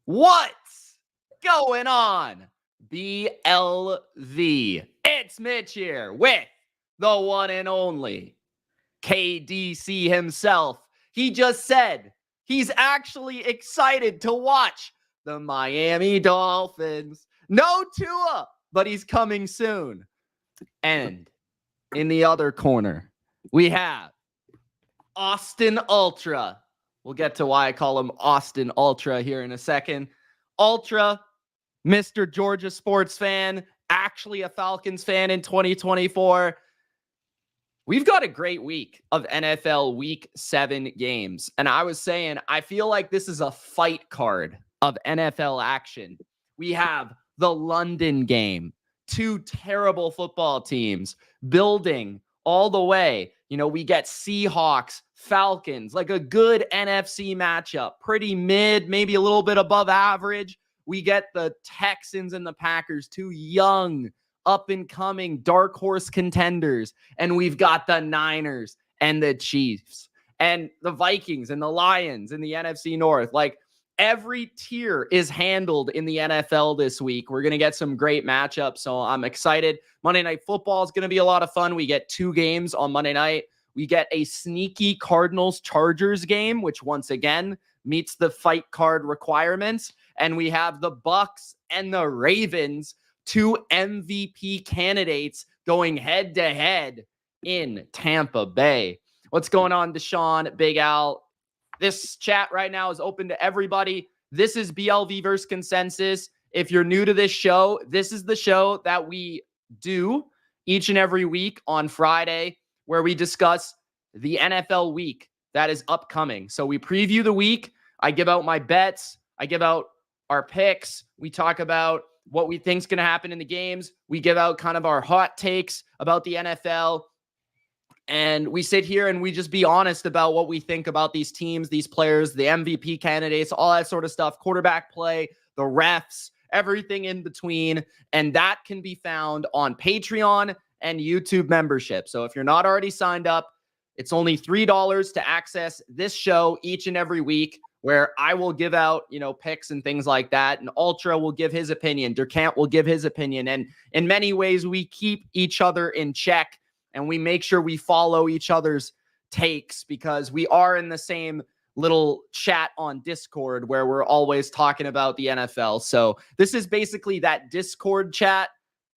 What's going on? BLV. It's Mitch here with the one and only KDC himself. He just said he's actually excited to watch the Miami Dolphins. No Tua, but he's coming soon. And in the other corner, we have Austin Ultra. We'll get to why I call him Austin Ultra here in a second. Ultra, Mr. Georgia sports fan, actually a Falcons fan in 2024. We've got a great week of NFL Week 7 games. And I was saying, I feel like this is a fight card of NFL action. We have the London game, two terrible football teams building all the way. You know, we get Seahawks, Falcons, like a good NFC matchup, pretty mid, maybe a little bit above average. We get the Texans and the Packers, two young, up-and-coming dark horse contenders. And we've got the Niners and the Chiefs and the Vikings and the Lions in the NFC North. Like, every tier is handled in the NFL this week. We're going to get some great matchups, so I'm excited. Monday Night Football is going to be a lot of fun. We get two games on Monday night. We get a sneaky Cardinals-Chargers game, which once again meets the fight card requirements. And we have the Bucs and the Ravens, two MVP candidates going head-to-head in Tampa Bay. What's going on, Deshaun, Big Al? This chat right now is open to everybody. This is BLV versus Consensus. If you're new to this show, this is the show that we do each and every week on Friday, where we discuss the NFL week that is upcoming. So we preview the week. I give out my bets. I give out our picks. We talk about what we think is going to happen in the games. We give out kind of our hot takes about the NFL. And we sit here and we just be honest about what we think about these teams, these players, the MVP candidates, all that sort of stuff, quarterback play, the refs, everything in between. And that can be found on Patreon and YouTube membership. So if you're not already signed up, it's only $3 to access this show each and every week, where I will give out, picks and things like that. And Ultra will give his opinion. Durcant will give his opinion. And in many ways, we keep each other in check. And we make sure we follow each other's takes, because we are in the same little chat on Discord where we're always talking about the NFL. So this is basically that Discord chat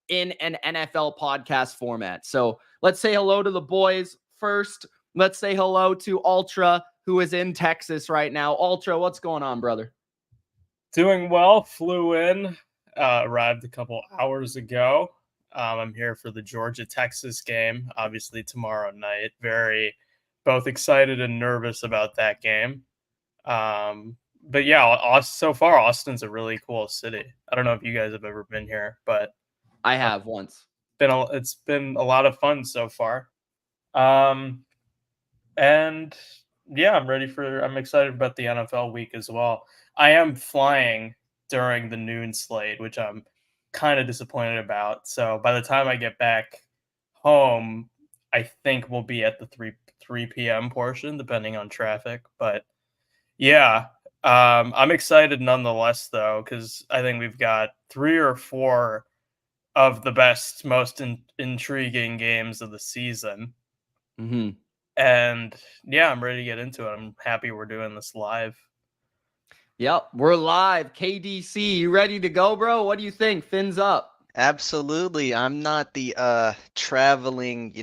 in an NFL podcast format. So let's say hello to the boys first. Let's say hello to Ultra, who is in Texas right now. Ultra, what's going on, brother? Doing well. Flew in, arrived a couple hours ago. I'm here for the Georgia-Texas game, obviously tomorrow night. Very both excited and nervous about that game. But yeah, so far, Austin's a really cool city. I don't know if you guys have ever been here, but I have once. It's been a lot of fun so far. And yeah, I'm excited about the NFL week as well. I am flying during the noon slate, which I'm kind of disappointed about. So by the time I get back home, I think we'll be at the 3 p.m. portion, depending on traffic. But yeah, I'm excited nonetheless, though, because I think we've got 3 or 4 of the best, most intriguing games of the season. Mm-hmm. And yeah, I'm ready to get into it. I'm happy we're doing this live. Yep, we're live. KDC, you ready to go, bro? What do you think? Fins up. Absolutely. I'm not the traveling,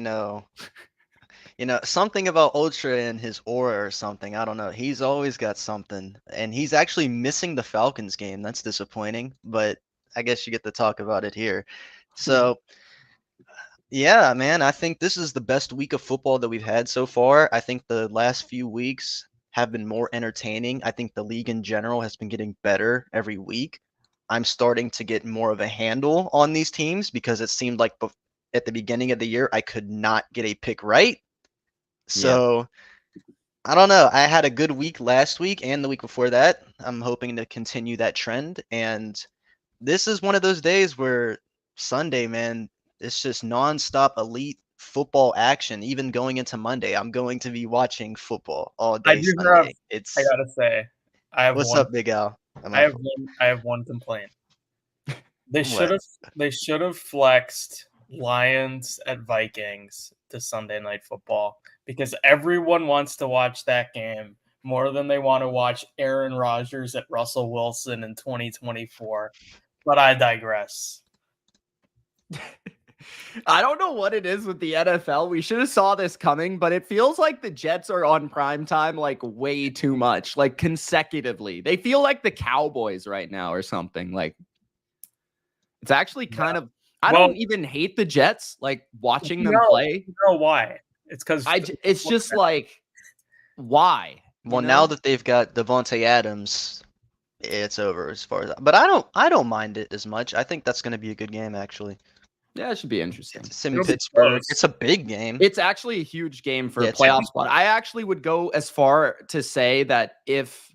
something about Ultra and his aura or something. I don't know. He's always got something. And he's actually missing the Falcons game. That's disappointing, but I guess you get to talk about it here. So yeah, man, I think this is the best week of football that we've had so far. I think the last few weeks have been more entertaining. I think the league in general has been getting better every week. I'm starting to get more of a handle on these teams, because it seemed like at the beginning of the year, I could not get a pick right. So I don't know. I had a good week last week and the week before that. I'm hoping to continue that trend. And this is one of those days where Sunday, man, it's just nonstop elite football action. Even going into Monday, I'm going to be watching football all day Sunday. I gotta say, What's up, Big Al? I have one complaint. They What? should have flexed Lions at Vikings to Sunday Night Football because everyone wants to watch that game more than they want to watch Aaron Rodgers at Russell Wilson in 2024. But I digress. I don't know what it is with the NFL. We should have saw this coming, but it feels like the Jets are on prime time like way too much, like consecutively. They feel like the Cowboys right now or something. Like it's actually kind of I don't even hate the Jets, like watching them play. You know why? It's because it's just like why? Well, now that they've got Devontae Adams, it's over as far as that. But I don't mind it as much. I think that's going to be a good game, actually. Yeah, it should be interesting. It's in Pittsburgh. It's a big game. It's actually a huge game for a playoff spot. I actually would go as far to say that if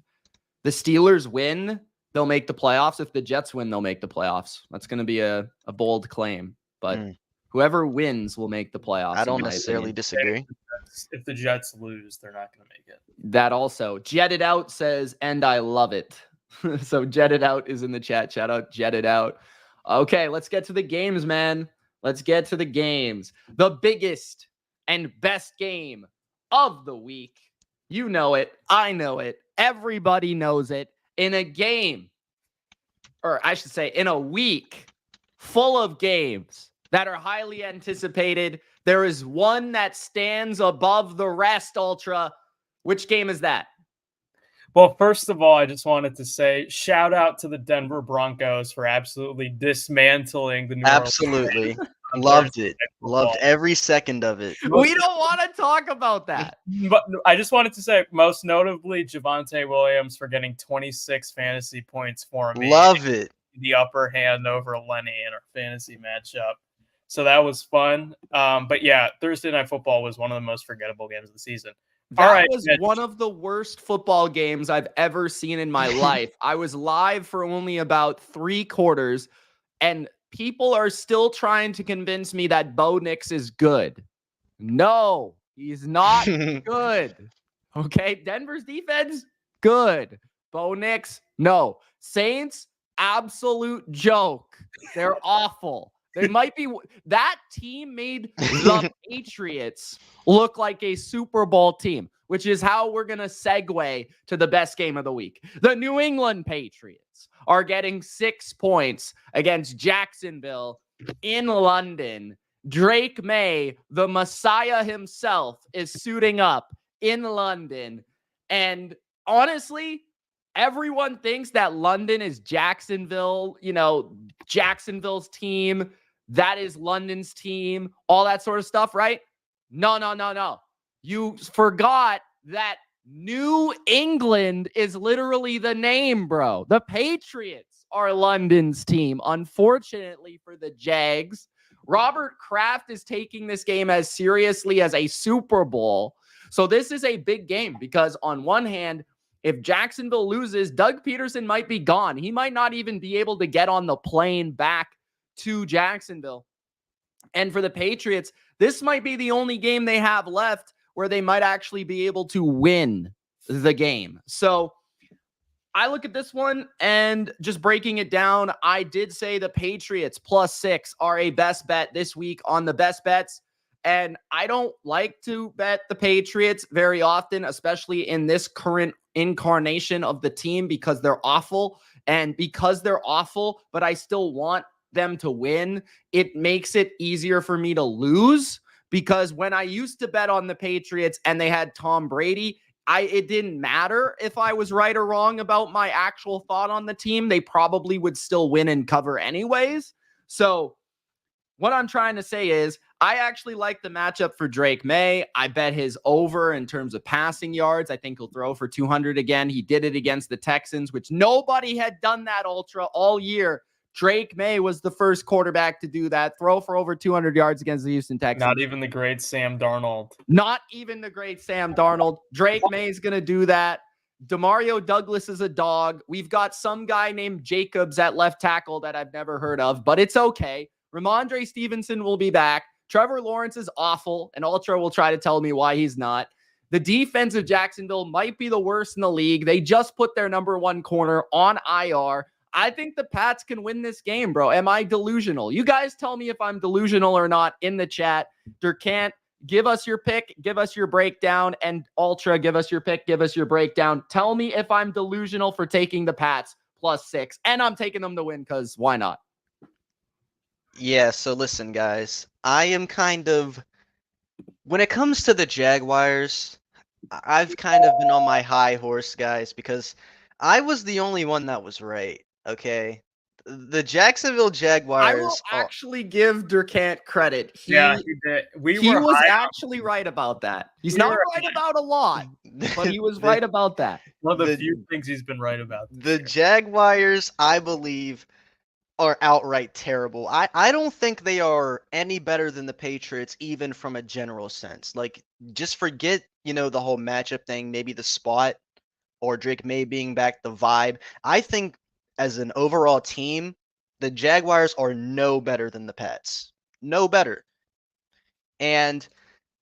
the Steelers win, they'll make the playoffs. If the Jets win, they'll make the playoffs. That's going to be a bold claim. But whoever wins will make the playoffs. I don't necessarily disagree. If the Jets lose, they're not going to make it. That also. Jetted Out says, and I love it. So Jetted Out is in the chat. Shout out Jetted Out. Okay, let's get to the games, man. Let's get to the games. The biggest and best game of the week. You know it. I know it. Everybody knows it. In a game, or I should say in a week full of games that are highly anticipated, there is one that stands above the rest, Ultra. Which game is that? Well, first of all, I just wanted to say shout out to the Denver Broncos for absolutely dismantling the New Absolutely. Loved it. Loved every second of it. We don't want to talk about that. But I just wanted to say, most notably, Javonte Williams for getting 26 fantasy points for me. Love it. The upper hand over Lenny in our fantasy matchup. So that was fun. But yeah, Thursday Night Football was one of the most forgettable games of the season. That was one of the worst football games I've ever seen in my life. I was live for only about 3 quarters, and people are still trying to convince me that Bo Nix is good. No, he's not good. Okay, Denver's defense, good. Bo Nix, no. Saints, absolute joke. They're awful. They might be. That team made the Patriots look like a Super Bowl team, which is how we're going to segue to the best game of the week. The New England Patriots are getting 6 points against Jacksonville in London. Drake May, the Messiah himself, is suiting up in London. And honestly, everyone thinks that London is Jacksonville, Jacksonville's team. That is London's team, all that sort of stuff, right? No. You forgot that New England is literally the name, bro. The Patriots are London's team. Unfortunately for the Jags, Robert Kraft is taking this game as seriously as a Super Bowl. So this is a big game because on one hand, if Jacksonville loses, Doug Peterson might be gone. He might not even be able to get on the plane back to Jacksonville. And for the Patriots, this might be the only game they have left where they might actually be able to win the game. So I look at this one and just breaking it down, I did say the Patriots +6 are a best bet this week on the best bets. And I don't like to bet the Patriots very often, especially in this current incarnation of the team, because they're awful. And because they're awful, but I still want them to win, it makes it easier for me to lose. Because when I used to bet on the Patriots and they had Tom Brady, it didn't matter if I was right or wrong about my actual thought on the team. They probably would still win and cover anyways. So what I'm trying to say is I actually like the matchup for Drake May. I bet his over in terms of passing yards. I think he'll throw for 200 again. He did it against the Texans, which nobody had done that Ultra all year. Drake May was the first quarterback to do that. Throw for over 200 yards against the Houston Texans. Not even the great Sam Darnold. Not even the great Sam Darnold. Drake May is going to do that. Demario Douglas is a dog. We've got some guy named Jacobs at left tackle that I've never heard of, but it's okay. Ramondre Stevenson will be back. Trevor Lawrence is awful, and Ultra will try to tell me why he's not. The defense of Jacksonville might be the worst in the league. They just put their number one corner on IR. I think the Pats can win this game, bro. Am I delusional? You guys tell me if I'm delusional or not in the chat. Durcant, give us your pick, give us your breakdown, and Ultra, give us your pick, give us your breakdown. Tell me if I'm delusional for taking the Pats +6, and I'm taking them to win because why not? Yeah, so listen, guys. I am kind of, when it comes to the Jaguars, I've kind of been on my high horse, guys, because I was the only one that was right, okay? The Jacksonville I will Jaguars are, actually give Durcant credit. He he did. he was high on- actually right about that. He's We not were right about a lot, but he was right about that. one of the the- few things he's been right about. the Jaguars, I believe, are outright terrible. I don't think they are any better than the Patriots, even from a general sense. Like, just forget, the whole matchup thing, maybe the spot or Drake May being back, the vibe. I think as an overall team, the Jaguars are no better than the Pats. No better. And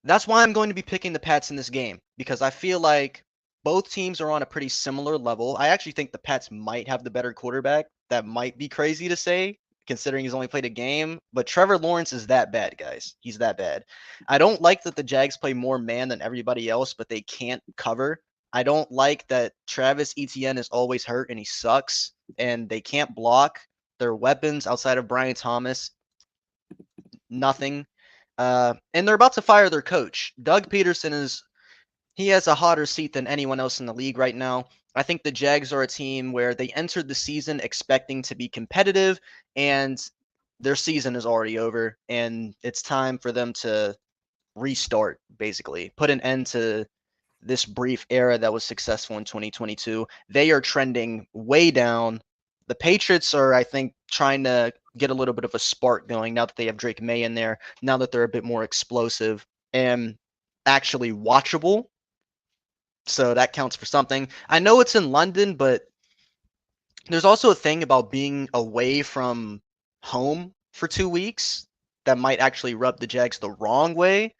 that's why I'm going to be picking the Pats in this game, because I feel like both teams are on a pretty similar level. I actually think the Pats might have the better quarterback. That might be crazy to say, considering he's only played a game. But Trevor Lawrence is that bad, guys. He's that bad. I don't like that the Jags play more man than everybody else, but they can't cover. I don't like that Travis Etienne is always hurt and he sucks, and they can't block. Their weapons outside of Brian Thomas, nothing. And they're about to fire their coach. Doug Peterson he has a hotter seat than anyone else in the league right now. I think the Jags are a team where they entered the season expecting to be competitive, and their season is already over, and it's time for them to restart, basically. Put an end to this brief era that was successful in 2022. They are trending way down. The Patriots are, I think, trying to get a little bit of a spark going now that they have Drake May in there, now that they're a bit more explosive and actually watchable. So that counts for something. I know it's in London, but there's also a thing about being away from home for 2 weeks that might actually rub the Jags the wrong way.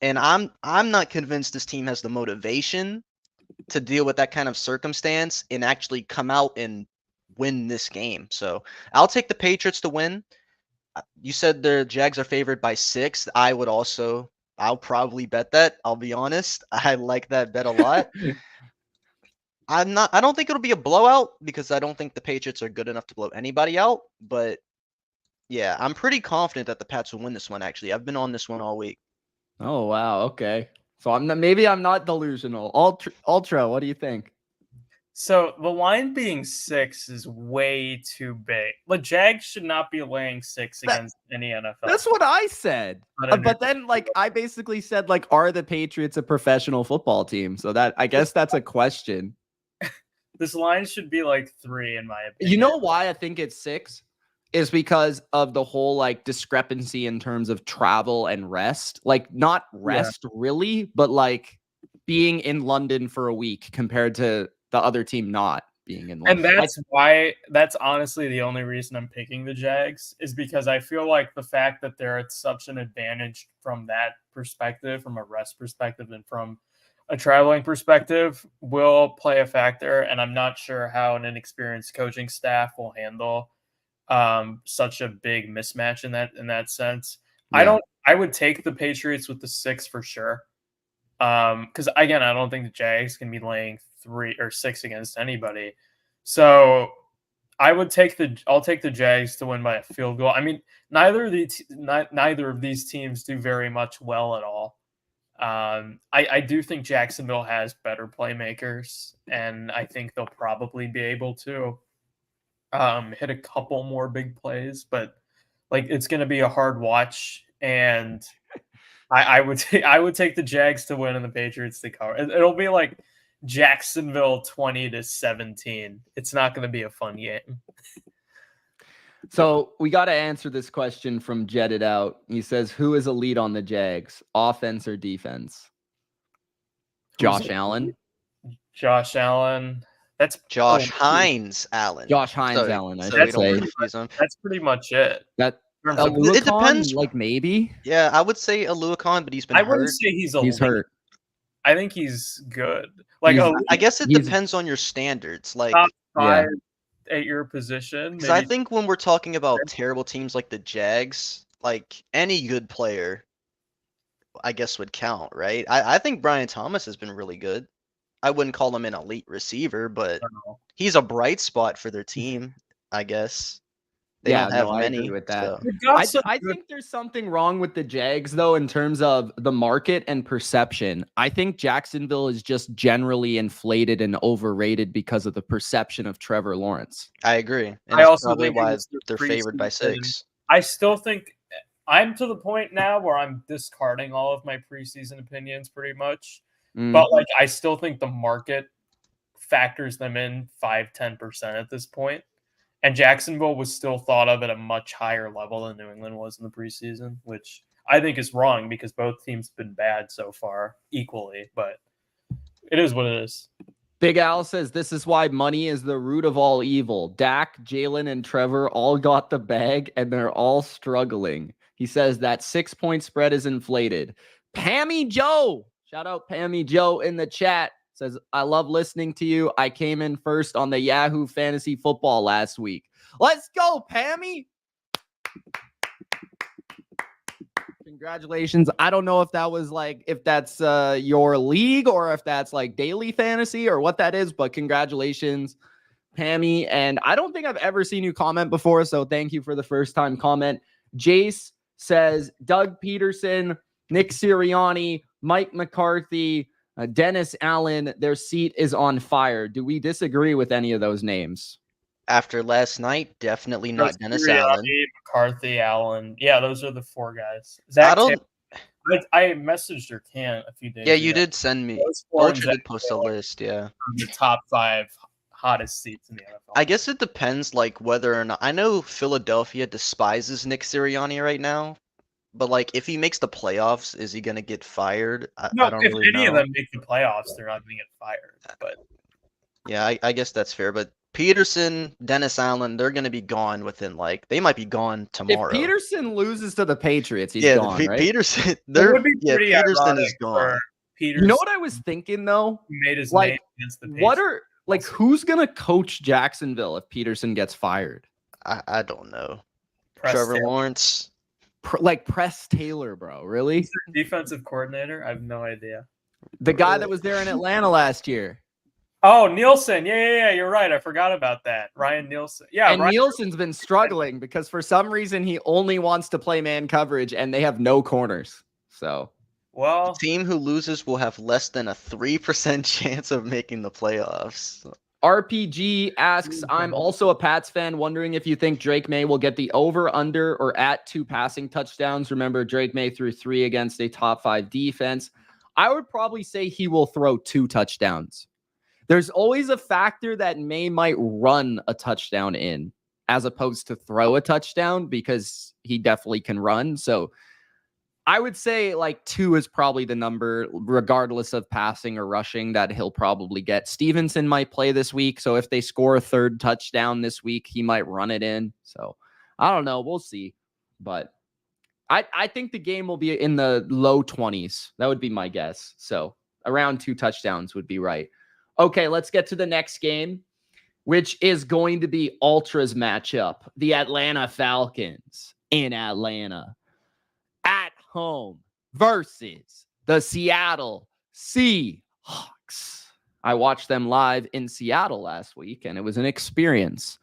And I'm not convinced this team has the motivation to deal with that kind of circumstance and actually come out and win this game. So I'll take the Patriots to win. You said the Jags are favored by 6. I'll probably bet that. I'll be honest. I like that bet a lot. I don't think it'll be a blowout because I don't think the Patriots are good enough to blow anybody out. But yeah, I'm pretty confident that the Pats will win this one, actually. I've been on this one all week. Oh, wow. Okay. So maybe I'm not delusional. Ultra, what do you think? So the line being 6 is way too big. The Jags should not be laying 6 against any NFL. That's what I said. But then, I basically said, are the Patriots a professional football team? So that, I guess that's a question. This line should be 3, in my opinion. You know why I think it's 6? Is because of the whole discrepancy in terms of travel and rest. Not rest really, but being in London for a week compared to the other team not being in London. And that's honestly the only reason I'm picking the Jags, is because I feel like the fact that they're at such an advantage from that perspective, from a rest perspective and from a traveling perspective, will play a factor. And I'm not sure how an inexperienced coaching staff will handle such a big mismatch in that sense. Yeah. I would take the Patriots with the 6 for sure. Because again, I don't think the Jags can be laying 3 or 6 against anybody. So I'll take the Jags to win by a field goal. I mean, neither of these teams do very much well at all. I do think Jacksonville has better playmakers, and I think they'll probably be able to hit a couple more big plays, but it's going to be a hard watch, and I would take the Jags to win and the Patriots to cover. It'll be Jacksonville 20-17. It's not going to be a fun game. So we got to answer this question from Jetted Out. He says, who is elite on the Jags, offense or defense? Josh Allen. Josh Allen. That's Josh Hines Allen. Josh Hines Allen. I should say. That's pretty much it. It depends. Maybe. Yeah, I would say Aluakon, but he's been hurt. I wouldn't say he's elite. He's hurt. I think he's good. Like, I guess it he's- depends on your standards. Like, top Yeah. 5 at your position. because I Maybe think when we're talking about terrible teams like the Jags, like any good player, I guess would count, right? I think Brian Thomas has been really good. I wouldn't call him an elite receiver, but I don't know. he's a bright spot for their team, I guess. They Yeah, don't have no, I agree many, with that. so They've got some I good- think there's something wrong with the Jags, though, in terms of the market and perception. I think Jacksonville is just generally inflated and overrated because of the perception of Trevor Lawrence. I agree. And I that's also probably think it why was the they're favored by preseason. 6. I still think I'm to the point now where I'm discarding all of my preseason opinions pretty much. Mm. But like I still think the market factors them in 5-10% at this point. And Jacksonville was still thought of at a much higher level than New England was in the preseason, which I think is wrong because both teams have been bad so far equally, but it is what it is. Big Al says this is why money is the root of all evil. Dak, Jalen, and Trevor all got the bag and they're all struggling. He says that 6-point spread is inflated. Pammy Joe, shout out Pammy Joe in the chat, says, I love listening to you. I came in first on the Yahoo Fantasy Football last week. Let's go, Pammy. Congratulations. I don't know if that was like, if that's your league or if that's like daily fantasy or what that is, but congratulations, Pammy. And I don't think I've ever seen you comment before, so thank you for the first time comment. Jace says, Doug Peterson, Nick Sirianni, Mike McCarthy, Dennis Allen, their seat is on fire. Do we disagree with any of those names? After last night, definitely not Dennis Sirianni, Allen. McCarthy, Allen. Yeah, those are the 4 guys. I Zach don't. I messaged Durcant a few days Yeah, ago. you did send me. Those 4 and Archer Zach did post a Taylor list. Yeah. are the top 5 hottest seats in the NFL. I guess it depends, like whether or not. I know Philadelphia despises Nick Sirianni right now, but like if he makes the playoffs, is he gonna get fired? I don't if really any of know. them make the playoffs, they're not going to get fired. But Yeah, I guess that's fair. But Peterson, Dennis Allen, they're gonna be gone within like they might be gone tomorrow. If Peterson loses to the Patriots, he's yeah, gone, right? Peterson, it they're would be yeah, pretty Peterson ironic is gone. for Peterson You know what I was thinking though? who made his Like, name against the What Patriots. are like who's gonna coach Jacksonville if Peterson gets fired? I don't know. Press Trevor Taylor, Lawrence. Like Press Taylor, bro. Really? defensive coordinator? I have no idea. The guy that was there in Atlanta last year. Oh, Nielsen. Yeah. You're right. I forgot about that. Ryan Nielsen. Yeah, And Nielsen's been struggling because for some reason he only wants to play man coverage and they have no corners. So well, The team who loses will have less than a 3% chance of making the playoffs. RPG asks, I'm also a Pats fan, wondering if you think Drake May will get the over, under, or at 2 passing touchdowns. Remember, Drake May threw 3 against a top 5 defense. I would probably say he will throw 2 touchdowns. There's always a factor that May might run a touchdown in as opposed to throw a touchdown because he definitely can run. So I would say like 2 is probably the number, regardless of passing or rushing, that he'll probably get. Stevenson might play this week. So if they score a 3rd touchdown this week, he might run it in. So I don't know. We'll see. But I think the game will be in the low 20s. That would be my guess. So around 2 touchdowns would be right. Okay, let's get to the next game, which is going to be Ultra's matchup. The Atlanta Falcons in Atlanta at home versus the Seattle Seahawks. I watched them live in Seattle last week, and it was an experience.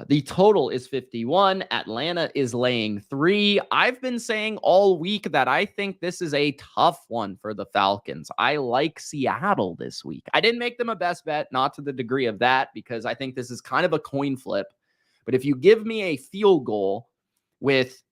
The total is 51. Atlanta is laying 3. I've been saying all week that I think this is a tough one for the Falcons. I like Seattle this week. I didn't make them a best bet, not to the degree of that, because I think this is kind of a coin flip. But if you give me a field goal with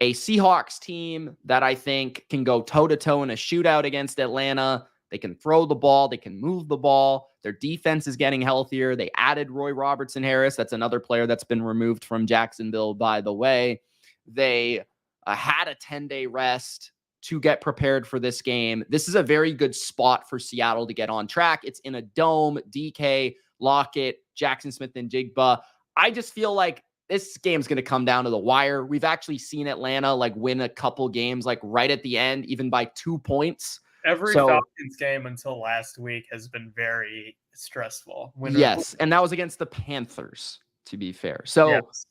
a Seahawks team that I think can go toe-to-toe in a shootout against Atlanta, they can throw the ball, they can move the ball, their defense is getting healthier. They added Roy Robertson-Harris. That's another player that's been removed from Jacksonville, by the way. They had a 10-day rest to get prepared for this game. This is a very good spot for Seattle to get on track. It's in a dome. DK, Lockett, Jackson Smith, and Jigba. I just feel like this game's going to come down to the wire. We've actually seen Atlanta like win a couple games like right at the end, even by 2 points. Every So- Falcons game until last week has been very stressful. Yes, and that was against the Panthers, to be fair. So, Yes.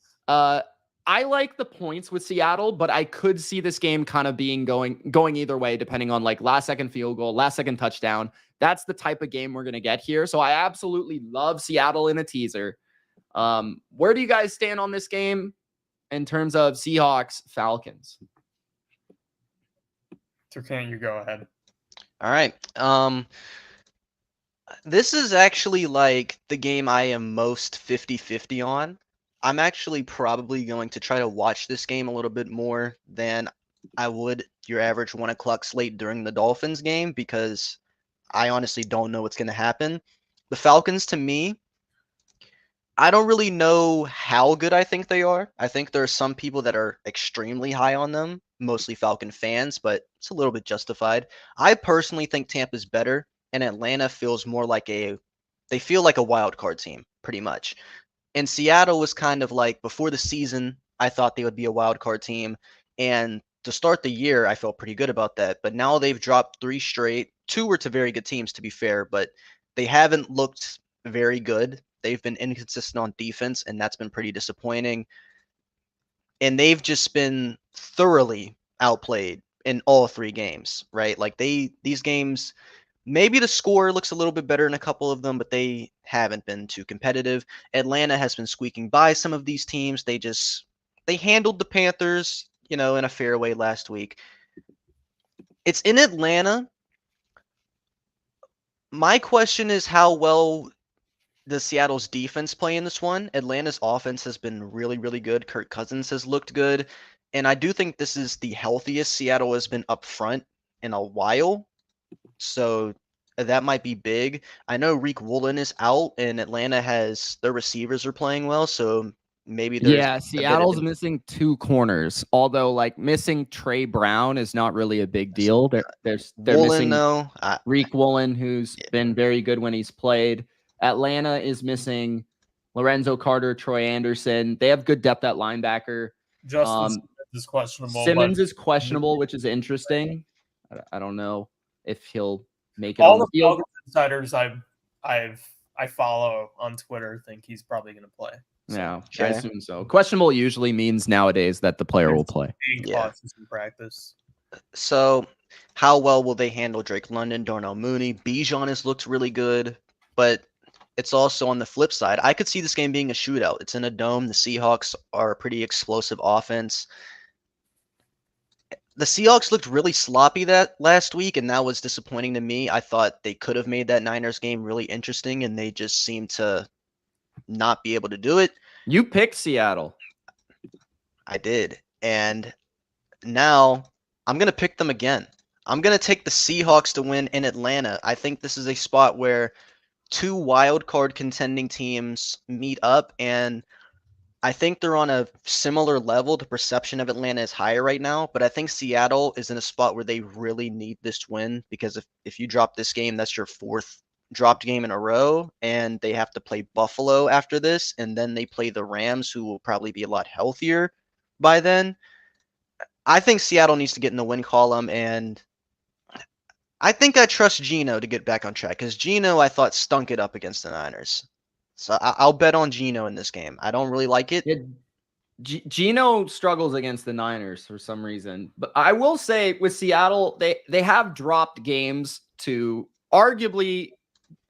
I like the points with Seattle, but I could see this game kind of being going either way, depending on like last second field goal, last second touchdown. That's the type of game we're gonna get here. So I absolutely love Seattle in a teaser. Where do you guys stand on this game in terms of Seahawks Falcons? Durcant, you go ahead. All right. This is actually like the game I am most 50-50 on. I'm actually probably going to try to watch this game a little bit more than I would your average 1 o'clock slate during the Dolphins game, because I honestly don't know what's going to happen. The Falcons, to me, I don't really know how good I think they are. I think there are some people that are extremely high on them, mostly Falcon fans, but it's a little bit justified. I personally think Tampa's better, and Atlanta feels more like they feel like a wild card team, pretty much. And Seattle was kind of like, before the season, I thought they would be a wild card team. And to start the year, I felt pretty good about that. But now they've dropped 3 straight. 2 were to very good teams, to be fair, but they haven't looked very good. They've been inconsistent on defense, and that's been pretty disappointing. And they've just been thoroughly outplayed in all 3 games, right? Like these games, maybe the score looks a little bit better in a couple of them, but they haven't been too competitive. Atlanta has been squeaking by some of these teams. They handled the Panthers, in a fair way last week. It's in Atlanta. My question is, how well does Seattle's defense play in this one? Atlanta's offense has been really, really good. Kirk Cousins has looked good. And I do think this is the healthiest Seattle has been up front in a while. So that might be big. I know Reek Woolen is out, and Atlanta their receivers are playing well, so maybe there's Seattle's missing 2 corners. Although like missing Trey Brown is not really a big deal. They're Woolen, missing though. Reek Woolen, who's been very good when he's played. Atlanta is missing Lorenzo Carter, Troy Anderson. They have good depth at linebacker. Justin Simmons is questionable. Simmons is questionable, which is interesting. I don't know if he'll make it All on the the field. Falcons insiders I follow on Twitter think he's probably going to play. So, Yeah, I Okay. assume so. Questionable usually means nowadays that the player will play. being Yeah. cautious in practice. So how well will they handle Drake London, Darnell Mooney? Bijan has looked really good, but it's also on the flip side. I could see this game being a shootout. It's in a dome. The Seahawks are a pretty explosive offense. The Seahawks looked really sloppy that last week, and that was disappointing to me. I thought they could have made that Niners game really interesting, and they just seemed to not be able to do it. You picked Seattle. I did. And now I'm going to pick them again. I'm going to take the Seahawks to win in Atlanta. I think this is a spot where 2 wild card contending teams meet up, and I think they're on a similar level. The perception of Atlanta is higher right now, but I think Seattle is in a spot where they really need this win, because if you drop this game, that's your 4th dropped game in a row, and they have to play Buffalo after this, and then they play the Rams, who will probably be a lot healthier by then. I think Seattle needs to get in the win column, and I think I trust Geno to get back on track, because Geno, I thought, stunk it up against the Niners. So I'll bet on Geno in this game. I don't really like it. Geno struggles against the Niners for some reason. But I will say with Seattle, they have dropped games to arguably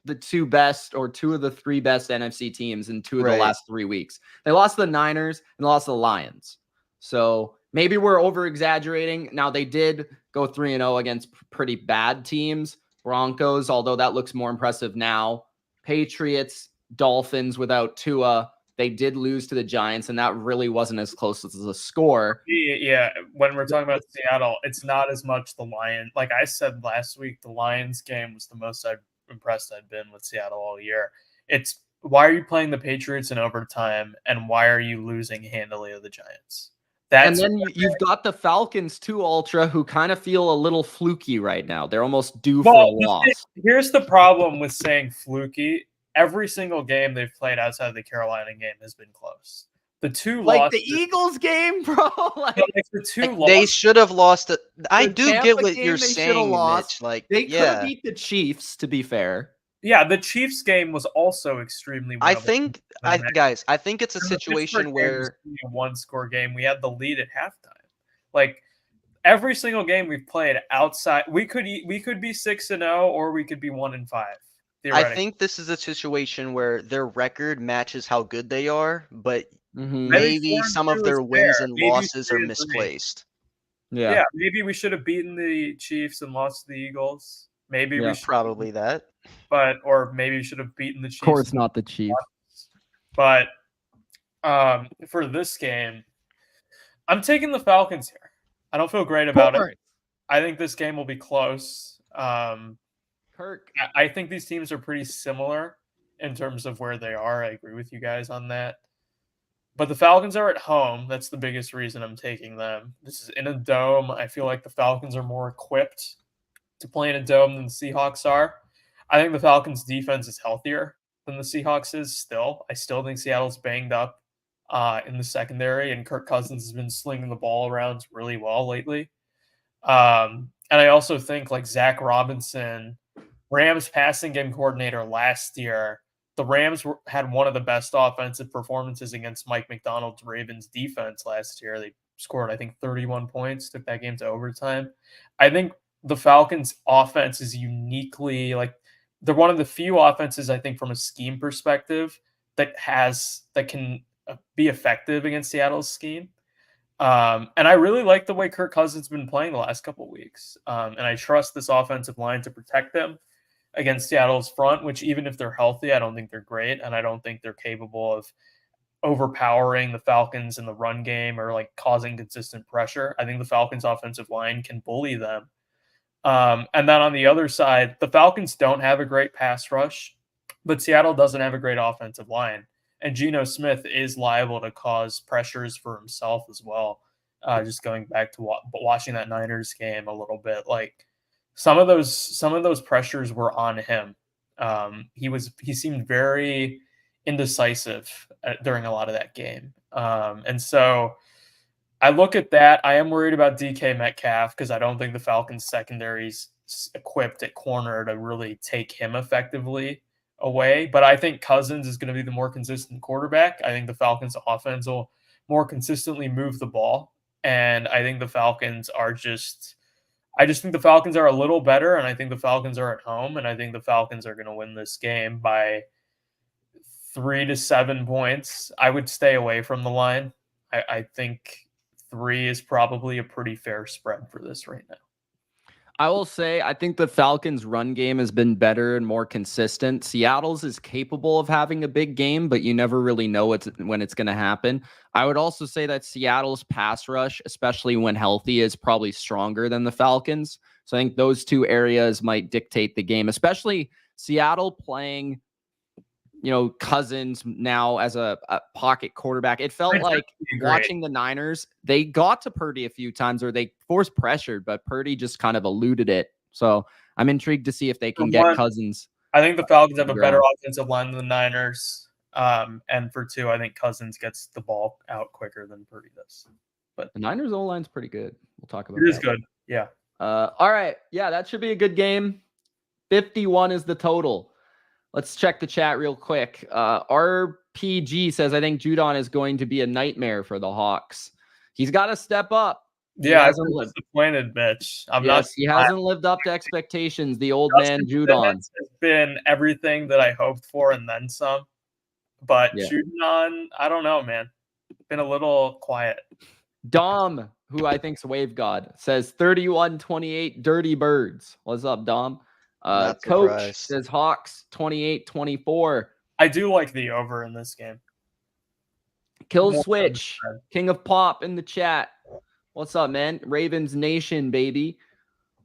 the 2 best or 2 of the 3 best NFC teams in 2 of the last 3 weeks. They lost to the Niners and they lost to the Lions. So maybe we're over-exaggerating. Now, they did go 3-0 against pretty bad teams. Broncos, although that looks more impressive now. Patriots, Dolphins without Tua. They did lose to the Giants, and that really wasn't as close as the score. Yeah, when we're talking about Seattle, it's not as much the Lions. Like I said last week, the Lions game was the most impressed I've been with Seattle all year. It's why are you playing the Patriots in overtime, and why are you losing handily to the Giants? And then you've got the Falcons too, Ultra, who kind of feel a little fluky right now. They're almost due for a loss. Here's the problem with saying fluky. Every single game they've played outside of the Carolina game has been close. The two Like losses, the Eagles game, bro. Like the two Like, losses. they should have lost it. I the do Tampa get what game, you're they should have saying, lost. Mitch. Like, They could have yeah, beat the Chiefs, to be fair. Yeah, the Chiefs game was also extremely I winnable. think, guys, I think it's a situation where a one-score game, we had the lead at halftime. Like every single game we've played outside, we could be 6-0 or we could be 1-5. I think this is a situation where their record matches how good they are, but maybe some of their wins and losses are misplaced. Yeah, maybe we should have beaten the Chiefs and lost to the Eagles. Maybe we should Probably that. or maybe we should have beaten the Chiefs. Of course, not the Chiefs. But for this game, I'm taking the Falcons here. I don't feel great about it. I think this game will be close. Kirk. I think these teams are pretty similar in terms of where they are. I agree with you guys on that. But the Falcons are at home. That's the biggest reason I'm taking them. This is in a dome. I feel like the Falcons are more equipped to play in a dome than the Seahawks are. I think the Falcons' defense is healthier than the Seahawks is still. I still think Seattle's banged up in the secondary, and Kirk Cousins has been slinging the ball around really well lately. And I also think like Zach Robinson, Rams passing game coordinator last year, the Rams had one of the best offensive performances against Mike McDonald's Ravens defense last year. They scored, I think, 31 points, took that game to overtime. I think the Falcons offense is uniquely they're one of the few offenses, I think, from a scheme perspective that can be effective against Seattle's scheme. And I really like the way Kirk Cousins has been playing the last couple of weeks. And I trust this offensive line to protect them against Seattle's front, which even if they're healthy, I don't think they're great. And I don't think they're capable of overpowering the Falcons in the run game or like causing consistent pressure. I think the Falcons offensive line can bully them. And then on the other side, the Falcons don't have a great pass rush, but Seattle doesn't have a great offensive line. And Geno Smith is liable to cause pressures for himself as well. Just going back to watching that Niners game a little bit, like some of those pressures were on him. He seemed very indecisive during a lot of that game. And so I look at that. I am worried about DK Metcalf because I don't think the Falcons secondary's equipped at corner to really take him effectively away. But I think Cousins is going to be the more consistent quarterback. I think the Falcons offense will more consistently move the ball. And I think the Falcons are I just think the Falcons are a little better, and I think the Falcons are at home, and I think the Falcons are going to win this game by 3 to 7 points. I would stay away from the line. I think 3 is probably a pretty fair spread for this right now. I will say, I think the Falcons' run game has been better and more consistent. Seattle's is capable of having a big game, but you never really know when it's going to happen. I would also say that Seattle's pass rush, especially when healthy, is probably stronger than the Falcons. So I think those two areas might dictate the game, especially Seattle playing, Cousins now as a pocket quarterback. It felt like watching the Niners, they got to Purdy a few times where they forced pressure, but Purdy just kind of eluded it. So I'm intrigued to see if they can get Cousins. I think the Falcons have a better offensive line than the Niners. And for 2, I think Cousins gets the ball out quicker than Purdy does. But the Niners O-line's pretty good. We'll talk about it. It is good. Yeah. All right. Yeah, that should be a good game. 51 is the total. Let's check the chat real quick. RPG says, I think Judon is going to be a nightmare for the Hawks. He's got to step up. Yeah, I'm disappointed, Mitch. He hasn't lived up to expectations. The old man, Judon. Has been everything that I hoped for and then some. But Judon, I don't know, man. Been a little quiet. Dom, who I think's Wave God, says 31-28 Dirty Birds. What's up, Dom? Coach says Hawks 28-24. I do like the over in this game. Kill Switch, King of Pop in the chat. What's up, man? Ravens Nation, baby.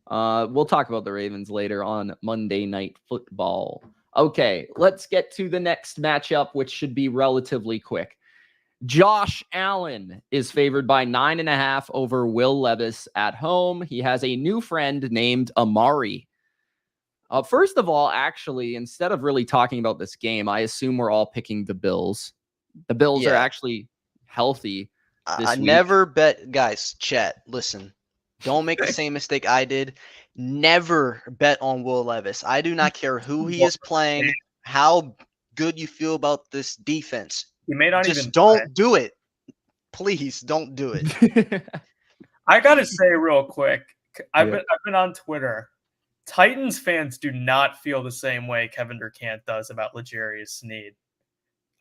We'll talk about the Ravens later on Monday Night Football. Okay, let's get to the next matchup, which should be relatively quick. Josh Allen is favored by 9.5 over Will Levis at home. He has a new friend named Amari. First of all, actually, instead of really talking about this game, I assume we're all picking the Bills. The Bills are actually healthy this I week. never bet, guys, chat, listen. Don't make the same mistake I did. Never bet on Will Levis. I do not care who he is playing, how good you feel about this defense. He may not Just even don't do it. Please don't do it. I gotta say real quick, I've Yeah. been on Twitter. Titans fans do not feel the same way Kevin Durcant does about L'Jarius Sneed.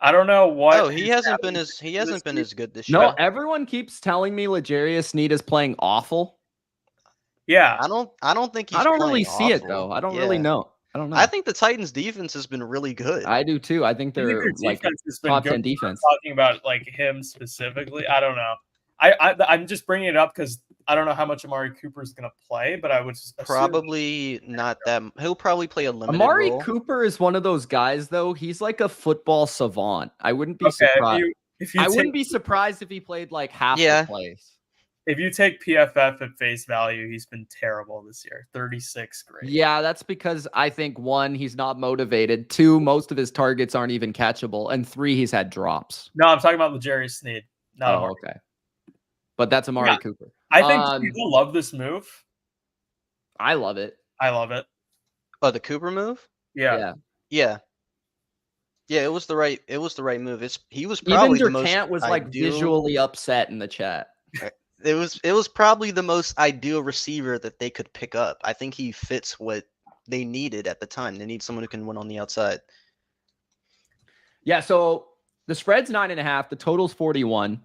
I don't know what. Oh, he hasn't been as good this No, year. everyone keeps telling me L'Jarius Sneed is playing awful. Yeah, I don't think he's I don't playing really see it awful. though. I don't Yeah. really know. I don't know. I think the Titans defense has been really good. I do too. I think I think they're their like defense has been top good. 10 I'm defense. talking about like him specifically. I don't know. I'm just bringing it up because I don't know how much Amari Cooper is going to play, but I would assume Probably not that. He'll probably play a limited Amari role. Cooper is one of those guys though. He's like a football savant. I wouldn't be Okay, surprised. if you I take, wouldn't be surprised if he played like half Yeah. the plays. if you take PFF at face value, he's been terrible this year. 36 grade. Yeah, that's because I think 1, he's not motivated. 2, most of his targets aren't even catchable. And 3, he's had drops. No, I'm talking about L'Jarius Sneed. Not Oh, Amari. okay. But that's Amari Yeah. Cooper. I think people love this move. I love it. I love it. Oh, the Cooper move? Yeah. Yeah. Yeah, it was the right move. He was probably Even the most Durcant was like ideal- visually upset in the chat. It was probably the most ideal receiver that they could pick up. I think he fits what they needed at the time. They need someone who can win on the outside. Yeah, so the spread's 9.5. The total's 41.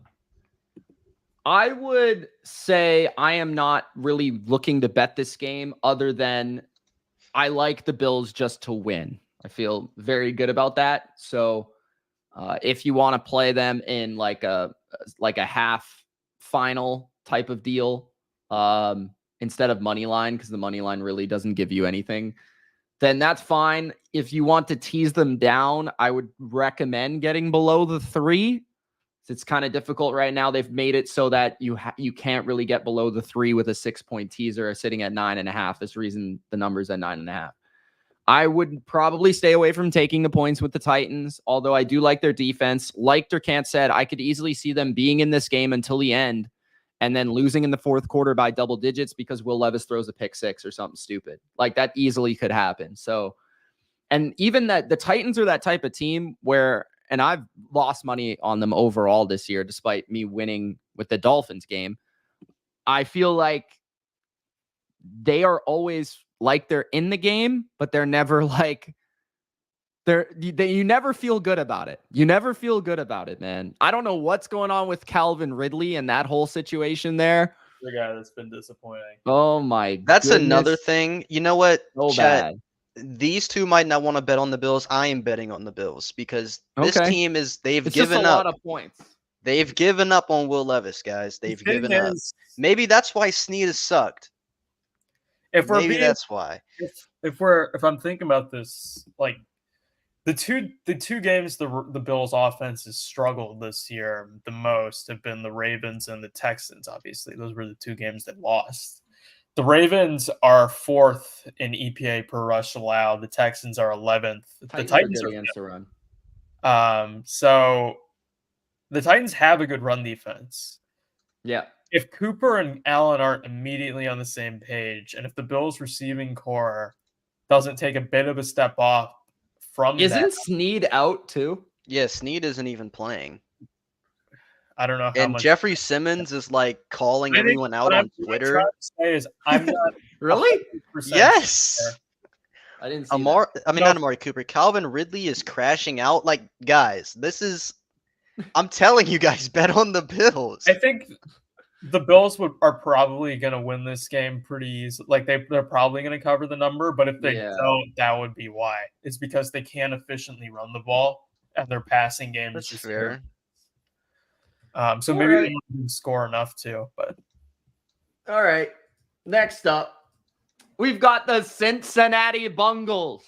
I would say I am not really looking to bet this game other than I like the Bills just to win. I feel very good about that. So if you want to play them in like a half final type of deal instead of money line, because the money line really doesn't give you anything, then that's fine. If you want to tease them down, I would recommend getting below the 3. It's kind of difficult right now. They've made it so that you can't really get below the 3 with a 6-point teaser sitting at 9.5. This reason the number's at 9.5. I would probably stay away from taking the points with the Titans, although I do like their defense. Like Durcant said, I could easily see them being in this game until the end and then losing in the fourth quarter by double digits because Will Levis throws a pick 6 or something stupid. Like that easily could happen. So, and even that the Titans are that type of team where, and I've lost money on them overall this year, despite me winning with the Dolphins game. I feel like they are always like they're in the game, but they're never like you never feel good about it. You never feel good about it, man. I don't know what's going on with Calvin Ridley and that whole situation there. The guy that's been disappointing. Oh my That's goodness. another thing. You know what? So Chat, bad. these two might not want to bet on the Bills. I am betting on the Bills because this Okay. team they've It's just given a up. lot of points. They've given up on Will Levis, guys. They've The thing given up. is, Maybe that's why Snead has sucked. if we're Maybe being, that's why. if I'm thinking about this, like the two games the Bills offense has struggled this year the most have been the Ravens and the Texans. Obviously, those were the 2 games that lost. The Ravens are 4th in EPA per rush allowed. The Texans are 11th. The Titans are are good against the run. so the Titans have a good run defense. Yeah. If Cooper and Allen aren't immediately on the same page, and if the Bills receiving core doesn't take a bit of a step off from Isn't that, Snead out too? Yeah, Snead isn't even playing. I don't know how And much. Jeffrey Simmons is like calling I think everyone out what on I'm Twitter. trying to say is I'm not Really? 100% Yes. there. I didn't see that. Not Amari Cooper. Calvin Ridley is crashing out. Like, guys, I'm telling you guys, bet on the Bills. I think the Bills are probably going to win this game pretty easily. Like they're probably going to cover the number, but if they don't, that would be why. It's because they can't efficiently run the ball, and their passing game That's is just fair. So All maybe right. they don't score enough too. But All right. Next up, we've got the Cincinnati Bengals.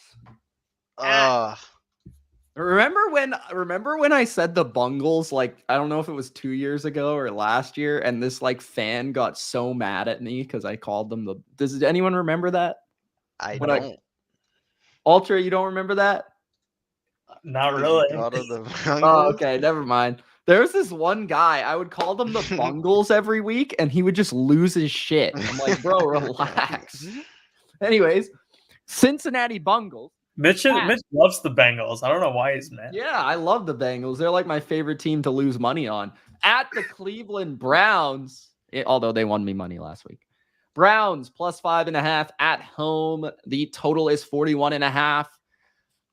Remember when I said the Bengals, like, I don't know if it was 2 years ago or last year, and this like fan got so mad at me because I called them does anyone remember that? I When don't. Ultra, you don't remember that? not really. God of the Oh, okay, never mind. There's this one guy, I would call them the Bungles every week, and he would just lose his shit. I'm like, bro, relax. Anyways, Cincinnati Bungles. Mitch loves the Bengals. I don't know why he's mad. Yeah, I love the Bengals. They're like my favorite team to lose money on. At the Cleveland Browns, although they won me money last week. Browns plus 5.5 at home. The total is 41.5.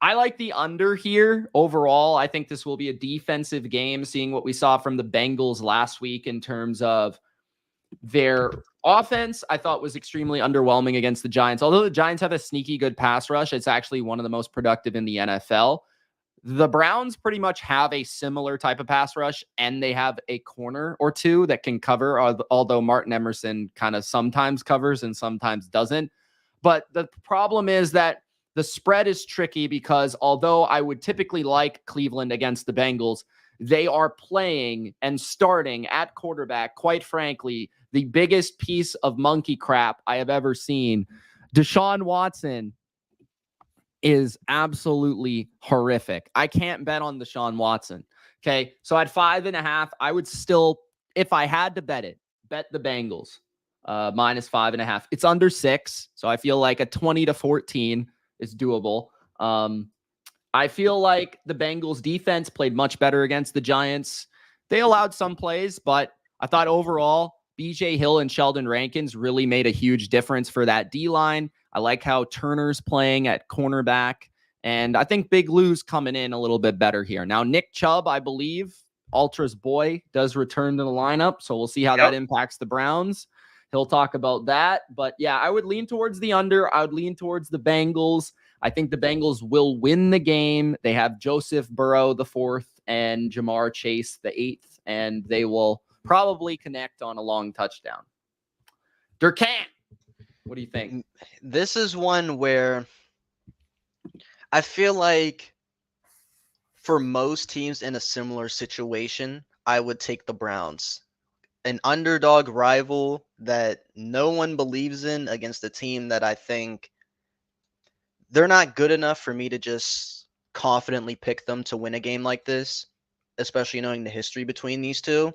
I like the under here overall. I think this will be a defensive game, seeing what we saw from the Bengals last week in terms of their offense. I thought was extremely underwhelming against the Giants. Although the Giants have a sneaky good pass rush, it's actually one of the most productive in the NFL. The Browns pretty much have a similar type of pass rush, and they have a corner or two that can cover, although Martin Emerson kind of sometimes covers and sometimes doesn't. But the problem is that the spread is tricky because although I would typically like Cleveland against the Bengals, they are playing and starting at quarterback, quite frankly, the biggest piece of monkey crap I have ever seen. Deshaun Watson is absolutely horrific. I can't bet on Deshaun Watson. Okay. So at 5.5, I would still, if I had to bet the Bengals minus 5.5. It's under 6. So I feel like a 20-14 is doable. I feel like the Bengals defense played much better against the Giants. They allowed some plays, but I thought overall, BJ Hill and Sheldon Rankins really made a huge difference for that D-line. I like how Turner's playing at cornerback, and I think Big Lou's coming in a little bit better here. Now, Nick Chubb, I believe, Ultra's boy, does return to the lineup, so we'll see how that impacts the Browns. He'll talk about that, but yeah, I would lean towards the under. I would lean towards the Bengals. I think the Bengals will win the game. They have Joseph Burrow the 4th and Jamar Chase the 8th, and they will probably connect on a long touchdown. Durcant, what do you think? This is one where I feel like for most teams in a similar situation, I would take the Browns. An underdog rival that no one believes in against a team that I think they're not good enough for me to just confidently pick them to win a game like this, especially knowing the history between these two.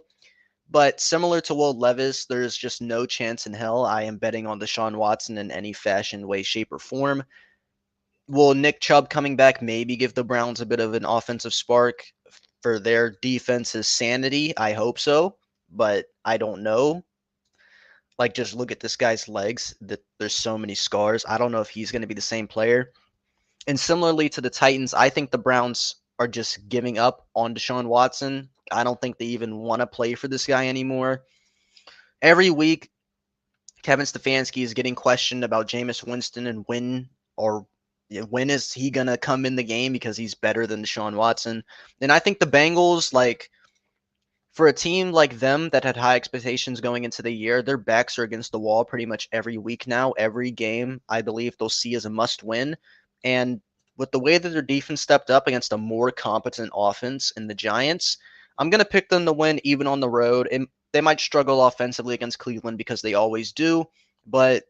But similar to Will Levis, there's just no chance in hell I am betting on Deshaun Watson in any fashion, way, shape, or form. Will Nick Chubb coming back maybe give the Browns a bit of an offensive spark for their defense's sanity? I hope so, but I don't know. Like, just look at this guy's legs. There's so many scars. I don't know if he's going to be the same player. And similarly to the Titans, I think the Browns are just giving up on Deshaun Watson. I don't think they even want to play for this guy anymore. Every week, Kevin Stefanski is getting questioned about Jameis Winston and when is he going to come in the game because he's better than Deshaun Watson. And I think the Bengals, like, for a team like them that had high expectations going into the year, their backs are against the wall pretty much every week now. Every game, I believe they'll see as a must-win. And with the way that their defense stepped up against a more competent offense in the Giants, I'm going to pick them to win even on the road. And they might struggle offensively against Cleveland because they always do. But,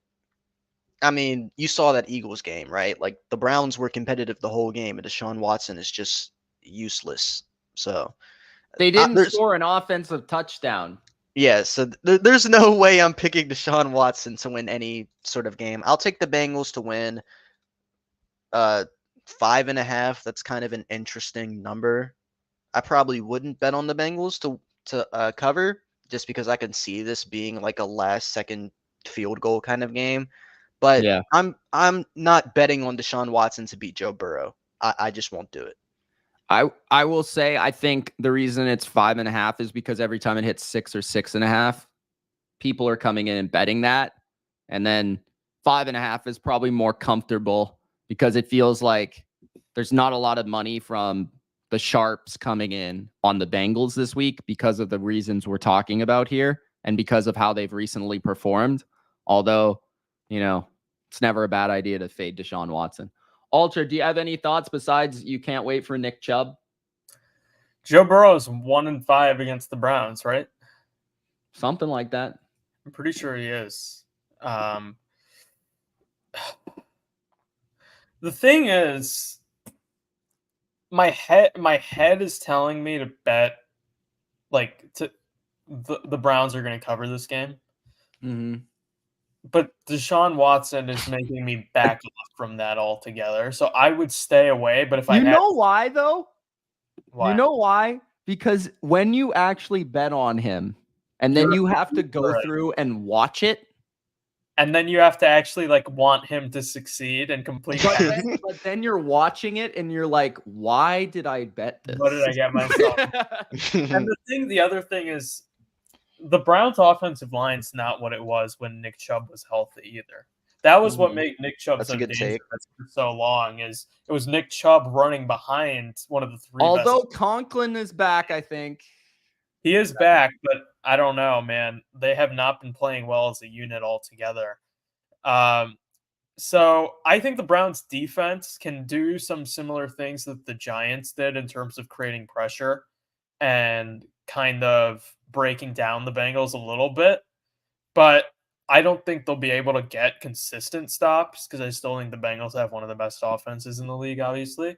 I mean, you saw that Eagles game, right? Like, the Browns were competitive the whole game, and Deshaun Watson is just useless. So they didn't score an offensive touchdown. Yeah, so there's no way I'm picking Deshaun Watson to win any sort of game. I'll take the Bengals to win. 5.5. That's kind of an interesting number. I probably wouldn't bet on the Bengals to cover just because I can see this being like a last-second field goal kind of game. But yeah, I'm not betting on Deshaun Watson to beat Joe Burrow. I just won't do it. I will say I think the reason it's 5.5 is because every time it hits 6 or 6.5, people are coming in and betting that, and then 5.5 is probably more comfortable because it feels like there's not a lot of money from the sharps coming in on the Bengals this week because of the reasons we're talking about here and because of how they've recently performed. Although, it's never a bad idea to fade Deshaun Watson. Ultra, do you have any thoughts besides you can't wait for Nick Chubb? Joe Burrow is 1-5 against the Browns, right? Something like that. I'm pretty sure he is. The thing is, my head is telling me to bet the Browns are going to cover this game. Mm-hmm. But Deshaun Watson is making me back off from that altogether. So I would stay away. But if I You had know why, though? why? You know why? Because when you actually bet on him and then you have to go Right. through and watch it, And then you have to actually like want him to succeed and complete but that. then you're watching it and you're like, why did I bet this? What did I get myself? And the other thing is the Browns offensive line's not what it was when Nick Chubb was healthy either. That was what made Nick Chubb That's so a good dangerous take. for so long. Is it was Nick Chubb running behind one of the three Although best. Conklin is back, I think. He is back, but I don't know, man. They have not been playing well as a unit altogether. So I think the Browns defense can do some similar things that the Giants did in terms of creating pressure and kind of breaking down the Bengals a little bit. But I don't think they'll be able to get consistent stops because I still think the Bengals have one of the best offenses in the league, obviously.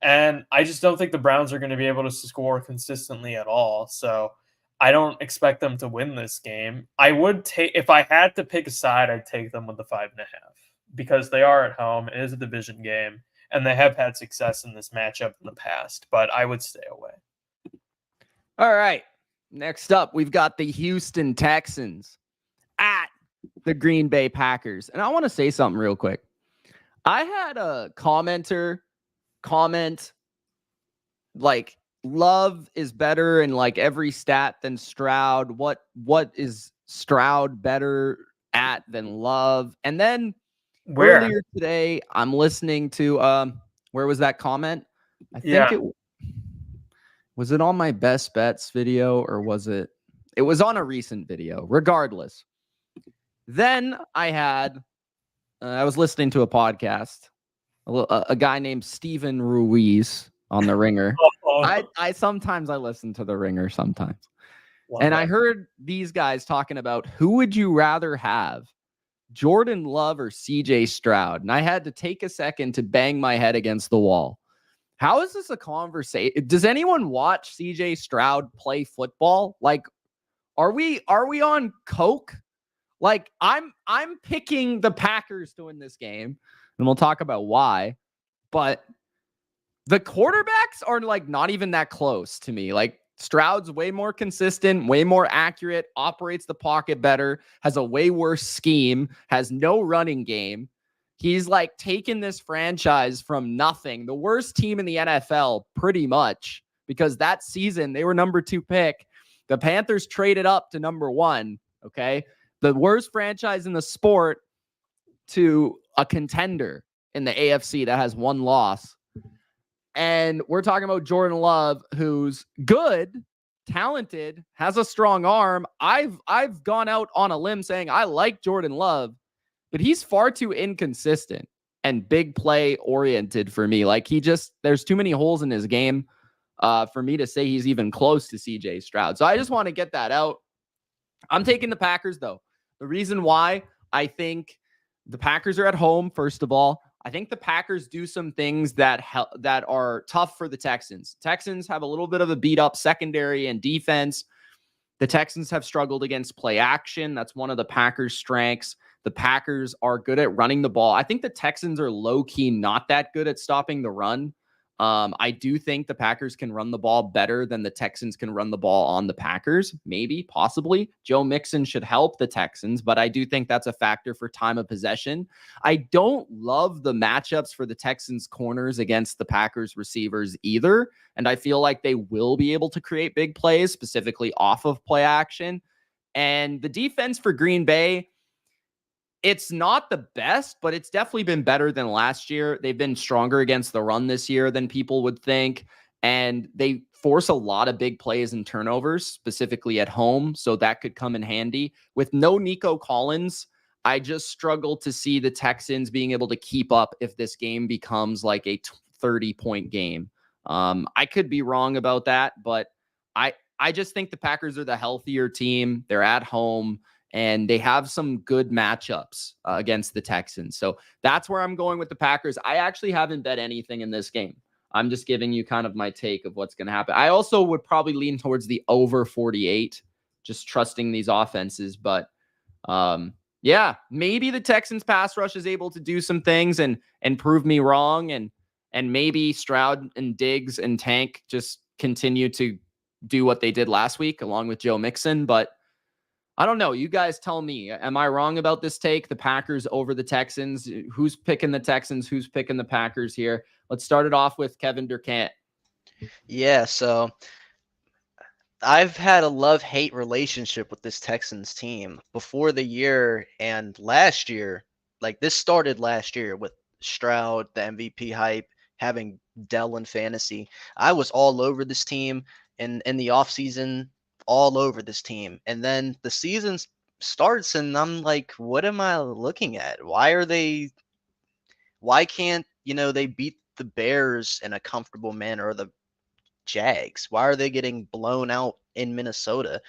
And I just don't think the Browns are going to be able to score consistently at all. So I don't expect them to win this game. I would take, if I had to pick a side, I'd take them with the 5.5 because they are at home. It is a division game and they have had success in this matchup in the past, but I would stay away. All right. Next up, we've got the Houston Texans at the Green Bay Packers. And I want to say something real quick. I had a commenter comment like Love is better in like every stat than Stroud. What is Stroud better at than Love? And then earlier today, I'm listening to where was that comment? I think it was it on my best bets video or was it was on a recent video, regardless. Then I was listening to a podcast, a guy named Steven Ruiz on The Ringer. I sometimes I listen to The Ringer sometimes. And I heard these guys talking about who would you rather have, Jordan Love or CJ Stroud? And I had to take a second to bang my head against the wall. How is this a conversation? Does anyone watch CJ Stroud play football? Like, are we on coke? Like, I'm picking the Packers to win this game, and we'll talk about why. But the quarterbacks are like not even that close to me. Like, Stroud's way more consistent, way more accurate, operates the pocket better, has a way worse scheme, has no running game. He's like taken this franchise from nothing, the worst team in the NFL, pretty much, because that season they were number 2 pick. The Panthers traded up to number 1. Okay. The worst franchise in the sport to a contender in the AFC that has 1 loss. And we're talking about Jordan Love, who's good, talented, has a strong arm. I've gone out on a limb saying I like Jordan Love, but he's far too inconsistent and big play oriented for me. Like there's too many holes in his game for me to say he's even close to CJ Stroud. So I just want to get that out. I'm taking the Packers though. The reason why I think the Packers are at home, first of all, I think the Packers do some things that are tough for the Texans. Texans have a little bit of a beat up secondary and defense. The Texans have struggled against play action. That's one of the Packers' strengths. The Packers are good at running the ball. I think the Texans are low-key not that good at stopping the run. I do think the Packers can run the ball better than the Texans can run the ball on the Packers. Maybe, possibly. Joe Mixon should help the Texans, but I do think that's a factor for time of possession. I don't love the matchups for the Texans corners against the Packers receivers either, and I feel like they will be able to create big plays, specifically off of play action. And the defense for Green Bay, it's not the best, but it's definitely been better than last year. They've been stronger against the run this year than people would think. And they force a lot of big plays and turnovers, specifically at home. So that could come in handy. With no Nico Collins, I just struggle to see the Texans being able to keep up if this game becomes like a 30-point game. I could be wrong about that, but I just think the Packers are the healthier team. They're at home. And they have some good matchups against the Texans. So that's where I'm going with the Packers. I actually haven't bet anything in this game. I'm just giving you kind of my take of what's going to happen. I also would probably lean towards the over 48, just trusting these offenses. But yeah, maybe the Texans pass rush is able to do some things and prove me wrong. And maybe Stroud and Diggs and Tank just continue to do what they did last week along with Joe Mixon. But I don't know. You guys tell me. Am I wrong about this take? The Packers over the Texans? Who's picking the Texans? Who's picking the Packers here? Let's start it off with Kevin Durcant. Yeah, so I've had a love-hate relationship with this Texans team before the year and last year. Like, this started last year with Stroud, the MVP hype, having Dell in fantasy. I was all over this team in the offseason, all over this team. And then the season starts and I'm like, what am I looking at? Why can't, they beat the Bears in a comfortable manner, or the Jags? Why are they getting blown out in Minnesota?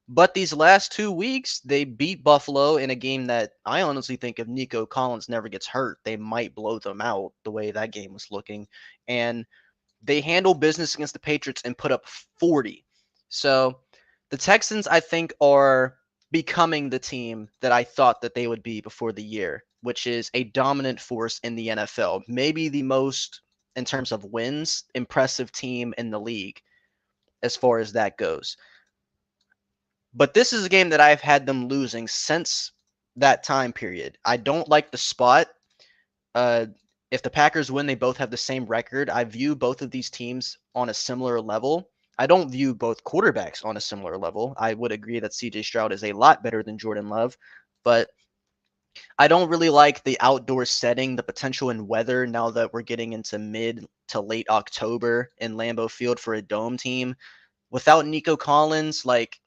But these last 2 weeks, they beat Buffalo in a game that I honestly think if Nico Collins never gets hurt, they might blow them out the way that game was looking. And they handle business against the Patriots and put up 40. So the Texans, I think, are becoming the team that I thought that they would be before the year, which is a dominant force in the NFL. Maybe the most, in terms of wins, impressive team in the league as far as that goes. But this is a game that I've had them losing since that time period. I don't like the spot. If the Packers win, they both have the same record. I view both of these teams on a similar level. I don't view both quarterbacks on a similar level. I would agree that CJ Stroud is a lot better than Jordan Love, but I don't really like the outdoor setting, the potential in weather now that we're getting into mid to late October in Lambeau Field for a dome team. Without Nico Collins, like,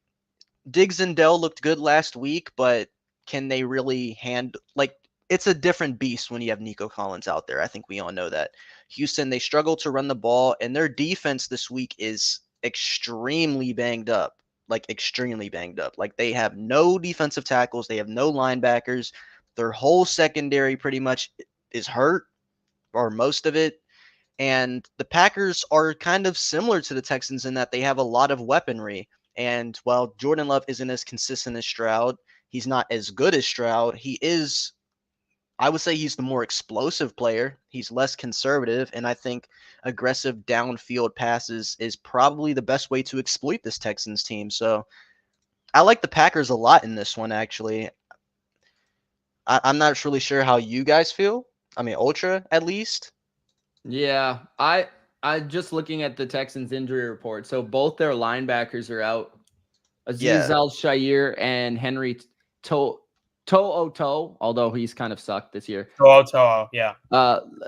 Diggs and Dell looked good last week, but can they really it's a different beast when you have Nico Collins out there. I think we all know that. Houston, they struggle to run the ball, and their defense this week is extremely banged up. Like, they have no defensive tackles. They have no linebackers. Their whole secondary pretty much is hurt, or most of it. And the Packers are kind of similar to the Texans in that they have a lot of weaponry. And while Jordan Love isn't as consistent as Stroud, he's not as good as Stroud. I would say he's the more explosive player. He's less conservative, and I think aggressive downfield passes is probably the best way to exploit this Texans team. So I like the Packers a lot in this one, actually. I'm not really sure how you guys feel. I mean, Ultra, at least. Yeah, I just looking at the Texans injury report. So both their linebackers are out. Aziz Al-Shaair and Henry To'o, although he's kind of sucked this year. To'o, yeah.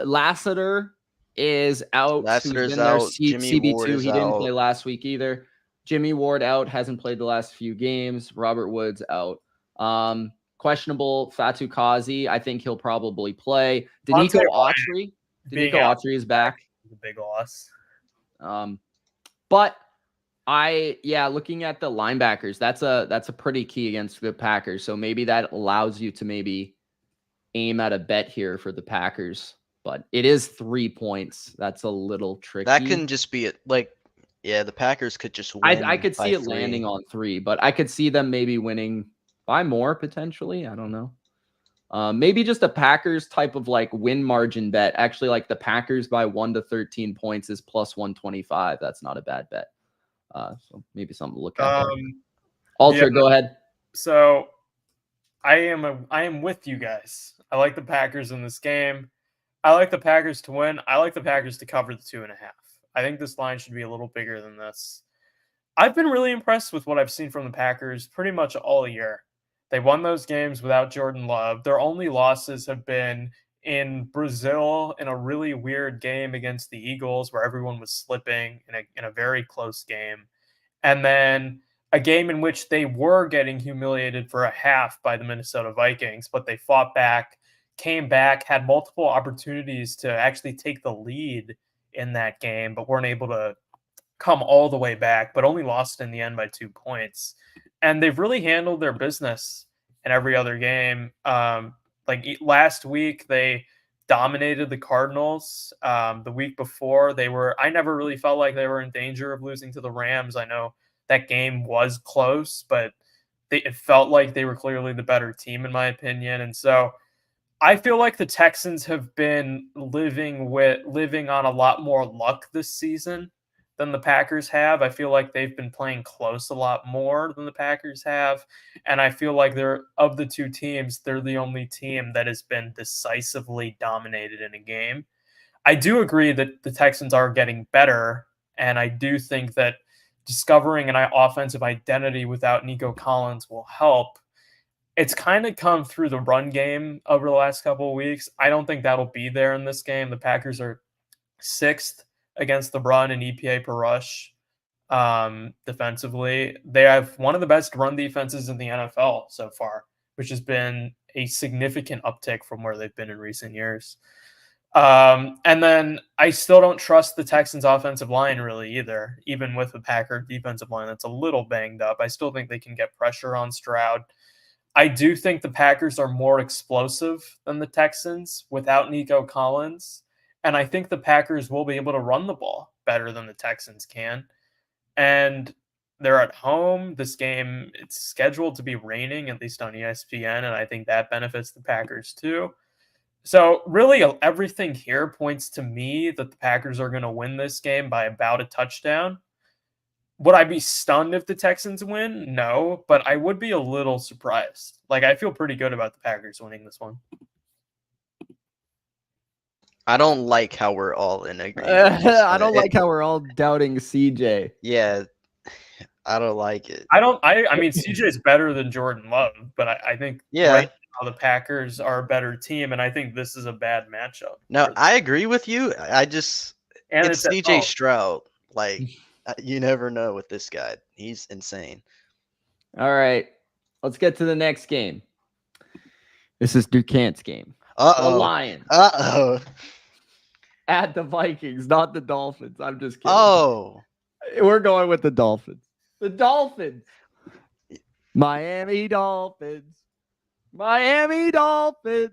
Lassiter is out. Lassiter's out. Jimmy Ward CB2. is He didn't out. play last week either. Jimmy Ward out. Hasn't played the last few games. Robert Woods out. Questionable Fatu Kazi. I think he'll probably play. Danico Autry. Danico Autry is back. The big loss. But looking at the linebackers, that's a pretty key against the Packers. So maybe that allows you to maybe aim at a bet here for the Packers. But it is 3 points. That's a little tricky. That can just be it. Like, yeah, the Packers could just win. I could see it landing on 3, but I could see them maybe winning by more potentially. I don't know. Maybe just a Packers type of like win margin bet. Actually, like the Packers by 1 to 13 points is plus 125. That's not a bad bet. So maybe something to look at. Ultra, go ahead. So I am with you guys. I like the Packers in this game. I like the Packers to win. I like the Packers to cover the 2.5. I think this line should be a little bigger than this. I've been really impressed with what I've seen from the Packers pretty much all year. They won those games without Jordan Love. Their only losses have been in Brazil in a really weird game against the Eagles where everyone was slipping in a very close game. And then a game in which they were getting humiliated for a half by the Minnesota Vikings, but they fought back, came back, had multiple opportunities to actually take the lead in that game, but weren't able to come all the way back, but only lost in the end by 2 points. And they've really handled their business in every other game. Like last week, they dominated the Cardinals the week before. I never really felt like they were in danger of losing to the Rams. I know that game was close, but it felt like they were clearly the better team in my opinion. And so I feel like the Texans have been living on a lot more luck this season than the Packers have. I feel like they've been playing close a lot more than the Packers have. And I feel like of the two teams, they're the only team that has been decisively dominated in a game. I do agree that the Texans are getting better, and I do think that discovering an offensive identity without Nico Collins will help. It's kind of come through the run game over the last couple of weeks. I don't think that'll be there in this game. The Packers are 6th against the run in EPA per rush defensively. They have one of the best run defenses in the NFL so far, which has been a significant uptick from where they've been in recent years. And then I still don't trust the Texans offensive line really either, even with the Packer defensive line that's a little banged up. I still think they can get pressure on Stroud. I do think the Packers are more explosive than the Texans without Nico Collins. And I think the Packers will be able to run the ball better than the Texans can. And they're at home. This game, it's scheduled to be raining, at least on ESPN, and I think that benefits the Packers too. So really everything here points to me that the Packers are going to win this game by about a touchdown. Would I be stunned if the Texans win? No, but I would be a little surprised. Like, I feel pretty good about the Packers winning this one. I don't like how we're all in agreement. I don't like how we're all doubting CJ. Yeah, I don't like it. I mean, CJ is better than Jordan Love, but I think right now the Packers are a better team, and I think this is a bad matchup. No, I agree with you. It's CJ Stroud. Like, you never know with this guy. He's insane. All right, let's get to the next game. This is Durcant's game. Uh-oh. The Lions. Uh-oh. At the Vikings, not the Dolphins. I'm just kidding. Oh. We're going with the Dolphins. The Dolphins. Miami Dolphins. Miami Dolphins.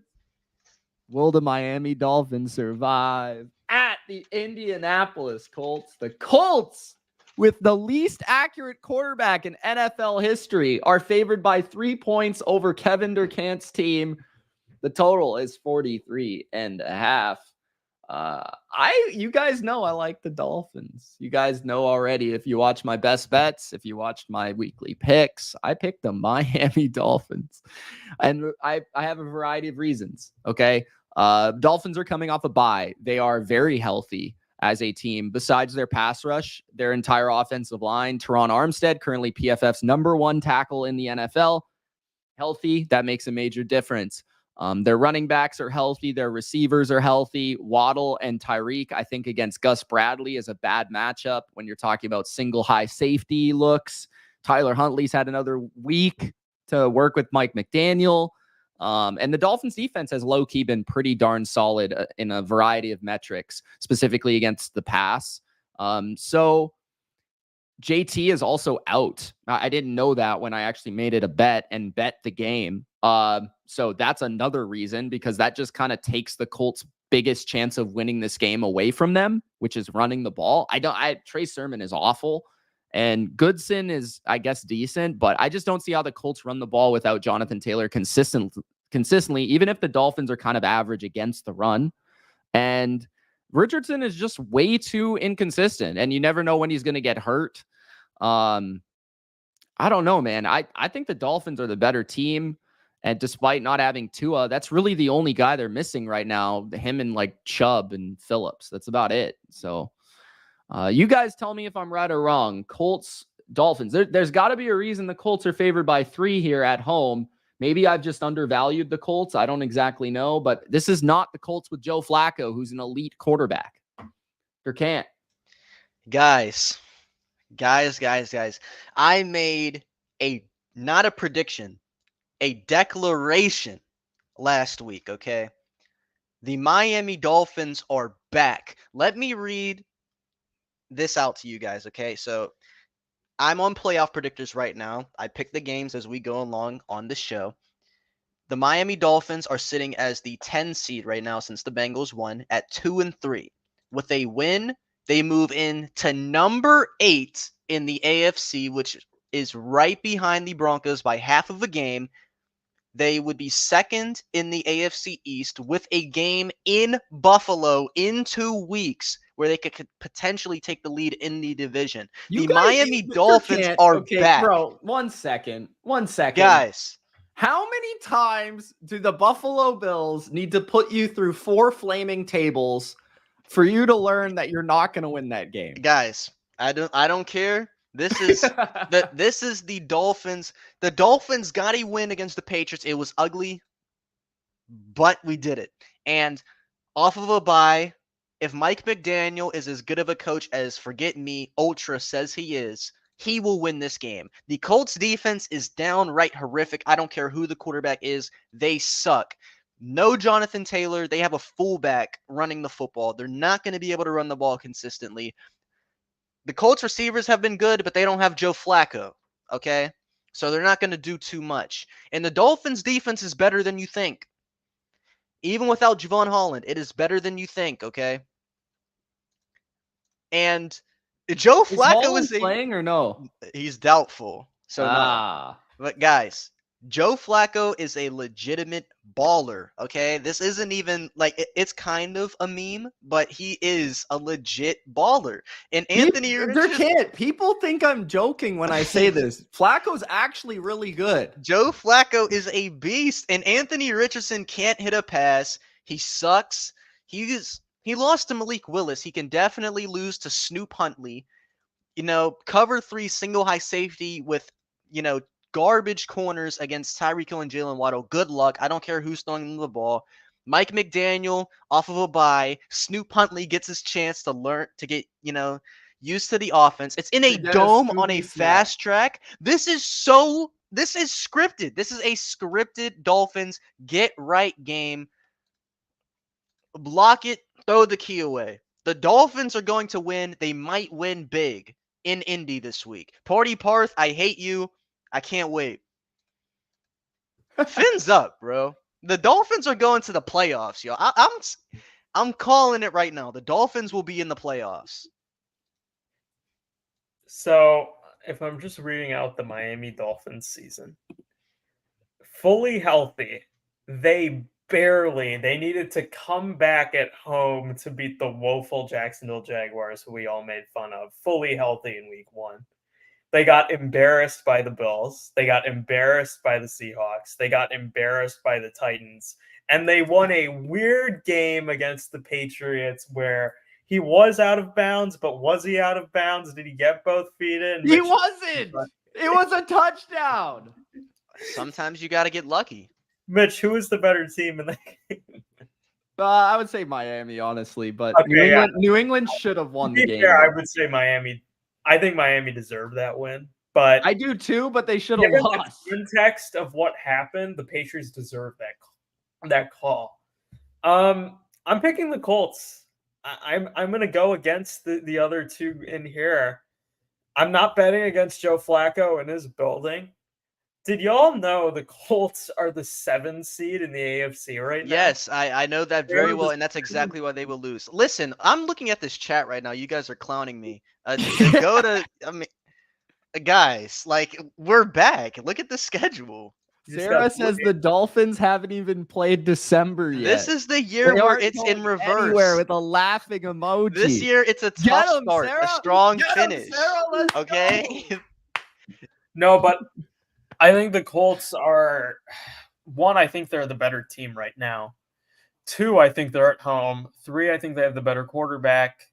Will the Miami Dolphins survive? At the Indianapolis Colts. The Colts, with the least accurate quarterback in NFL history, are favored by 3 points over Kevin Durcant's team. The total is 43.5. You guys know I like the Dolphins. You guys know already, if you watch my best bets, if you watched my weekly picks, I picked the Miami Dolphins. And I have a variety of reasons. Okay. Dolphins are coming off a bye. They are very healthy as a team. Besides their pass rush, their entire offensive line, Teron Armstead, currently PFF's #1 tackle in the NFL, healthy. That makes a major difference. Their running backs are healthy. Their receivers are healthy. Waddle and Tyreek, I think, against Gus Bradley is a bad matchup when you're talking about single high safety looks. Tyler Huntley's had another week to work with Mike McDaniel. And the Dolphins defense has low-key been pretty darn solid in a variety of metrics, specifically against the pass. So JT is also out. I didn't know that when I actually made it a bet and bet the game. So that's another reason, because that just kind of takes the Colts' biggest chance of winning this game away from them, which is running the ball. Trey Sermon is awful, and Goodson is, I guess, decent, but I just don't see how the Colts run the ball without Jonathan Taylor consistently, even if the Dolphins are kind of average against the run. And Richardson is just way too inconsistent, and you never know when he's going to get hurt. I don't know, man. I think the Dolphins are the better team. And despite not having Tua, that's really the only guy they're missing right now. Him and like Chubb and Phillips. That's about it. So you guys tell me if I'm right or wrong. Colts, Dolphins. There's got to be a reason the Colts are favored by 3 here at home. Maybe I've just undervalued the Colts. I don't exactly know. But this is not the Colts with Joe Flacco, who's an elite quarterback. Durcant. Guys. I made not a prediction, a declaration last week, okay? The Miami Dolphins are back. Let me read this out to you guys, okay? So I'm on playoff predictors right now. I pick the games as we go along on the show. The Miami Dolphins are sitting as the 10 seed right now since the Bengals won at 2-3. With a win, they move in to number 8 in the AFC, which is right behind the Broncos by half of a game. They would be second in the AFC East with a game in Buffalo in 2 weeks where they could potentially take the lead in the division. The Miami Dolphins are back. Bro, 1 second. 1 second. Guys. How many times do the Buffalo Bills need to put you through 4 flaming tables for you to learn that you're not going to win that game? Guys, I don't care. This is the Dolphins. The Dolphins got a win against the Patriots. It was ugly, but we did it. And off of a bye, if Mike McDaniel is as good of a coach as Forget Me Ultra says he is, he will win this game. The Colts defense is downright horrific. I don't care who the quarterback is. They suck. No Jonathan Taylor. They have a fullback running the football. They're not going to be able to run the ball consistently. The Colts receivers have been good, but they don't have Joe Flacco, okay? So they're not going to do too much. And the Dolphins' defense is better than you think. Even without Javon Holland, it is better than you think, okay? And Joe Flacco is playing or no? He's doubtful. So no. But guys, Joe Flacco is a legitimate baller, okay? This isn't even like it's kind of a meme, but he is a legit baller. And Anthony Durcant, people think I'm joking when I say this. Flacco's actually really good. Joe Flacco is a beast, and Anthony Richardson can't hit a pass. He sucks. He lost to Malik Willis. He can definitely lose to Snoop Huntley. Cover 3 single high safety with, garbage corners against Tyreek Hill and Jalen Waddle. Good luck. I don't care who's throwing them the ball. Mike McDaniel off of a bye. Snoop Huntley gets his chance to learn to get, used to the offense. It's in a dome on a fast track. This is scripted. This is a scripted Dolphins get right game. Block it, throw the key away. The Dolphins are going to win. They might win big in Indy this week. Party Parth, I hate you. I can't wait. Fins up, bro. The Dolphins are going to the playoffs, yo. I'm calling it right now. The Dolphins will be in the playoffs. So, if I'm just reading out the Miami Dolphins season, fully healthy, they needed to come back at home to beat the woeful Jacksonville Jaguars, who we all made fun of, fully healthy in week 1. They got embarrassed by the Bills. They got embarrassed by the Seahawks. They got embarrassed by the Titans. And they won a weird game against the Patriots where he was out of bounds, but was he out of bounds? Did he get both feet in? He wasn't. It was a touchdown. Sometimes you got to get lucky. Mitch, who is the better team in that game? I would say Miami, honestly, but okay, New England should have won the game. Yeah, I would say Miami. I think Miami deserved that win, but I do too. But they should have lost. In context of what happened, the Patriots deserve that call. I'm picking the Colts. I'm gonna go against the other two in here. I'm not betting against Joe Flacco in his building. Did y'all know the Colts are the 7th seed in the AFC right now? Yes, I know that very well, and that's exactly why they will lose. Listen, I'm looking at this chat right now. You guys are clowning me. Guys, we're back. Look at the schedule. Sarah says the Dolphins haven't even played December yet. This is the year where it's in reverse. Anywhere with a laughing emoji. This year, it's a tough start, Sarah. a strong finish. Sarah, let's okay? No, but I think the Colts are, 1, I think they're the better team right now. 2, I think they're at home. 3, I think they have the better quarterback.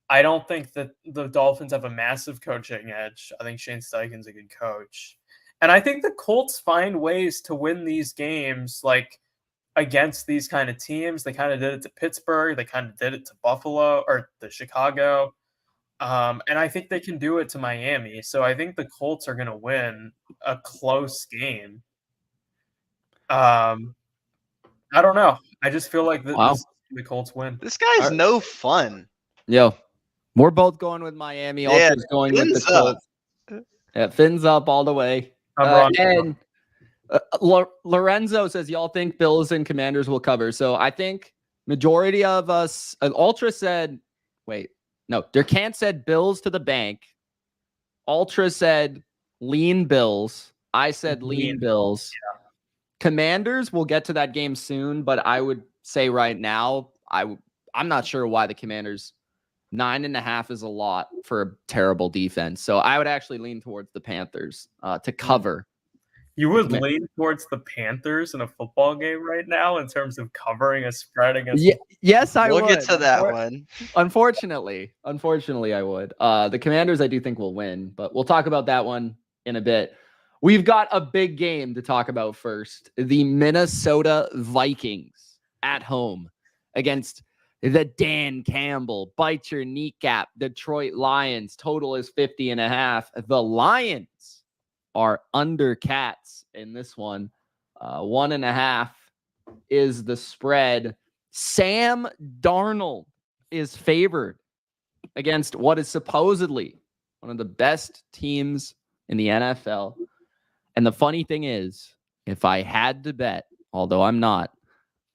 I don't think that the Dolphins have a massive coaching edge. I think Shane Steichen's a good coach. And I think the Colts find ways to win these games, against these kind of teams. They kind of did it to Pittsburgh. They kind of did it to Buffalo or to Chicago. And I think they can do it to Miami. So I think the Colts are going to win a close game. I don't know. I just feel like the Colts win. This guy's no fun. Yo, we're both going with Miami. Ultra's going with the Colts. Yeah, fins up all the way. I'm wrong. And Lorenzo says, y'all think Bills and Commanders will cover. So I think majority of us, Ultra said, Durcant said Bills to the bank. Ultra said lean Bills. I said lean Bills. Yeah. Commanders, we'll get to that game soon, but I would say right now, I'm not sure why the Commanders 9.5 is a lot for a terrible defense. So I would actually lean towards the Panthers to cover. You would lean towards the Panthers in a football game right now in terms of covering a spread against. Yes, I would. We'll get to that one. Unfortunately, I would. The Commanders, I do think will win, but we'll talk about that one in a bit. We've got a big game to talk about first. The Minnesota Vikings at home against the Dan Campbell, bite your kneecap, Detroit Lions. Total is 50.5. The Lions are under cats in this one. 1.5 is the spread. Sam Darnold is favored against what is supposedly one of the best teams in the NFL. And the funny thing is, if I had to bet, although I'm not,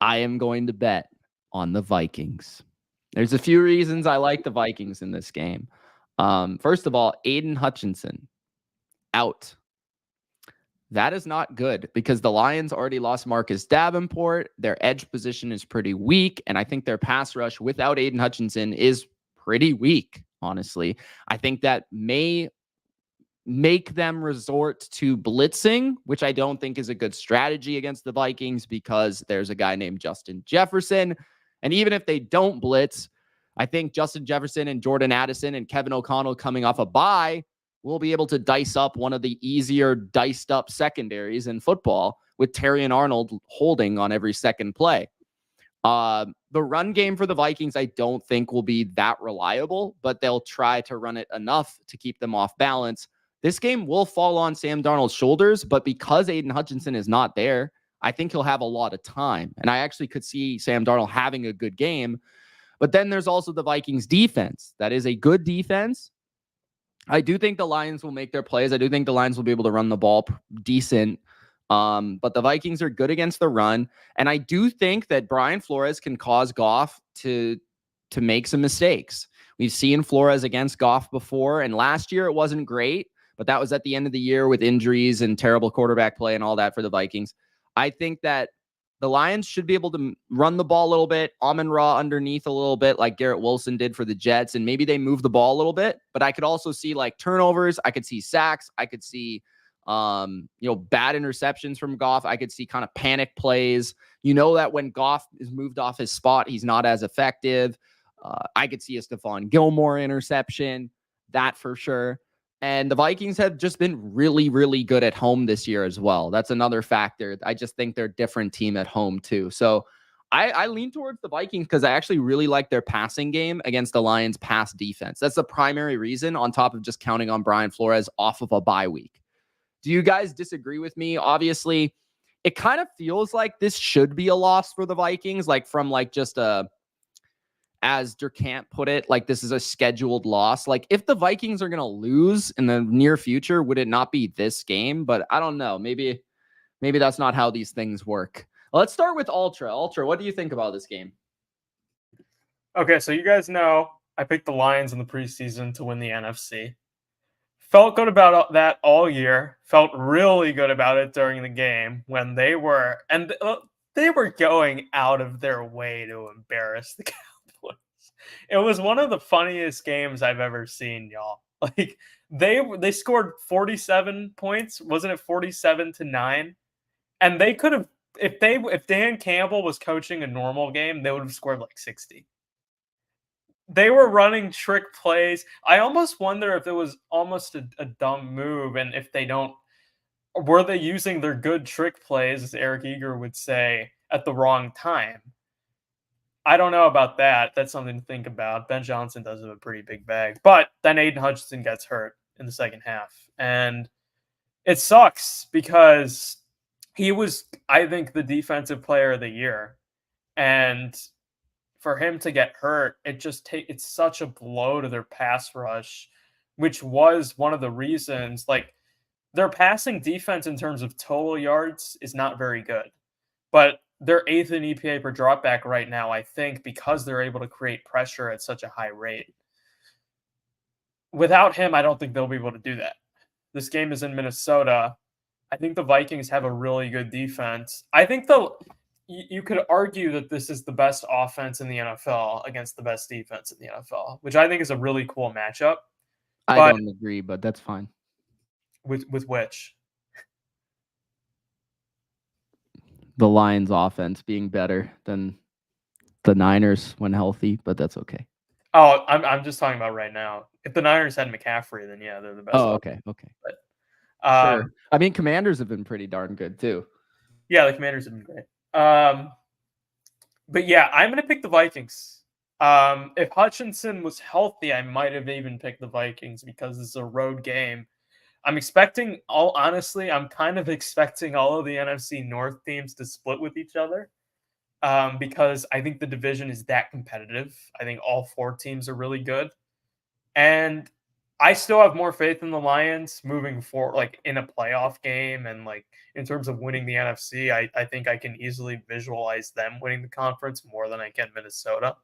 I am going to bet on the Vikings. There's a few reasons I like the Vikings in this game. First of all, Aiden Hutchinson out. That is not good because the Lions already lost Marcus Davenport. Their edge position is pretty weak, and I think their pass rush without Aiden Hutchinson is pretty weak, honestly. I think that may make them resort to blitzing, which I don't think is a good strategy against the Vikings because there's a guy named Justin Jefferson. And even if they don't blitz, I think Justin Jefferson and Jordan Addison and Kevin O'Connell coming off a bye will be able to dice up one of the easier diced up secondaries in football with Terry and Arnold holding on every second play. The run game for the Vikings, I don't think will be that reliable, but they'll try to run it enough to keep them off balance. This game will fall on Sam Darnold's shoulders, but because Aiden Hutchinson is not there, I think he'll have a lot of time. And I actually could see Sam Darnold having a good game. But then there's also the Vikings defense. That is a good defense. I do think the Lions will make their plays. I do think the Lions will be able to run the ball decent. But the Vikings are good against the run. And I do think that Brian Flores can cause Goff to make some mistakes. We've seen Flores against Goff before, and last year it wasn't great, but that was at the end of the year with injuries and terrible quarterback play and all that for the Vikings. I think that the Lions should be able to run the ball a little bit, Amon-Ra underneath a little bit like Garrett Wilson did for the Jets, and maybe they move the ball a little bit, but I could also see like turnovers. I could see sacks. I could see, bad interceptions from Goff. I could see kind of panic plays. You know that when Goff is moved off his spot, he's not as effective. I could see a Stephon Gilmore interception, that for sure. And the Vikings have just been really, really good at home this year as well. That's another factor. I just think they're a different team at home too. So I lean towards the Vikings because I actually really like their passing game against the Lions' pass defense. That's the primary reason, on top of just counting on Brian Flores off of a bye week. Do you guys disagree with me? Obviously, it kind of feels like this should be a loss for the Vikings, like from like just as Durcant put it, like this is a scheduled loss. Like if the Vikings are going to lose in the near future, would it not be this game? But I don't know. Maybe that's not how these things work. Let's start with Ultra. Ultra, what do you think about this game? Okay, so you guys know I picked the Lions in the preseason to win the NFC. Felt good about that all year. Felt really good about it during the game when they were going out of their way to embarrass the Cowboys. It was one of the funniest games I've ever seen, y'all. Like they scored 47 points, wasn't it 47-9? And they could have, if Dan Campbell was coaching a normal game, they would have scored like 60. They were running trick plays. I almost wonder if it was almost a dumb move, and if were they using their good trick plays, as Eric Eager would say, at the wrong time? I don't know about that. That's something to think about. Ben Johnson does have a pretty big bag. But then Aiden Hutchinson gets hurt in the second half. And it sucks because he was, I think, the defensive player of the year. And for him to get hurt, it's such a blow to their pass rush, which was one of the reasons. Like, their passing defense in terms of total yards is not very good, but they're 8th in EPA per dropback right now, I think, because they're able to create pressure at such a high rate. Without him, I don't think they'll be able to do that. This game is in Minnesota. I think the Vikings have a really good defense. I think you could argue that this is the best offense in the NFL against the best defense in the NFL, which I think is a really cool matchup. I don't agree, but that's fine. With which? The Lions offense being better than the Niners when healthy, but that's okay. Oh, I'm just talking about right now. If the Niners had McCaffrey, then yeah, they're the best. Oh, okay. But, Sure. I mean, Commanders have been pretty darn good too. Yeah, the Commanders have been great. But yeah, I'm going to pick the Vikings. If Hutchinson was healthy, I might have even picked the Vikings because it's a road game. I'm kind of expecting all of the NFC North teams to split with each other because I think the division is that competitive. I think all 4 teams are really good. And I still have more faith in the Lions moving forward, like in a playoff game and like in terms of winning the NFC. I think I can easily visualize them winning the conference more than I can Minnesota.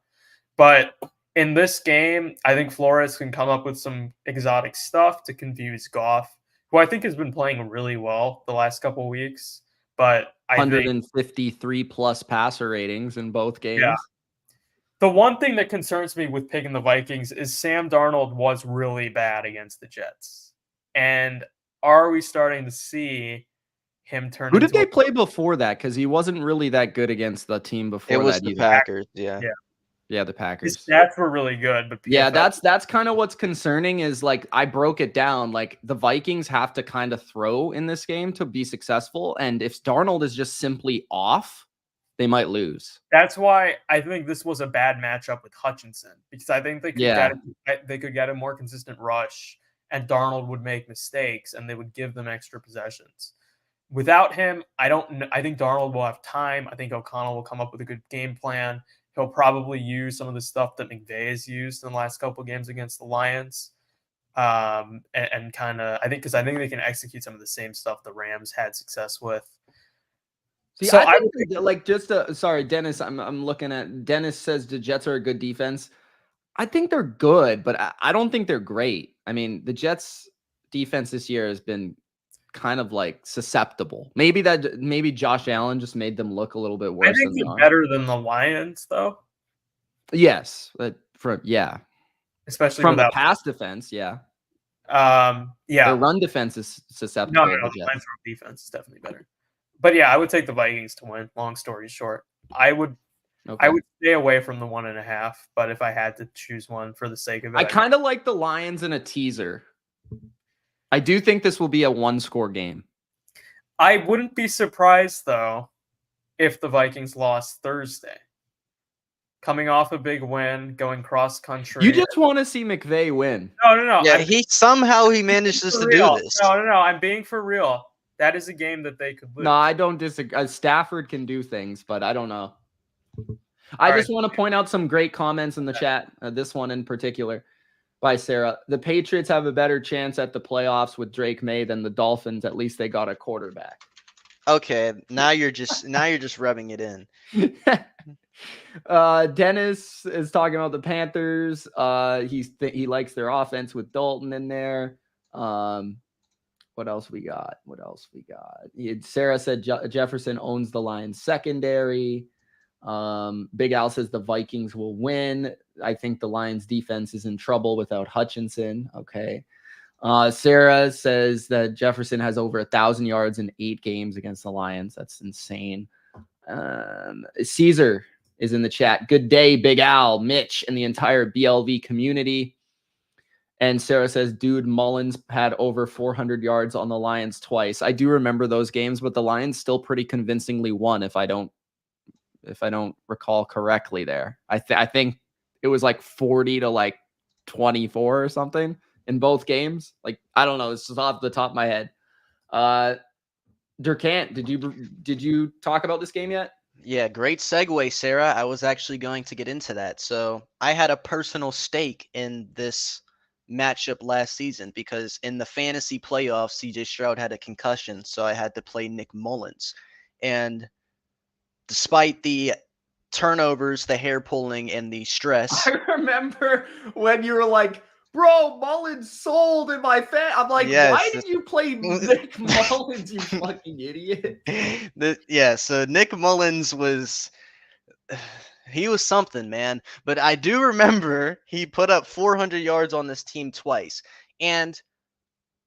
But in this game, I think Flores can come up with some exotic stuff to confuse Goff, who I think has been playing really well the last couple of weeks. But 153 plus passer ratings in both games. Yeah. The one thing that concerns me with picking the Vikings is Sam Darnold was really bad against the Jets. And are we starting to see him turn Who did they play before that? Because he wasn't really that good against the team before that. It was the Packers, yeah. Yeah, the Packers. His stats were really good, but yeah, that's kind of what's concerning is like I broke it down. Like the Vikings have to kind of throw in this game to be successful, and if Darnold is just simply off, they might lose. That's why I think this was a bad matchup with Hutchinson because I think they could get a more consistent rush, and Darnold would make mistakes, and they would give them extra possessions. Without him, I think Darnold will have time. I think O'Connell will come up with a good game plan. He'll probably use some of the stuff that McVay has used in the last couple of games against the Lions. And kind of, I think they can execute some of the same stuff the Rams had success with. See, so I think like sorry, Dennis, I'm looking at Dennis says the Jets are a good defense. I think they're good, but I don't think they're great. I mean, the Jets defense this year has been kind of like susceptible. Maybe Josh Allen just made them look a little bit worse. I think they're better than the Lions, though. Yes, but especially from the pass defense, yeah. Their run defense is susceptible. No, the Lions' defense is definitely better. But yeah, I would take the Vikings to win. Long story short, I would stay away from the 1.5. But if I had to choose one for the sake of it, I kind of like the Lions in a teaser. I do think this will be a 1-score game. I wouldn't be surprised, though, if the Vikings lost Thursday. Coming off a big win, going cross-country. You just want to see McVay win. No. Yeah, he manages to do this. No. I'm being for real. That is a game that they could lose. No, I don't disagree. Stafford can do things, but I don't know. I just want to point out some great comments in the chat. This one in particular. By Sarah. The Patriots have a better chance at the playoffs with Drake May than the Dolphins. At least they got a quarterback. Okay, now you're just rubbing it in. Dennis is talking about the Panthers. He likes their offense with Dalton in there. What else we got? Sarah said Jefferson owns the Lions secondary. Big Al says the Vikings will win. I think the Lions defense is in trouble without Hutchinson. Okay. Sarah says that Jefferson has over 1,000 yards in 8 games against the Lions. That's insane. Caesar is in the chat. Good day, Big Al, Mitch, and the entire BLV community. And Sarah says, dude, Mullins had over 400 yards on the Lions twice. I do remember those games, but the Lions still pretty convincingly won if I don't recall correctly there. I think it was like 40 to like 24 or something in both games. Like, I don't know. It's just off the top of my head. Durcant, did you talk about this game yet? Yeah, great segue, Sarah. I was actually going to get into that. So I had a personal stake in this matchup last season because in the fantasy playoffs, CJ Stroud had a concussion, so I had to play Nick Mullins. And despite the turnovers, the hair pulling, and the stress. I remember when you were like, bro, Mullins sold in my I'm like, why did you play Nick Mullins, you fucking idiot? So Nick Mullins was... he was something, man. But I do remember he put up 400 yards on this team twice. And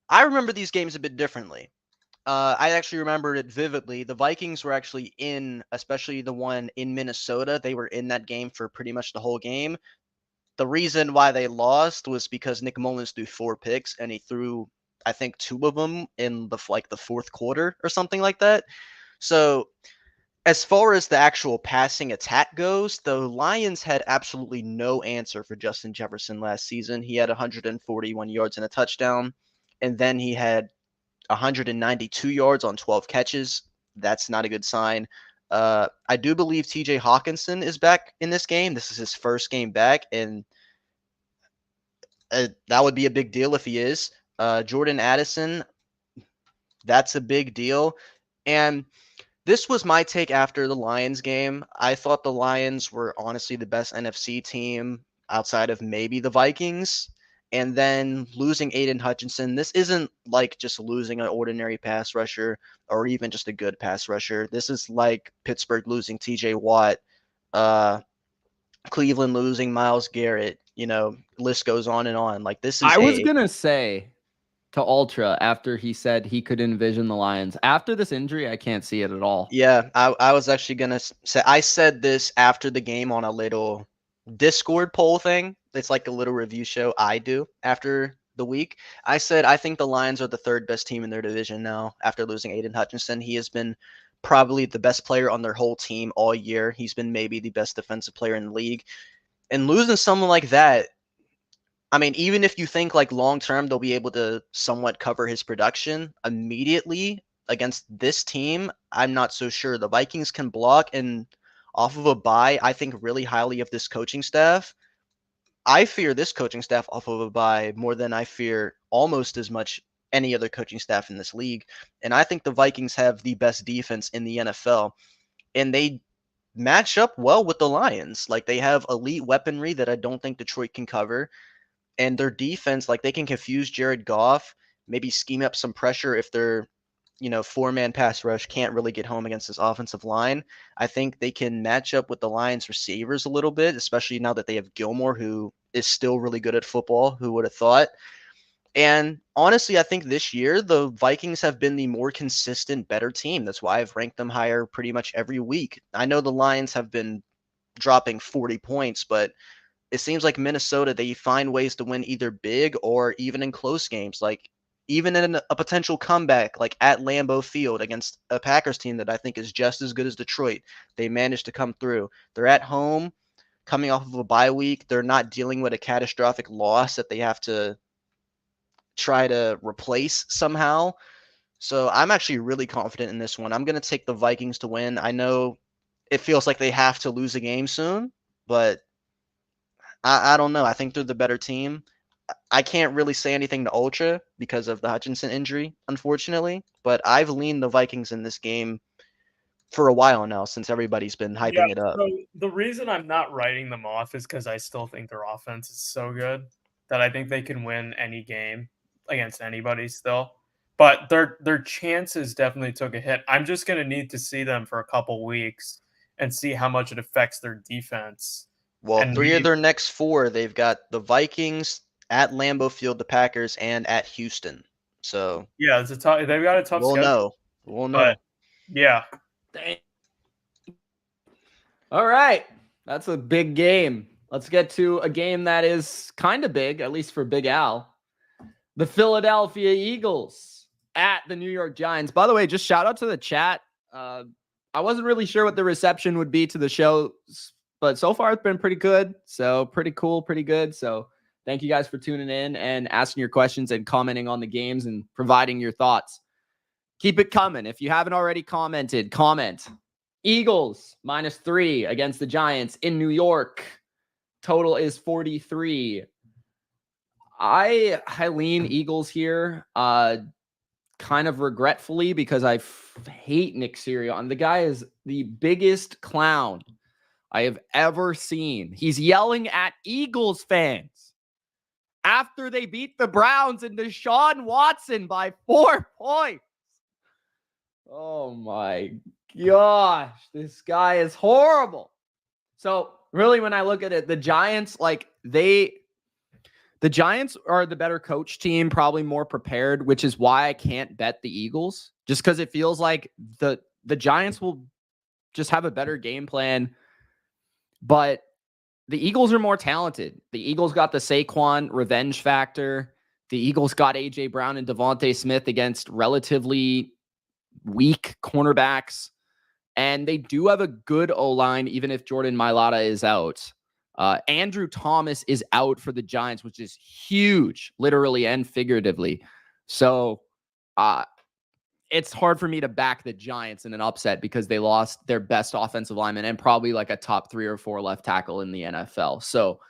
I remember these games a bit differently. I actually remember it vividly. The Vikings were actually in, especially the one in Minnesota. They were in that game for pretty much the whole game. The reason why they lost was because Nick Mullins threw 4 picks, and he threw, I think, 2 of them in the fourth quarter or something like that. So as far as the actual passing attack goes, the Lions had absolutely no answer for Justin Jefferson last season. He had 141 yards and a touchdown, and then he had 192 yards on 12 catches. That's not a good sign. I do believe TJ Hawkinson is back in this game. This is his first game back, and that would be a big deal if he is. Jordan Addison, that's a big deal. And this was my take after the Lions game. I thought the Lions were honestly the best NFC team outside of maybe the Vikings. And then losing Aiden Hutchinson, this isn't like just losing an ordinary pass rusher or even just a good pass rusher. This is like Pittsburgh losing TJ Watt, Cleveland losing Myles Garrett, list goes on and on. Like this is I was going to say to Ultra after he said he could envision the Lions. After this injury, I can't see it at all. Yeah, I was actually going to say, I said this after the game on a little Discord poll thing. It's like a little review show I do after the week. I said I think the Lions are the 3rd best team in their division now after losing Aiden Hutchinson. He has been probably the best player on their whole team all year. He's been maybe the best defensive player in the league. And losing someone like that, I mean, even if you think like long term they'll be able to somewhat cover his production immediately against this team, I'm not so sure. The Vikings can block, and off of a bye, I think really highly of this coaching staff. I fear this coaching staff off of a bye more than I fear almost as much any other coaching staff in this league. And I think the Vikings have the best defense in the NFL. And they match up well with the Lions. Like, they have elite weaponry that I don't think Detroit can cover. And their defense, like, they can confuse Jared Goff, maybe scheme up some pressure if their 4-man pass rush can't really get home against this offensive line. I think they can match up with the Lions receivers a little bit, especially now that they have Gilmore, who is still really good at football. Who would have thought? And honestly, I think this year the Vikings have been the more consistent, better team. That's why I've ranked them higher pretty much every week. I know the Lions have been dropping 40 points, but it seems like Minnesota, they find ways to win either big or even in close games. Like, even in a potential comeback, like at Lambeau Field against a Packers team that I think is just as good as Detroit, they managed to come through. They're at home, coming off of a bye week. They're not dealing with a catastrophic loss that they have to try to replace somehow. So I'm actually really confident in this one. I'm going to take the Vikings to win. I know it feels like they have to lose a game soon, but I don't know. I think they're the better team. I can't really say anything to Ultra because of the Hutchinson injury, unfortunately, but I've leaned the Vikings in this game for a while now since everybody's been hyping it up. So the reason I'm not writing them off is because I still think their offense is so good that I think they can win any game against anybody still. But their chances definitely took a hit. I'm just going to need to see them for a couple weeks and see how much it affects their defense. Well, and 3 of their next 4, they've got the Vikings, at Lambeau Field, the Packers, and at Houston. So yeah, it's they've got a tough schedule. We'll know. Yeah. Dang. All right. That's a big game. Let's get to a game that is kind of big, at least for Big Al. The Philadelphia Eagles at the New York Giants. By the way, just shout out to the chat. I wasn't really sure what the reception would be to the show, but so far it's been pretty good. So pretty cool, pretty good. So thank you guys for tuning in and asking your questions and commenting on the games and providing your thoughts. Keep it coming. If you haven't already commented, comment. Eagles -3 against the Giants in New York. Total is 43. I lean Eagles here, kind of regretfully, because I hate Nick Sirianni. The guy is the biggest clown I have ever seen. He's yelling at Eagles fans after they beat the Browns and Deshaun Watson by 4 points. Oh my gosh, this guy is horrible. So really, when I look at it, the Giants, the Giants are the better coach team, probably more prepared, which is why I can't bet the Eagles, just because it feels like the Giants will just have a better game plan. But the Eagles are more talented. The Eagles got the Saquon revenge factor. The Eagles got A.J. Brown and Devontae Smith against relatively weak cornerbacks. And they do have a good O-line, even if Jordan Mailata is out. Andrew Thomas is out for the Giants, which is huge, literally and figuratively. So it's hard for me to back the Giants in an upset because they lost their best offensive lineman and probably like a top 3 or 4 left tackle in the NFL. So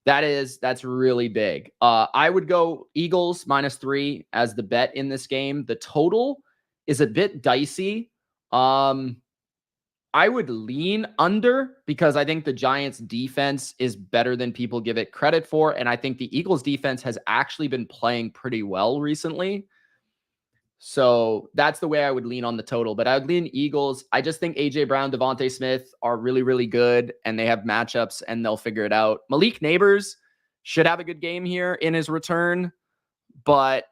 that's really big. I would go Eagles -3 as the bet in this game. The total is a bit dicey. I would lean under because I think the Giants defense is better than people give it credit for. And I think the Eagles defense has actually been playing pretty well recently. So that's the way I would lean on the total, but I would lean Eagles. I just think A.J. Brown, Devontae Smith are really, really good, and they have matchups, and they'll figure it out. Malik Neighbors should have a good game here in his return, but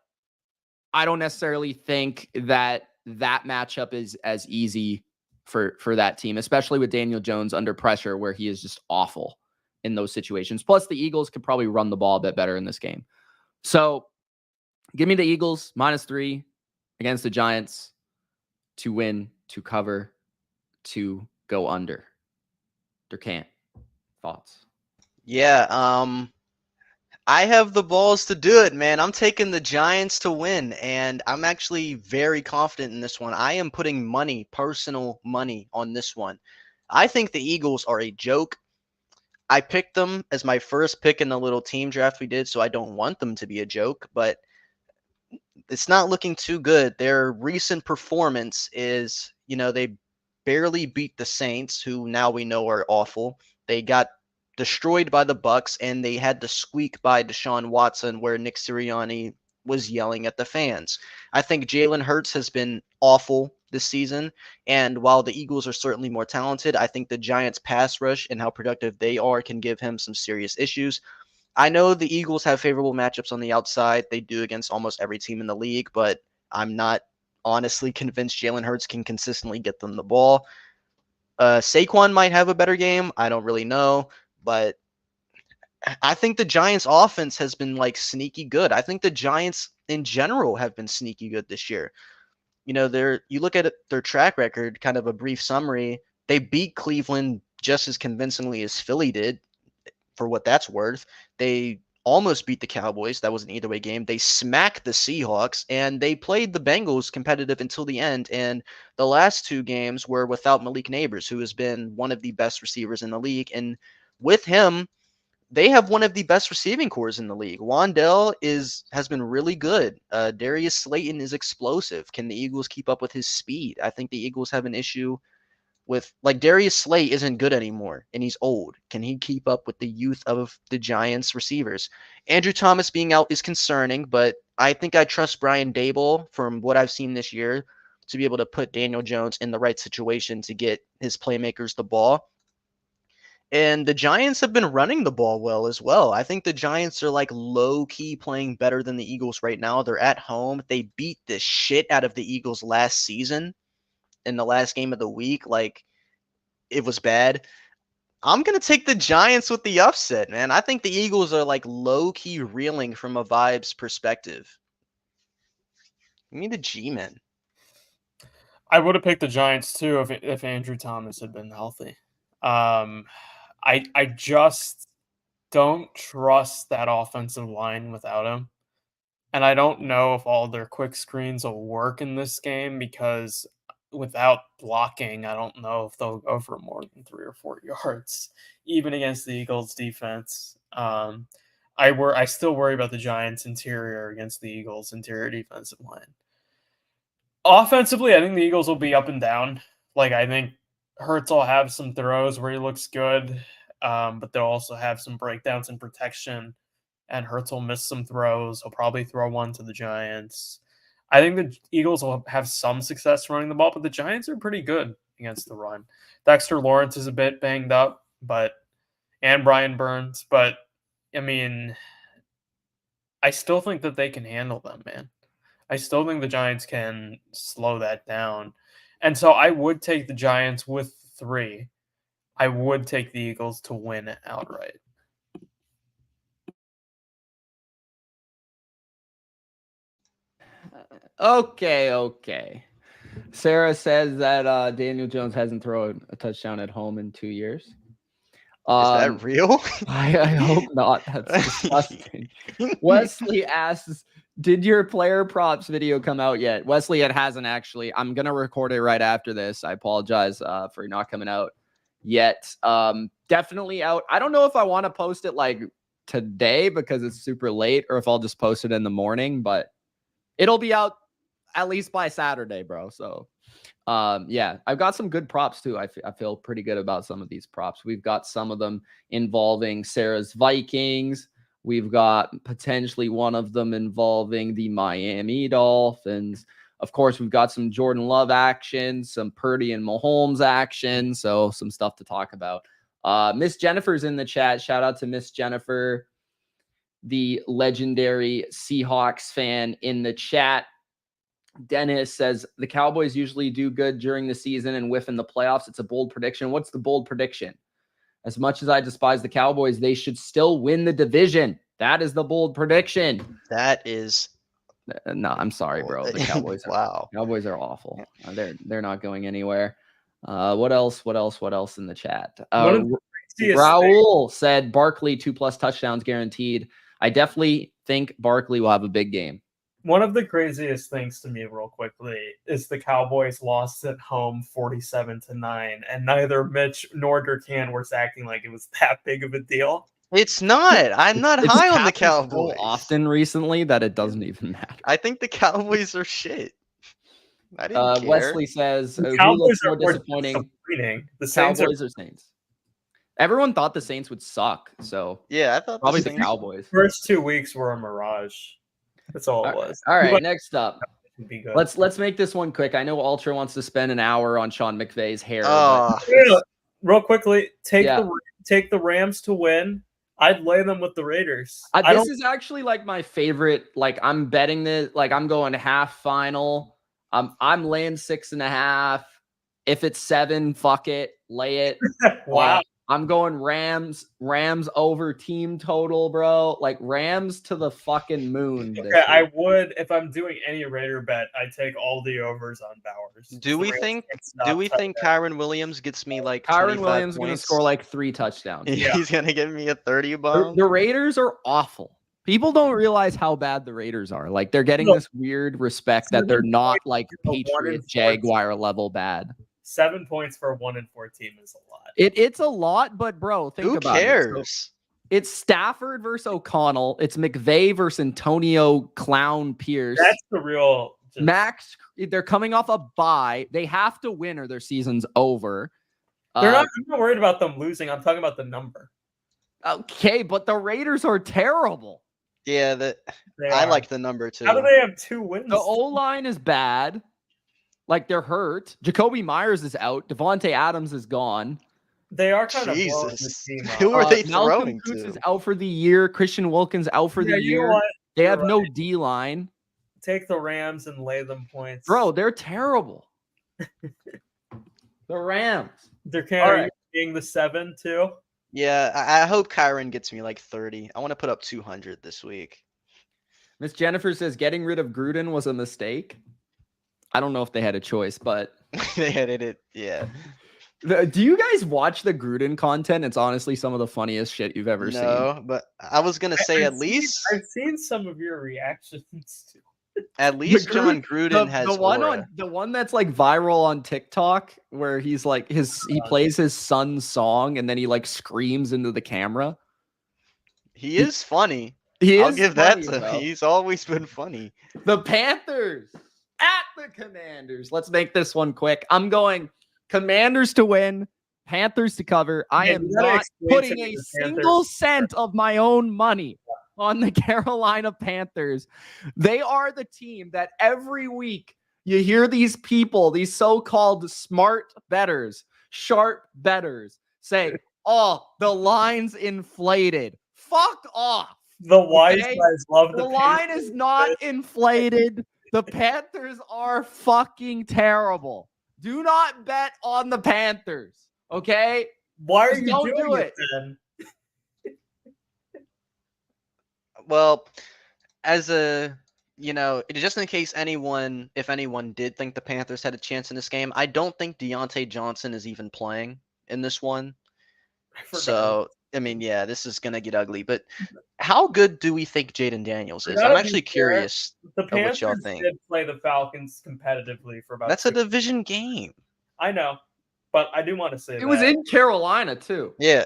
I don't necessarily think that matchup is as easy for that team, especially with Daniel Jones under pressure, where he is just awful in those situations. Plus, the Eagles could probably run the ball a bit better in this game. So give me the Eagles -3 against the Giants to win, to cover, to go under. Durcant, thoughts? Yeah, I have the balls to do it, man. I'm taking the Giants to win, and I'm actually very confident in this one. I am putting money, personal money, on this one. I think the Eagles are a joke. I picked them as my first pick in the little team draft we did, so I don't want them to be a joke, but it's not looking too good. Their recent performance is, they barely beat the Saints, who now we know are awful. They got destroyed by the Bucks, and they had to squeak by Deshaun Watson, where Nick Sirianni was yelling at the fans. I think Jalen Hurts has been awful this season, and while the Eagles are certainly more talented, I think the Giants' pass rush and how productive they are can give him some serious issues. I know the Eagles have favorable matchups on the outside. They do against almost every team in the league, but I'm not honestly convinced Jalen Hurts can consistently get them the ball. Saquon might have a better game. I don't really know, but I think the Giants' offense has been sneaky good. I think the Giants in general have been sneaky good this year. You look at their track record, kind of a brief summary. They beat Cleveland just as convincingly as Philly did, for what that's worth. They almost beat the Cowboys. That was an either-way game. They smacked the Seahawks, and they played the Bengals competitive until the end. And the last 2 games were without Malik Neighbors, who has been one of the best receivers in the league. And with him, they have one of the best receiving cores in the league. Wandell has been really good. Darius Slayton is explosive. Can the Eagles keep up with his speed? I think the Eagles have an issue with Darius Slay isn't good anymore, and he's old. Can he keep up with the youth of the Giants receivers? Andrew Thomas being out is concerning, but I think I trust Brian Daboll from what I've seen this year to be able to put Daniel Jones in the right situation to get his playmakers the ball. And the Giants have been running the ball well as well. I think the Giants are low-key playing better than the Eagles right now. They're at home. They beat the shit out of the Eagles last season in the last game of the week. It was bad. I'm going to take the Giants with the upset, man. I think the Eagles are low-key reeling from a vibes perspective. Give me the G-men. I would have picked the Giants too if Andrew Thomas had been healthy. I just don't trust that offensive line without him. And I don't know if all their quick screens will work in this game because without blocking, I don't know if they'll go for more than 3 or 4 yards, even against the Eagles defense. I still worry about the Giants' interior against the Eagles' interior defensive line. Offensively, I think the Eagles will be up and down. Like, I think Hurts will have some throws where he looks good, but they'll also have some breakdowns in protection, and Hurts will miss some throws. He'll probably throw one to the Giants. I think the Eagles will have some success running the ball, but the Giants are pretty good against the run. Dexter Lawrence is a bit banged up, and Brian Burns, but I mean, I still think that they can handle them, man. I still think the Giants can slow that down. And so I would take the Giants with 3. I would take the Eagles to win outright. Okay. Sarah says that Daniel Jones hasn't thrown a touchdown at home in 2 years. Is that real? I hope not. That's disgusting. Wesley asks, did your player props video come out yet? Wesley, it hasn't actually. I'm going to record it right after this. I apologize for not coming out yet. Definitely out. I don't know if I want to post it like today because it's super late or if I'll just post it in the morning, but it'll be out at least by Saturday, bro. So, yeah, I've got some good props too. I feel pretty good about some of these props. We've got some of them involving Sarah's Vikings. We've got potentially one of them involving the Miami Dolphins. Of course, we've got some Jordan Love action, some Purdy and Mahomes action. So some stuff to talk about. Miss Jennifer's in the chat. Shout out to Miss Jennifer, the legendary Seahawks fan in the chat. Dennis says the Cowboys usually do good during the season and whiff in the playoffs. It's a bold prediction. What's the bold prediction? As much as I despise the Cowboys, they should still win the division. That is the bold prediction. That is. No, I'm sorry, bro. The Cowboys are wow. Cowboys are awful. They're not going anywhere. What else in the chat? Raul said Barkley 2+ touchdowns guaranteed. I definitely think Barkley will have a big game. One of the craziest things to me, real quickly, is the Cowboys lost at home 47-9, and neither Mitch nor Durcant were acting like it was that big of a deal. It's not. I'm not high on the Cowboys. So often recently that it doesn't even matter. I think the Cowboys are shit. I didn't care. Wesley says, the who Cowboys looks more are disappointing? The Saints Cowboys or Saints? Everyone thought the Saints would suck, so yeah, I thought probably the Cowboys. First 2 weeks were a mirage. That's all it was. All right, next up. Be good. Let's make this one quick. I know Ultra wants to spend an hour on Sean McVay's hair. Real quickly, take the Rams to win. I'd lay them with the Raiders. This is actually like my favorite. Like I'm betting this. Like I'm going half final. I'm laying 6.5. If it's 7, fuck it, lay it. Wow. I'm going Rams over team total, bro. Like Rams to the fucking moon. Okay, I would, if I'm doing any Raider bet, I'd take all the overs on Bowers. Do we think Kyron Williams gets me like Kyron Williams going to score like 3 touchdowns? Yeah. He's going to give me a 30 bomb. The Raiders are awful. People don't realize how bad the Raiders are. Like they're getting this weird respect that they're not like Patriots, Jaguar level bad. 7 points for a 1-4 team is a lot. It's a lot, but bro, think about it. Who cares? It's Stafford versus O'Connell. It's McVay versus Antonio Clown Pierce. That's the real Max. They're coming off a bye. They have to win or their season's over. I'm not worried about them losing. I'm talking about the number. Okay, but the Raiders are terrible. Yeah, I like the number too. How do they have 2 wins? The O-line is bad. Like they're hurt. Jacoby Myers is out. Devontae Adams is gone. They are kind of blowing Jesus. the team out. Who are they Malcolm throwing Kuntz to? is out for the year. Christian Wilkins out for the year. They have no D-line. Take the Rams and lay them points. Bro, they're terrible. The Rams. Durcant, are you being the 7 too? Yeah, I hope Kyron gets me like 30. I want to put up 200 this week. Miss Jennifer says getting rid of Gruden was a mistake. I don't know if they had a choice, but they had it. Yeah. Do you guys watch the Gruden content? It's honestly some of the funniest shit you've ever seen. No, but I was gonna say I've seen some of your reactions too. At least John Gruden has the one that's like viral on TikTok where he's like he plays his son's song and then he like screams into the camera. He is funny. He I'll is give funny, that to bro. him. He's always been funny. The Panthers at the Commanders. Let's make this one quick. I'm going Commanders to win, Panthers to cover. I Yeah, am you gotta not explain to putting me a the single Panthers. cent of my own money on the Carolina Panthers. They are the team that every week you hear these people, these so-called smart bettors, sharp bettors say, oh, the line's inflated. Fuck off. The wise Okay? guys love The the line Panthers. is not inflated. The Panthers are fucking terrible. Do not bet on the Panthers. Okay? Why are Just you don't doing do it it. then? Well, as a, just in case if anyone did think the Panthers had a chance in this game, I don't think Deontay Johnson is even playing in this one. I forgot. So, I mean, yeah, this is going to get ugly. But how good do we think Jaden Daniels I is? gotta I'm be actually fair, curious The of what y'all Panthers think. did play the Falcons competitively for about. That's a division game. I know, but I do want to say It was in Carolina, too. Yeah.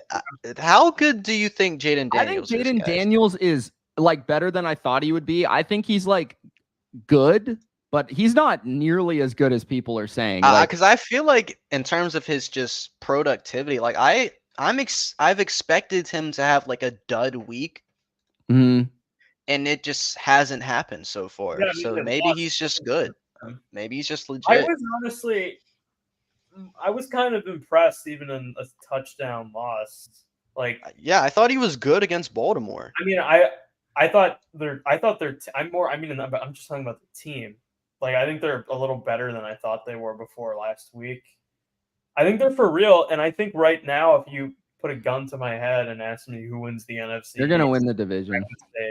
How good do you think Jaden Daniels is, I think Jaden guys? Daniels is like better than I thought he would be. I think he's like good, but he's not nearly as good as people are saying. Because I feel like in terms of his just productivity, like I've expected him to have like a dud week, Mhm. and it just hasn't happened so far. Yeah, I mean, So they maybe lost he's just to good. them. Maybe he's just legit. I was kind of impressed even in a touchdown loss. Like, yeah, I thought he was good against Baltimore. I mean, I thought I'm just talking about the team. Like, I think they're a little better than I thought they were before last week. I think they're for real, and I think right now, if you put a gun to my head and ask me who wins the NFC, They're going to win the division.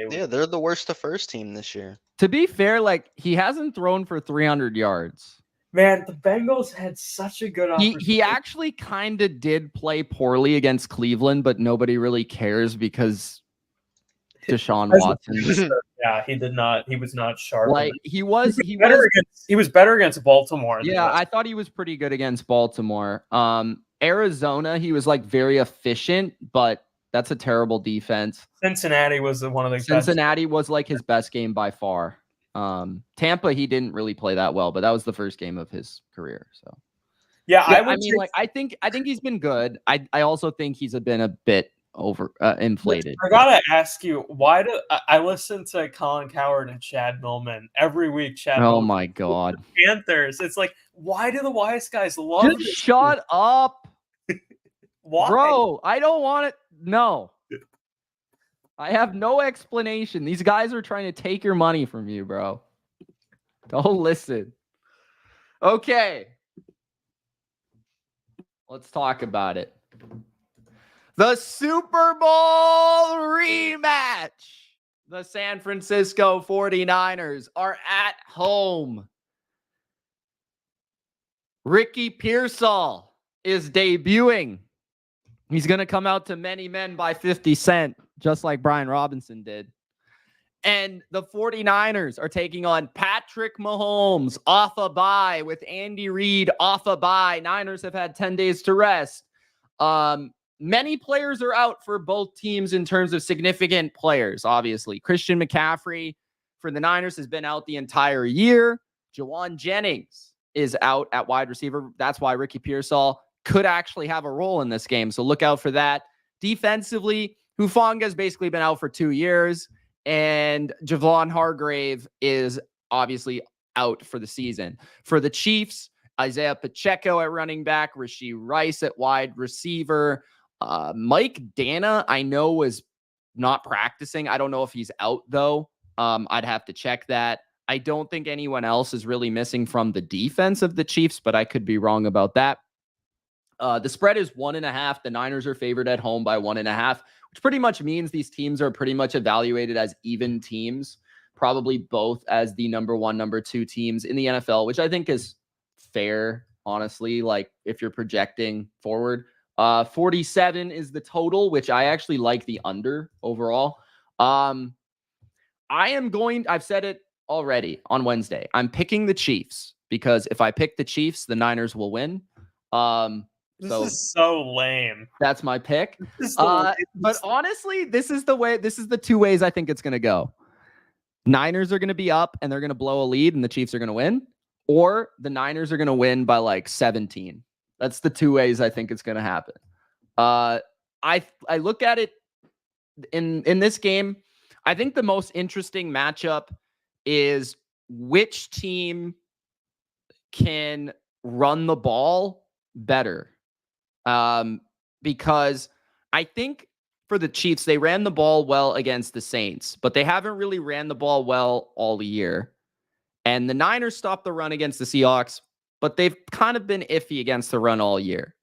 Yeah, they're the worst to first team this year. To be fair, like he hasn't thrown for 300 yards. Man, the Bengals had such a good opportunity. He actually kind of did play poorly against Cleveland, but nobody really cares because Deshaun Watson. Yeah, he did not. He was not sharp. Like he was better against Baltimore. Yeah, I thought he was pretty good against Baltimore. Arizona, he was like very efficient, but that's a terrible defense. Cincinnati was one of the Cincinnati was like his best game by far. Tampa, he didn't really play that well, but that was the first game of his career. So yeah, I think he's been good. I also think he's been a bit over inflated. I gotta ask you, why do I listen to Colin Cowherd and Chad Millman every week? Oh my God, Panthers! It's like, why do the wise guys love? Just shut up, why, bro? I don't want it. No. I have no explanation. These guys are trying to take your money from you, bro. Don't listen. Okay. Let's talk about it. The Super Bowl rematch. The San Francisco 49ers are at home. Ricky Pearsall is debuting. He's going to come out to Many Men by 50 Cent, just like Brian Robinson did. And the 49ers are taking on Patrick Mahomes off a bye with Andy Reid off a bye. Niners have had 10 days to rest. Many players are out for both teams in terms of significant players, obviously. Christian McCaffrey for the Niners has been out the entire year. Jawan Jennings is out at wide receiver. That's why Ricky Pearsall could actually have a role in this game. So look out for that. Defensively, Hufanga's basically been out for 2 years, and Javon Hargrave is obviously out for the season. For the Chiefs, Isaiah Pacheco at running back, Rashee Rice at wide receiver. Mike Dana, I know, was not practicing. I don't know if he's out, though. I'd have to check that. I don't think anyone else is really missing from the defense of the Chiefs, but I could be wrong about that. The spread is 1.5. The Niners are favored at home by 1.5, which pretty much means these teams are pretty much evaluated as even teams, probably both as the number 1, number 2 teams in the NFL, which I think is fair, honestly, like if you're projecting forward. 47 is the total, which I actually like the under overall. I've said it already on Wednesday. I'm picking the Chiefs because if I pick the Chiefs, the Niners will win. This So is so lame. that's my pick. This is the But honestly, this is the two ways I think it's going to go. Niners are going to be up and they're going to blow a lead and the Chiefs are going to win, or the Niners are going to win by like 17. That's the two ways I think it's going to happen. I look at it in this game. I think the most interesting matchup is which team can run the ball better. Because I think for the Chiefs, they ran the ball well against the Saints, but they haven't really ran the ball well all year. And the Niners stopped the run against the Seahawks, but they've kind of been iffy against the run all year.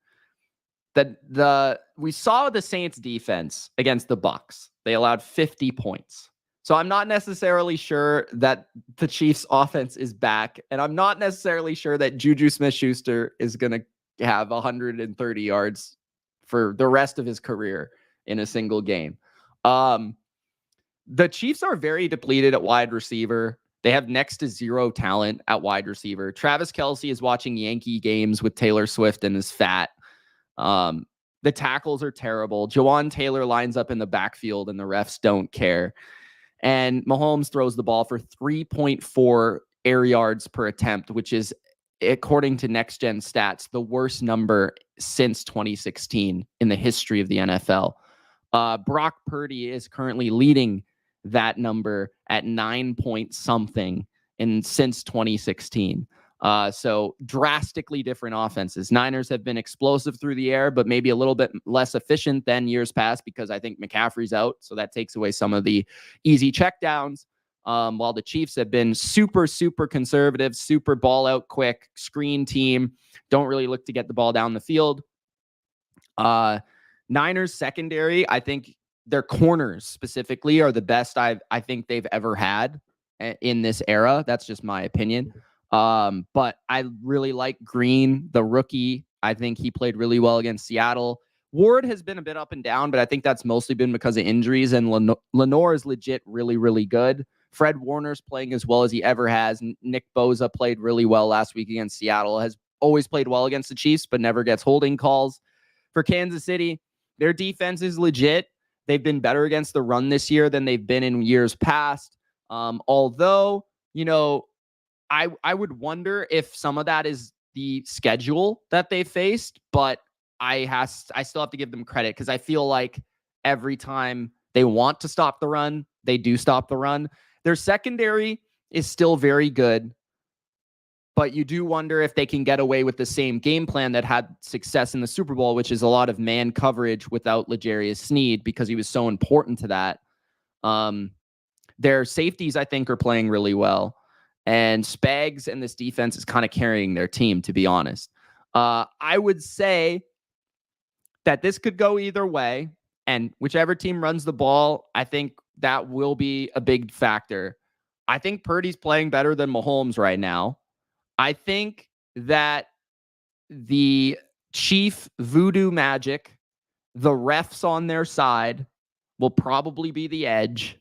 We saw the Saints defense against the Bucs. They allowed 50 points. So I'm not necessarily sure that the Chiefs offense is back. And I'm not necessarily sure that Juju Smith-Schuster is going to have 130 yards for the rest of his career in a single game. The Chiefs are very depleted at wide receiver. They have next to zero talent at wide receiver. Travis Kelce is watching Yankee games with Taylor Swift and is fat. The tackles are terrible. Jawan Taylor lines up in the backfield and the refs don't care. And Mahomes throws the ball for 3.4 air yards per attempt, which is, according to Next Gen Stats, the worst number since 2016 in the history of the NFL. Brock Purdy is currently leading that number at 9 point something since 2016. So drastically different offenses. Niners have been explosive through the air, but maybe a little bit less efficient than years past because I think McCaffrey's out. So that takes away some of the easy checkdowns. While the Chiefs have been super, super conservative, super ball out quick, screen team, don't really look to get the ball down the field. Niners secondary, I think their corners specifically are the best I think they've ever had in this era. That's just my opinion. But I really like Green, the rookie. I think he played really well against Seattle. Ward has been a bit up and down, but I think that's mostly been because of injuries. And Lenore is legit really, really good. Fred Warner's playing as well as he ever has. Nick Bosa played really well last week against Seattle. Has always played well against the Chiefs, but never gets holding calls. For Kansas City, their defense is legit. They've been better against the run this year than they've been in years past. Although, I would wonder if some of that is the schedule that they faced, but I still have to give them credit because I feel like every time they want to stop the run, they do stop the run. Their secondary is still very good, but you do wonder if they can get away with the same game plan that had success in the Super Bowl, which is a lot of man coverage without L'Jarius Sneed because he was so important to that. Their safeties, I think, are playing really well. And Spags and this defense is kind of carrying their team, to be honest. I would say that this could go either way. And whichever team runs the ball, I think that will be a big factor. I think Purdy's playing better than Mahomes right now. I think that the Chief voodoo magic, the refs on their side, will probably be the edge.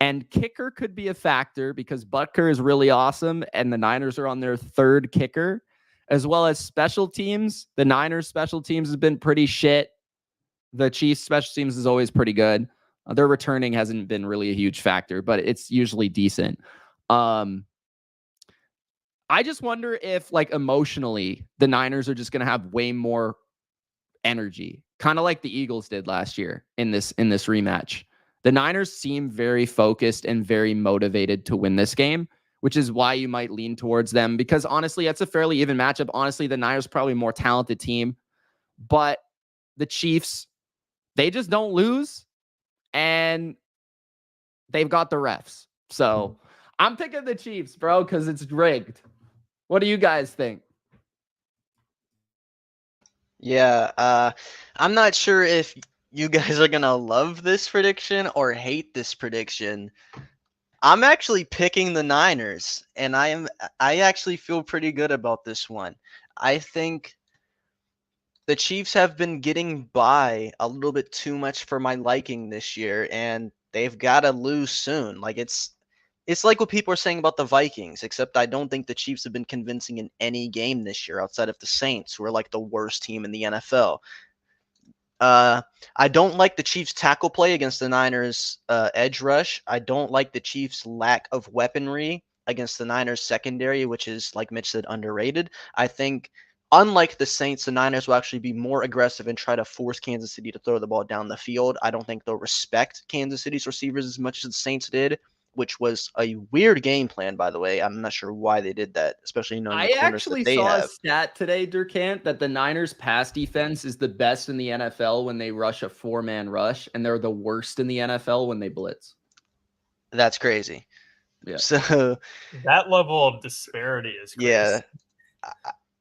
And kicker could be a factor because Butker is really awesome and the Niners are on their third kicker, as well as special teams. The Niners special teams has been pretty shit. The Chiefs special teams is always pretty good. Their returning hasn't been really a huge factor, but it's usually decent. I just wonder if, like, emotionally, the Niners are just going to have way more energy, kind of like the Eagles did last year in this rematch. The Niners seem very focused and very motivated to win this game, which is why you might lean towards them because, honestly, that's a fairly even matchup. Honestly, the Niners are probably a more talented team, but the Chiefs, they just don't lose, and they've got the refs. So I'm picking the Chiefs, bro, because it's rigged. What do you guys think? Yeah, I'm not sure if you guys are gonna love this prediction or hate this prediction. I'm actually picking the Niners, and I actually feel pretty good about this one. I think the Chiefs have been getting by a little bit too much for my liking this year, and they've got to lose soon. Like, It's like what people are saying about the Vikings, except I don't think the Chiefs have been convincing in any game this year outside of the Saints, who are like the worst team in the NFL. I don't like the Chiefs' tackle play against the Niners' edge rush. I don't like the Chiefs' lack of weaponry against the Niners' secondary, which is, like Mitch said, underrated. I think, unlike the Saints, the Niners will actually be more aggressive and try to force Kansas City to throw the ball down the field. I don't think they'll respect Kansas City's receivers as much as the Saints did, which was a weird game plan, by the way. I'm not sure why they did that, especially knowing the I corners that actually they saw a have. stat today, Durcant, that the Niners pass defense is the best in the NFL when they rush a 4-man rush, and they're the worst in the NFL when they blitz. That's crazy. Yeah. So, That level of disparity is crazy. yeah.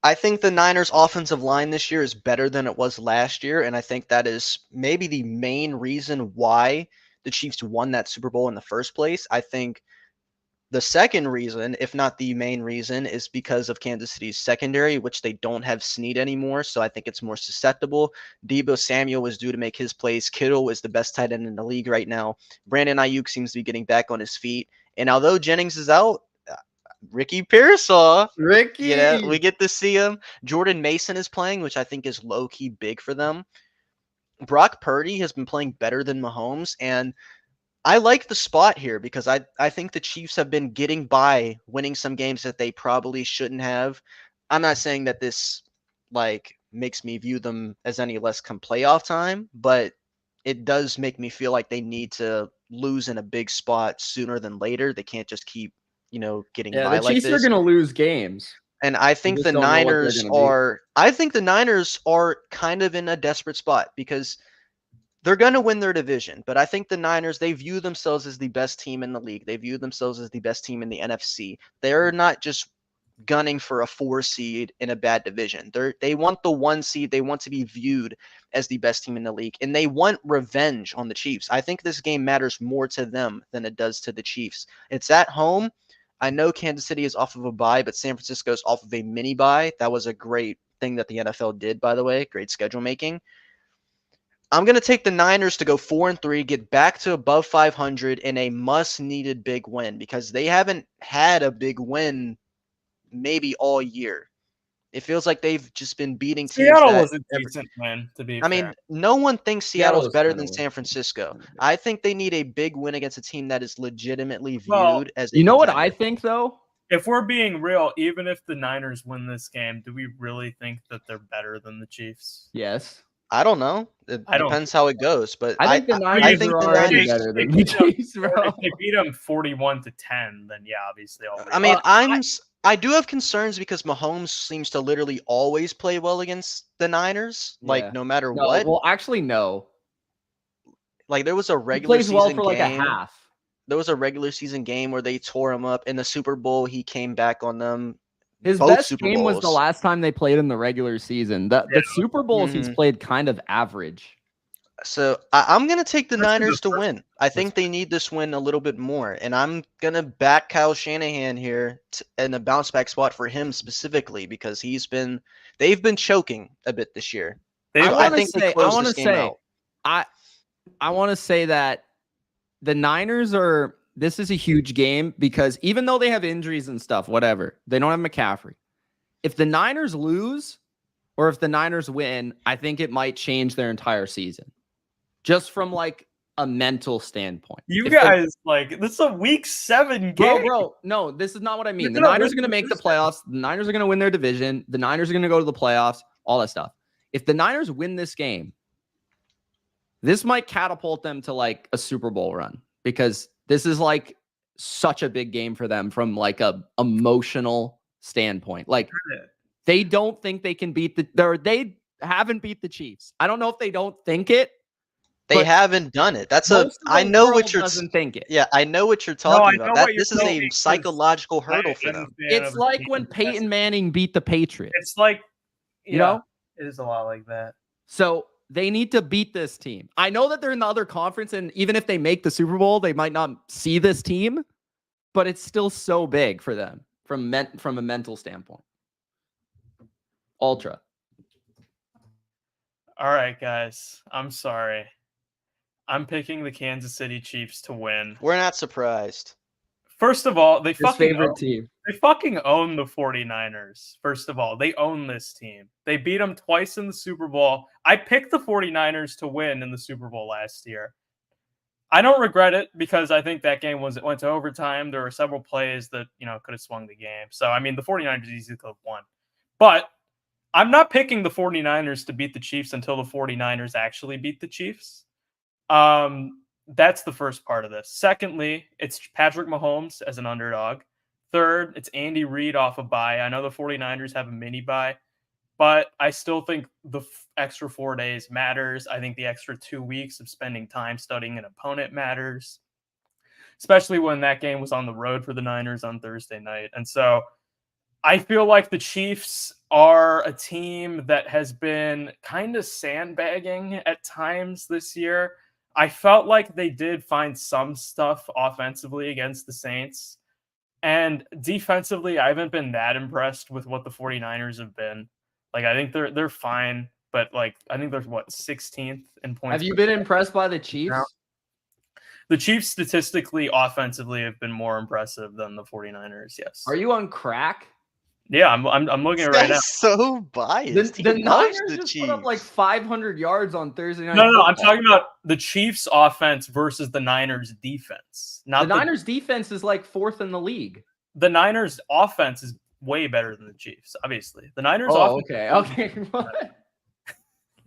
I think the Niners' offensive line this year is better than it was last year, and I think that is maybe the main reason why the Chiefs won that Super Bowl in the first place. I think the second reason, if not the main reason, is because of Kansas City's secondary, which they don't have Snead anymore, so I think it's more susceptible. Deebo Samuel was due to make his plays. Kittle is the best tight end in the league right now. Brandon Ayuk seems to be getting back on his feet, and although Jennings is out, Ricky Pearsall, Ricky! we get to see him. Jordan Mason is playing, which I think is low-key big for them. Brock Purdy has been playing better than Mahomes, and I like the spot here because I think the Chiefs have been getting by, winning some games that they probably shouldn't have. I'm not saying that this makes me view them as any less come playoff time, but it does make me feel like they need to lose in a big spot sooner than later. They can't just keep, getting Yeah, by the like Chiefs are this. going to lose games. And I think just the don't know what they're Niners gonna be. are kind of in a desperate spot because they're going to win their division, but I think the Niners, they view themselves as the best team in the league. They view themselves as the best team in the NFC. They're not just gunning for a 4 seed in a bad division. They want the 1 seed. They want to be viewed as the best team in the league, and they want revenge on the Chiefs. I think this game matters more to them than it does to the Chiefs. It's at home. I know Kansas City is off of a bye, but San Francisco's off of a mini bye. That was a great thing that the NFL did, by the way. Great schedule making. I'm going to take the Niners to go 4-3, get back to above 500 in a must-needed big win because they haven't had a big win maybe all year. It feels like they've just been beating teams. Seattle was a decent win, to be fair. I mean, no one thinks Seattle's Seattle's better kinda than weak. San Francisco. I think they need a big win against a team that is legitimately viewed Well, as a You know what contender. I think, though? if we're being real, even if the Niners win this game, do we really think that they're better than the Chiefs? Yes. I don't know. It I don't depends how it goes, but I think the Niners I think are the already Niners. better than If the they beat them- Chiefs, bro. If they beat them 41-10, then yeah, obviously. I mean, I do have concerns because Mahomes seems to literally always play well against the Niners, Yeah. no matter No, what. well, actually, no. Like there was a He regular plays well season for like a game. half. There was a regular season game where they tore him up. In the Super Bowl, he came back on them. His Both best Super game was the Bowls. last time they played in the regular season. The Super Bowls he's played kind of average. So I'm going to take the Especially Niners the to win. I think they need this win a little bit more. And I'm going to back Kyle Shanahan here in a bounce back spot for him specifically because they've been choking a bit this year. I think they close this game out. I want to say that the Niners this is a huge game because even though they have injuries and stuff, whatever, they don't have McCaffrey. If the Niners lose or if the Niners win, I think it might change their entire season. Just from like a mental standpoint. You guys, this is a week 7 game. Bro, no, this is not what I mean. The Niners are going to make the playoffs. The Niners are going to win their division. The Niners are going to go to the playoffs, all that stuff. If the Niners win this game, this might catapult them to like a Super Bowl run because this is like such a big game for them from like a emotional standpoint. Like they don't think they can beat they haven't beat the Chiefs. I don't know if they don't think it. They haven't done it. I know what you're doesn't think it. Yeah, I know what you're talking about. This is a psychological hurdle for them. It's like when Peyton Manning beat the Patriots. It's like, you know, it is a lot like that. So they need to beat this team. I know that they're in the other conference, and even if they make the Super Bowl, they might not see this team, but it's still so big for them from a mental standpoint. Ultra. All right, guys. I'm sorry. I'm picking the Kansas City Chiefs to win. We're not surprised. First of all, His favorite team. They fucking own the 49ers. First of all, they own this team. They beat them twice in the Super Bowl. I picked the 49ers to win in the Super Bowl last year. I don't regret it because I think that game went to overtime. There were several plays that, could have swung the game. So, I mean, the 49ers easily could have won. But I'm not picking the 49ers to beat the Chiefs until the 49ers actually beat the Chiefs. That's the first part of this. Secondly, it's Patrick Mahomes as an underdog. Third, it's Andy Reid off a bye. I know the 49ers have a mini bye, but I still think the extra 4 days matters. I think the extra 2 weeks of spending time studying an opponent matters, especially when that game was on the road for the Niners on Thursday night. And so I feel like the Chiefs are a team that has been kind of sandbagging at times this year. I felt like they did find some stuff offensively against the Saints. And defensively, I haven't been that impressed with what the 49ers have been. Like, I think they're fine, but I think they're 16th in points. Have you been impressed by the Chiefs? Now, the Chiefs statistically, offensively, have been more impressive than the 49ers. Yes. Are you on crack? Yeah, I'm looking at it right now. So biased. The Niners just put up 500 yards on Thursday night. No, I'm talking about the Chiefs offense versus the Niners defense. Not the Niners defense is 4th in the league. The Niners offense is way better than the Chiefs, obviously. The Niners offense. Okay. What?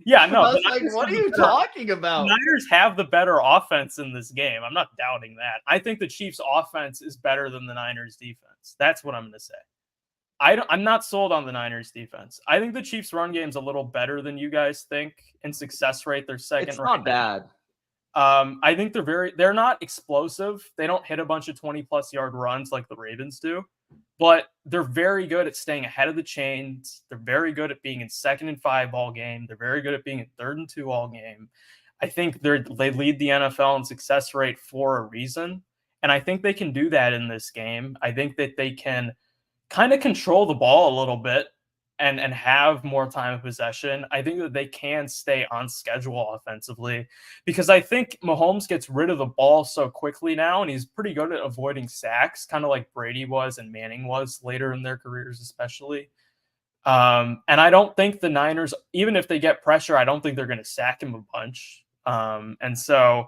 Yeah, no. I was what are you talking about? The Niners have the better offense in this game. I'm not doubting that. I think the Chiefs offense is better than the Niners defense. That's what I'm going to say. I'm not sold on the Niners defense. I think the Chiefs run game's a little better than you guys think in success rate. They're second. It's not bad. I think they're not explosive. They don't hit a bunch of 20+ yard runs like the Ravens do, but they're very good at staying ahead of the chains. They're very good at being in 2nd and 5 all game. They're very good at being in 3rd and 2 all game. I think they lead the NFL in success rate for a reason. And I think they can do that in this game. I think that they can kind of control the ball a little bit and have more time of possession. I think that they can stay on schedule offensively because I think Mahomes gets rid of the ball so quickly now, and he's pretty good at avoiding sacks, kind of like Brady was and Manning was later in their careers especially. And I don't think the Niners, even if they get pressure, I don't think they're going to sack him a bunch. And so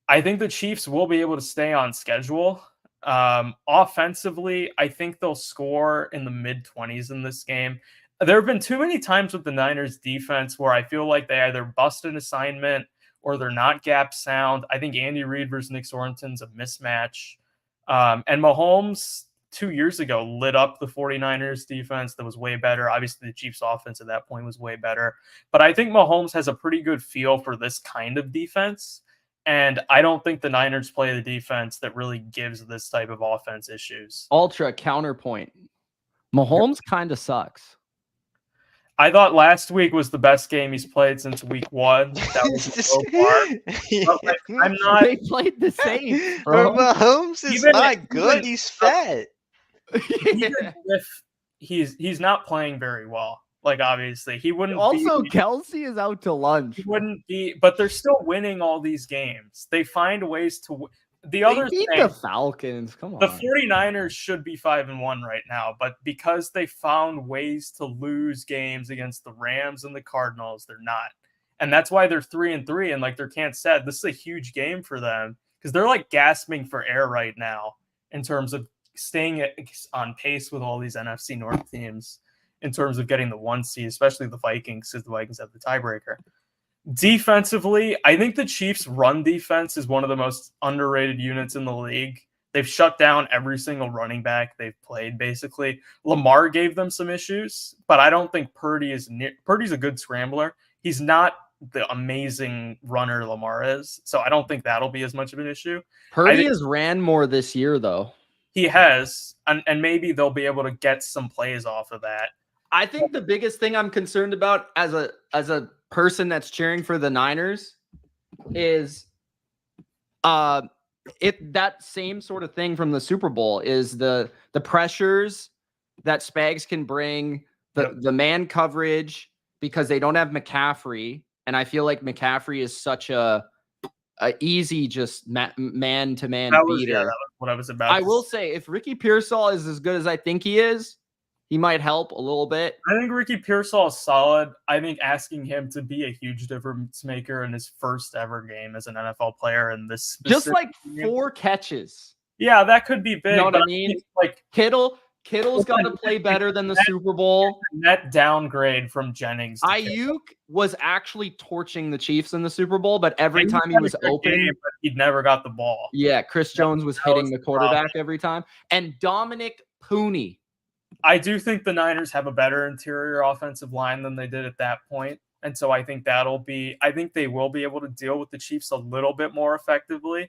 I think the Chiefs will be able to stay on schedule. Offensively, I think they'll score in the mid-20s in this game. There have been too many times with the Niners defense where I feel like they either bust an assignment or they're not gap sound. I think Andy Reid versus Nick Sorensen's a mismatch. And Mahomes 2 years ago lit up the 49ers defense that was way better. Obviously, the Chiefs offense at that point was way better. But I think Mahomes has a pretty good feel for this kind of defense. And I don't think the Niners play the defense that really gives this type of offense issues. Ultra counterpoint. Mahomes kind of sucks. I thought last week was the best game he's played since week 1. That was so far. I'm not. They played the same. Bro. Mahomes is not good. He's fat. Even if he's not playing very well. Obviously, he wouldn't. Also, Kelsey is out to lunch. He wouldn't be, but they're still winning all these games. They find ways to. The Falcons. Come on. The 49ers should be 5-1 right now, but because they found ways to lose games against the Rams and the Cardinals, they're not. And that's why they're 3-3. And Durcant said, this is a huge game for them because they're gasping for air right now in terms of staying on pace with all these NFC North teams. In terms of getting the 1 seed, especially the Vikings, because the Vikings have the tiebreaker. Defensively, I think the Chiefs' run defense is one of the most underrated units in the league. They've shut down every single running back they've played, basically. Lamar gave them some issues, but I don't think Purdy's a good scrambler. He's not the amazing runner Lamar is, so I don't think that'll be as much of an issue. Purdy has ran more this year, though. He has, and maybe they'll be able to get some plays off of that. I think the biggest thing I'm concerned about as a person that's cheering for the Niners is that same sort of thing from the Super Bowl is the pressures that Spags can bring, the man coverage because they don't have McCaffrey, and I feel like McCaffrey is such a easy just man-to-man beater. That was what I was about. I will say, if Ricky Pearsall is as good as I think he is, he might help a little bit. I think Ricky Pearsall is solid. I think asking him to be a huge difference maker in his first ever game as an NFL player in this Just like game, 4 catches. yeah, that could be big. You know what I mean? Like Kittle's got to play better than the Super Bowl. Net downgrade from Jennings. Ayuk was actually torching the Chiefs in the Super Bowl, but every time he was open, but he never got the ball. Yeah, Chris Jones was hitting the quarterback every time. And Dominic Pooney. I do think the Niners have a better interior offensive line than they did at that point. And so I think I think they will be able to deal with the Chiefs a little bit more effectively.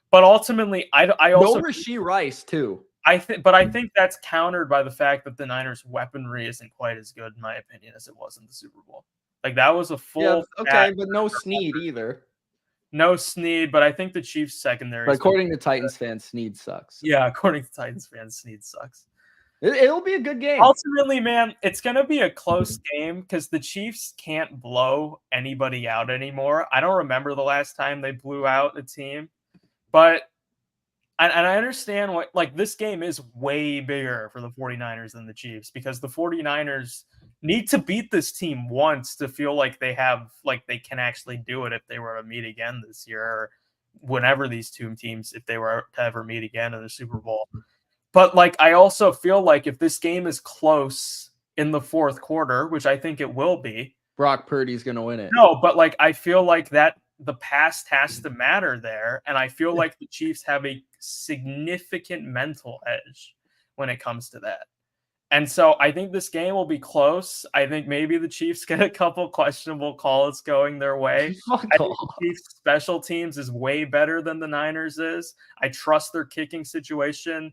But ultimately, I also Rashee Rice too. I think that's countered by the fact that the Niners' weaponry isn't quite as good, in my opinion, as it was in the Super Bowl. Like that was a full. Yeah, but no Snead either. No Snead, but I think the Chiefs' secondary. But according to Titans fans, Snead sucks. Yeah, according to Titans fans, Snead sucks. It'll be a good game. Ultimately, man, it's going to be a close game because the Chiefs can't blow anybody out anymore. I don't remember the last time they blew out a team, but. And I understand this game is way bigger for the 49ers than the Chiefs because the 49ers need to beat this team once to feel like they can actually do it if they were to meet again this year or whenever these two teams, if they were to ever meet again in the Super Bowl. But I also feel like if this game is close in the fourth quarter, which I think it will be, Brock Purdy's going to win it. No, but I feel like that the past has to matter there. And I feel like the Chiefs have a significant mental edge when it comes to that. And so I think this game will be close. I think maybe the Chiefs get a couple questionable calls going their way. I think the Chiefs special teams is way better than the Niners is. I trust their kicking situation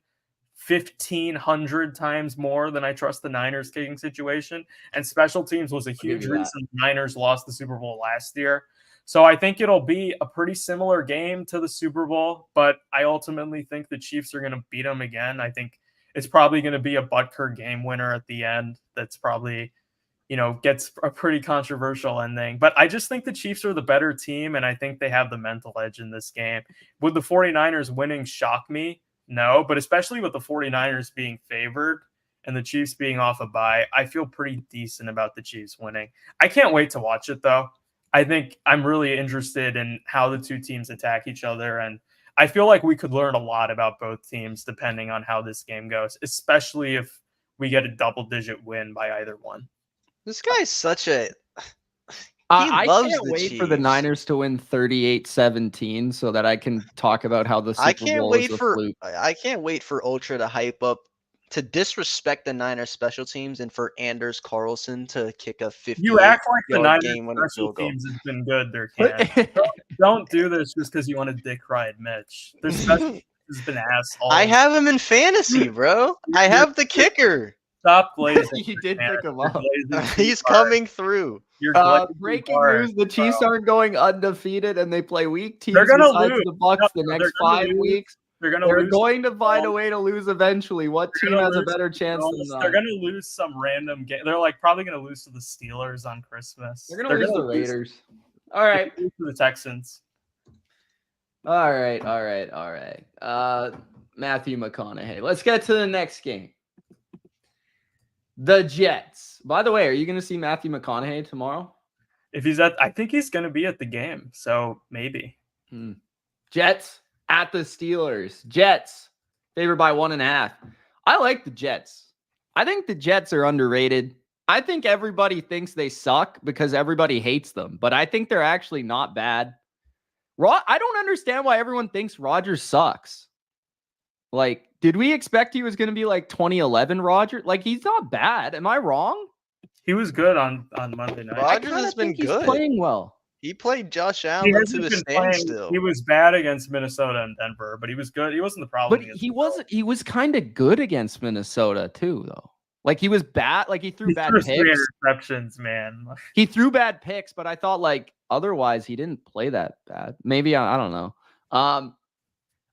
1,500 times more than I trust the Niners kicking situation. And special teams was a huge reason the Niners lost the Super Bowl last year. So I think it'll be a pretty similar game to the Super Bowl, but I ultimately think the Chiefs are going to beat them again. I think it's probably going to be a Butker game winner at the end. That's probably, gets a pretty controversial ending. But I just think the Chiefs are the better team, and I think they have the mental edge in this game. Would the 49ers winning shock me? No, but especially with the 49ers being favored and the Chiefs being off a bye, I feel pretty decent about the Chiefs winning. I can't wait to watch it, though. I think I'm really interested in how the two teams attack each other, and I feel like we could learn a lot about both teams depending on how this game goes, especially if we get a double-digit win by either one. This guy's such a... I can't wait for the Niners to win 38-17 so that I can talk about how the Super Bowl is a fluke. I can't wait for Ultra to hype up, to disrespect the Niners special teams, and for Anders Carlson to kick a 50. You act like the Niners special teams has been good, Durcant. Don't do this just because you want to dick ride Mitch. Their special teams has been asshole. I have him in fantasy, bro. I have the kicker. Stop glazing. You did pick him up. He's coming through. Breaking news: the Chiefs aren't going undefeated, and they play weak teams. They're gonna lose the Bucs the next 5 weeks. They're going to find a way to lose eventually. What team has a better chance than that? They're going to lose some random game. They're probably going to lose to the Steelers on Christmas. They're going to lose the Raiders. All right. To the Texans. All right. Matthew McConaughey. Let's get to the next game. The Jets. By the way, are you going to see Matthew McConaughey tomorrow? I think he's going to be at the game. So maybe. Jets at the Steelers. Jets favored by 1.5. I like the Jets. I think the Jets are underrated. I think everybody thinks they suck because everybody hates them, but I think they're actually not bad. I don't understand why everyone thinks Rodgers sucks. Did we expect he was going to be 2011 Rodgers? He's not bad. Am I wrong? He was good on Monday night. Rodgers has been good. He's playing well. He played Josh Allen to a standstill. He was bad against Minnesota and Denver, but he was good. He wasn't the problem. But he wasn't. He was kind of good against Minnesota too, though. He was bad. He threw bad picks. 3 interceptions, man. He threw bad picks, but I thought otherwise he didn't play that bad. Maybe I don't know.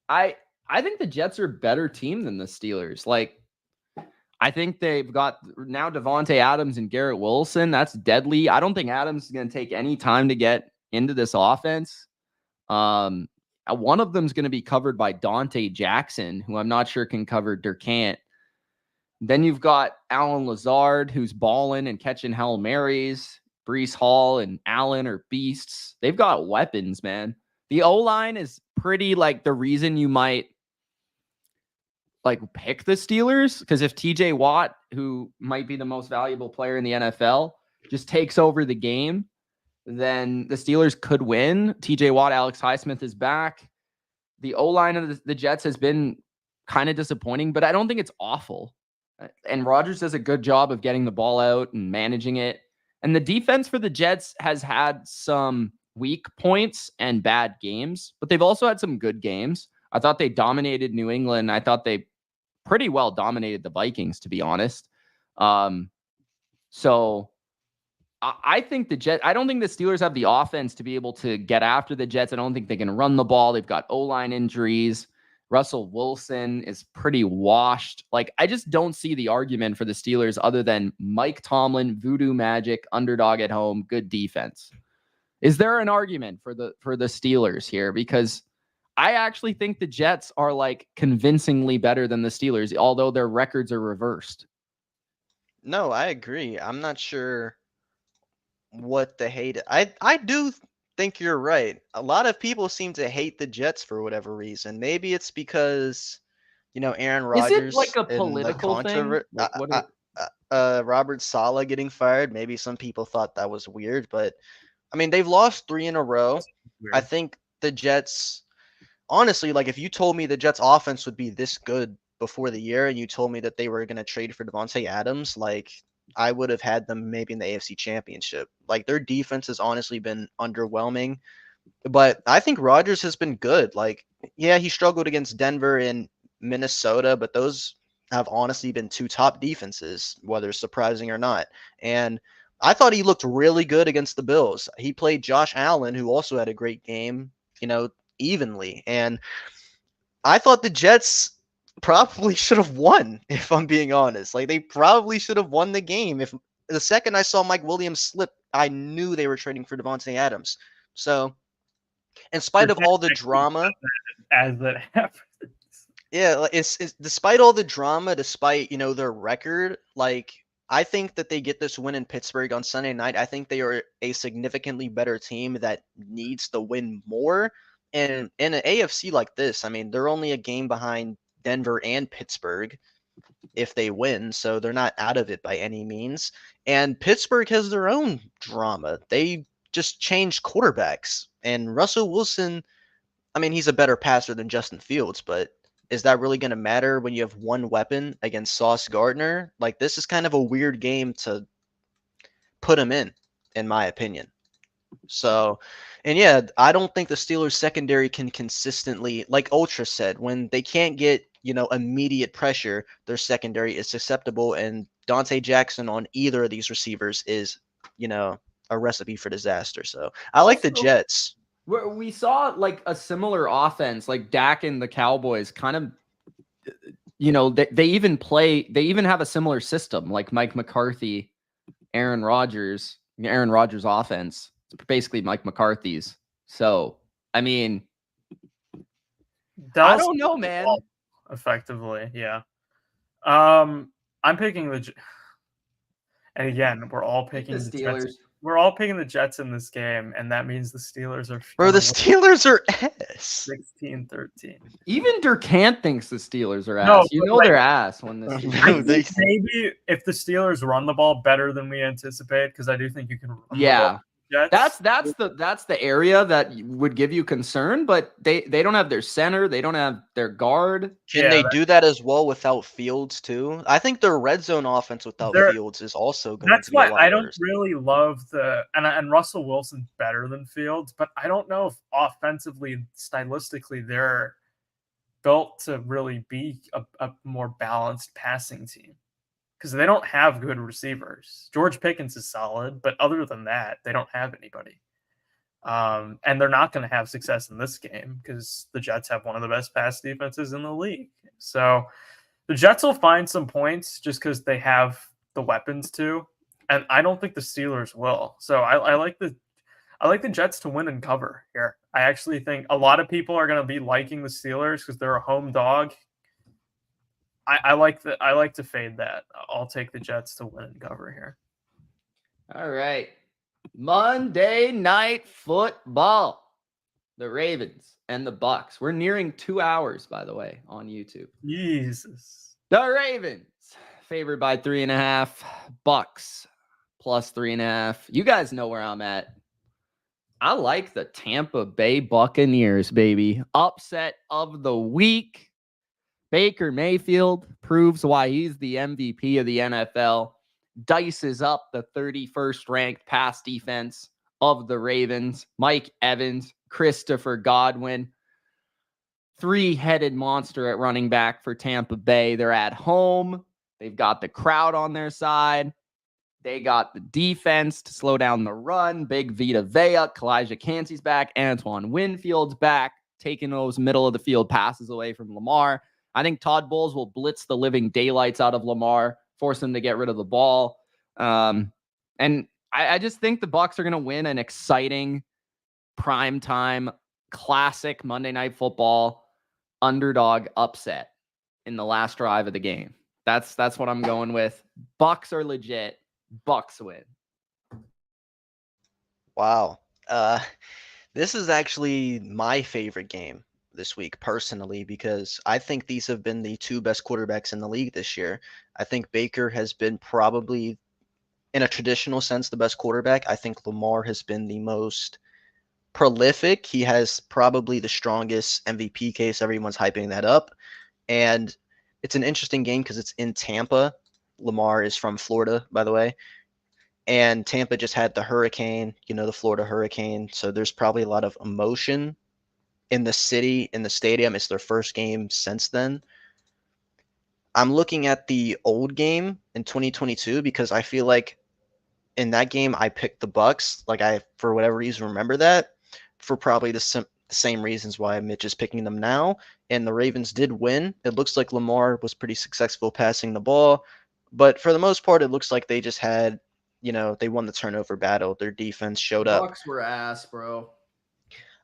I think the Jets are a better team than the Steelers. I think they've got now Devontae Adams and Garrett Wilson. That's deadly. I don't think Adams is going to take any time to get into this offense. one of them's going to be covered by Dante Jackson, who I'm not sure can cover Durcant. Then you've got Alan Lazard, who's balling and catching Hail Marys. Breece Hall and Allen are beasts. They've got weapons, man. The O-line is pretty like the reason you might like pick the Steelers, because if TJ Watt, who might be the most valuable player in the NFL, just takes over the game, then the Steelers could win. TJ Watt, Alex Highsmith is back. The O-line of the Jets has been kind of disappointing, but I don't think it's awful. And Rodgers does a good job of getting the ball out and managing it. And the defense for the Jets has had some weak points and bad games, but they've also had some good games. I thought they dominated New England. I thought they pretty well dominated the Vikings, to be honest. So I think I don't think the Steelers have the offense to be able to get after the Jets. I don't think they can run the ball. They've got O-line injuries. Russell Wilson is pretty washed. Like, I just don't see the argument for the Steelers other than Mike Tomlin, voodoo magic, underdog at home, good defense. Is there an argument for the Steelers here? Because I actually think the Jets are like convincingly better than the Steelers, although their records are reversed. No, I agree. I'm not sure what the hate. I do think you're right. A lot of people seem to hate the Jets for whatever reason. Maybe it's because, Aaron Rodgers. Is it like a political thing? Like, Robert Saleh getting fired. Maybe some people thought that was weird, but I mean, they've lost 3 in a row. I think the Jets, honestly, like if you told me the Jets offense would be this good before the year and you told me that they were going to trade for Devontae Adams, like I would have had them maybe in the AFC Championship. Like their defense has honestly been underwhelming, but I think Rodgers has been good. Like, yeah, he struggled against Denver and Minnesota, but those have honestly been 2 top defenses, whether surprising or not. And I thought he looked really good against the Bills. He played Josh Allen, who also had a great game, evenly. And I thought the Jets probably should have won, if I'm being honest. Like, they probably should have won the game. If the second I saw Mike Williams slip, I knew they were trading for Devontae Adams. So, in spite of all the drama, as that happens, yeah, it's despite all the drama, despite their record, like I think that they get this win in Pittsburgh on Sunday night. I think they are a significantly better team that needs to win more. And in an AFC like this, I mean, they're only a game behind Denver and Pittsburgh if they win, so they're not out of it by any means. And Pittsburgh has their own drama. They just changed quarterbacks. And Russell Wilson, I mean, he's a better passer than Justin Fields, but is that really going to matter when you have one weapon against Sauce Gardner? Like, this is kind of a weird game to put him in my opinion. So, and yeah, I don't think the Steelers secondary can consistently, like Ultra said, when they can't get, immediate pressure, their secondary is susceptible, and Dante Jackson on either of these receivers is, a recipe for disaster. So I like the Jets. We saw like a similar offense, like Dak and the Cowboys kind of, they even have a similar system, like Mike McCarthy, Aaron Rodgers offense. It's basically Mike McCarthy's. So, I mean, I don't know, man. Effectively, yeah. I'm picking and again, we're all picking the Steelers. Jets. We're all picking the Jets in this game, and that means the Steelers are... Bro, the Steelers are ass. 16-13. Even Durcant thinks the Steelers are ass. They're ass when this maybe if the Steelers run the ball better than we anticipate, because I do think you can run the ball. Jets. That's the area that would give you concern, but they don't have their center, they don't have their guard. Can they do that as well without Fields too? I think their red zone offense without Fields is also going to be That's why I don't worse. really love and Russell Wilson's better than Fields, but I don't know if offensively, stylistically, they're built to really be a more balanced passing team. Because they don't have good receivers. George Pickens is solid, but other than that, they don't have anybody. And they're not going to have success in this game because the Jets have one of the best pass defenses in the league. So the Jets will find some points just because they have the weapons to. And I don't think the Steelers will. So I I like the Jets to win and cover here. I actually think a lot of people are going to be liking the Steelers because they're a home dog. I like to fade that. I'll take the Jets to win and cover here. All right. Monday Night Football. The Ravens and the Bucks. We're nearing 2 hours, by the way, on YouTube. Jesus. The Ravens favored by 3.5. Bucks plus 3.5. You guys know where I'm at. I like the Tampa Bay Buccaneers, baby. Upset of the week. Baker Mayfield proves why he's the MVP of the NFL. Dices up the 31st ranked pass defense of the Ravens. Mike Evans, Christopher Godwin. Three-headed monster at running back for Tampa Bay. They're at home. They've got the crowd on their side. They got the defense to slow down the run. Big Vita Vea, Kalijah Cansey's back. Antoine Winfield's back, taking those middle of the field passes away from Lamar. I think Todd Bowles will blitz the living daylights out of Lamar, force him to get rid of the ball. And I just think the Bucs are going to win an exciting primetime classic Monday Night Football underdog upset in the last drive of the game. That's what I'm going with. Bucs are legit. Bucs win. Wow. This is actually my favorite game this week personally, because I think these have been the two best quarterbacks in the league this year. I think Baker has been probably, in a traditional sense, the best quarterback. I think Lamar has been the most prolific. He has probably the strongest MVP case. Everyone's hyping that up. And it's an interesting game because it's in Tampa. Lamar is from Florida, by the way. And Tampa just had the hurricane, the Florida hurricane. So there's probably a lot of emotion in the city, in the stadium. It's their first game since then. I'm looking at the old game in 2022 because I feel like in that game I picked the Bucs. Like I, for whatever reason, remember that for probably the same reasons why Mitch is picking them now. And the Ravens did win. It looks like Lamar was pretty successful passing the ball. But for the most part, it looks like they just had, they won the turnover battle. Their defense showed up. Bucs were ass, bro.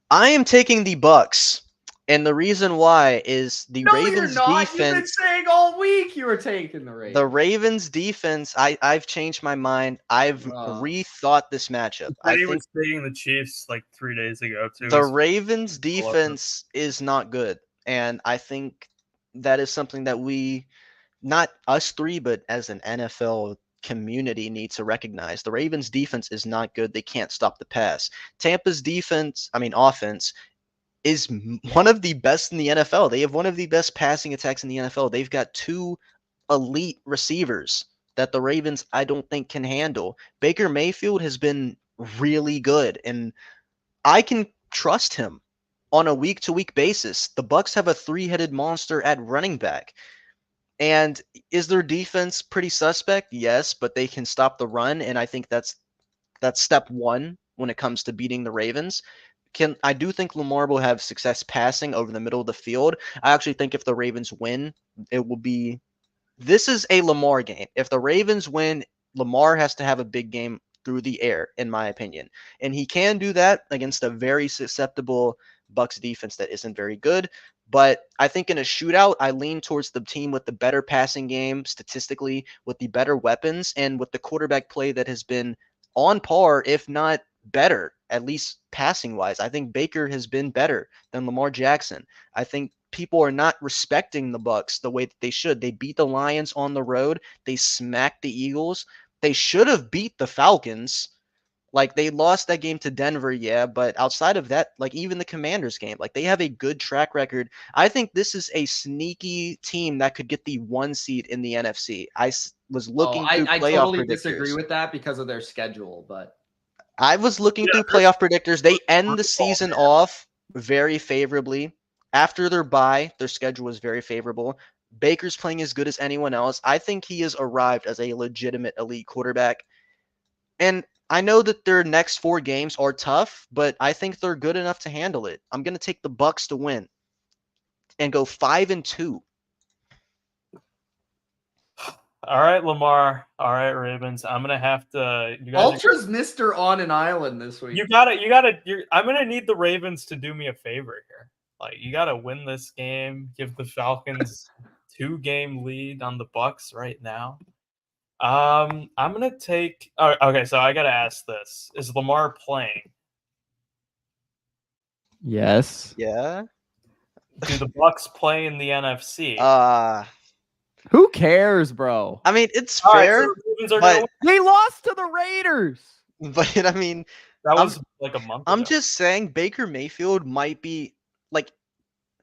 I am taking the Bucs, and the reason why is the Ravens you're not. defense. You've been saying all week you were taking the Ravens. The Ravens defense. I've changed my mind. I've rethought this matchup. I was saying the Chiefs like 3 days ago too. The Ravens defense is not good, and I think that is something that we, not us three, but as an NFL community, need to recognize. The Ravens defense is not good. They can't stop the pass. Tampa's offense is one of the best in the NFL. They have one of the best passing attacks in the NFL. They've got two elite receivers that the Ravens, I don't think, can handle. Baker Mayfield has been really good, and I can trust him on a week-to-week basis. The Bucs have a three-headed monster at running back. And is their defense pretty suspect? Yes, but they can stop the run, and I think that's step one when it comes to beating the Ravens. I do think Lamar will have success passing over the middle of the field. I actually think if the Ravens win, this is a Lamar game. If the Ravens win, Lamar has to have a big game through the air, in my opinion. And he can do that against a very susceptible Bucs defense that isn't very good. But I think in a shootout, I lean towards the team with the better passing game statistically, with the better weapons, and with the quarterback play that has been on par, if not better, at least passing-wise. I think Baker has been better than Lamar Jackson. I think people are not respecting the Bucs the way that they should. They beat the Lions on the road. They smacked the Eagles. They should have beat the Falcons. Like, they lost that game to Denver, yeah, but outside of that, like, even the Commanders game, like, they have a good track record. I think this is a sneaky team that could get the 1 seed in the NFC. I was looking through playoff totally predictors. Disagree with that because of their schedule, but I was looking through playoff predictors. They end the season off very favorably. After their bye, their schedule was very favorable. Baker's playing as good as anyone else. I think he has arrived as a legitimate elite quarterback. And I know that their next 4 games are tough, but I think they're good enough to handle it. I'm going to take the Bucs to win and go 5-2. All right, Lamar. All right, Ravens. I'm gonna have to. You guys Ultra's Mr. On an Island this week. You gotta. I'm gonna need the Ravens to do me a favor here. Like, you gotta win this game. Give the Falcons 2-game lead on the Bucks right now. I'm gonna take. Okay, so I gotta ask this: is Lamar playing? Yes. Yeah. Do the Bucks play in the NFC? Who cares, bro? I mean, it's All right, fair, so the Ravens are gonna but win. They lost to the Raiders. I mean, That was like a month I'm ago. just saying Baker Mayfield might be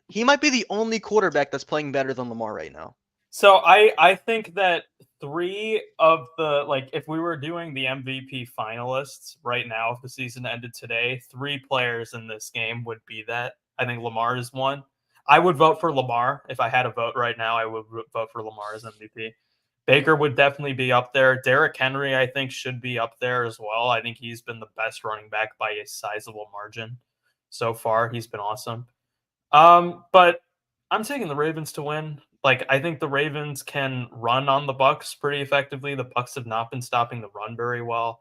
he might be the only quarterback that's playing better than Lamar right now. So I think that 3 of the, like, if we were doing the MVP finalists right now, if the season ended today, 3 players in this game would be that. I think Lamar is one. I would vote for Lamar. If I had a vote right now, I would vote for Lamar as MVP. Baker would definitely be up there. Derrick Henry, I think, should be up there as well. I think he's been the best running back by a sizable margin so far. He's been awesome. But I'm taking the Ravens to win. Like, I think the Ravens can run on the Bucks pretty effectively. The Bucks have not been stopping the run very well.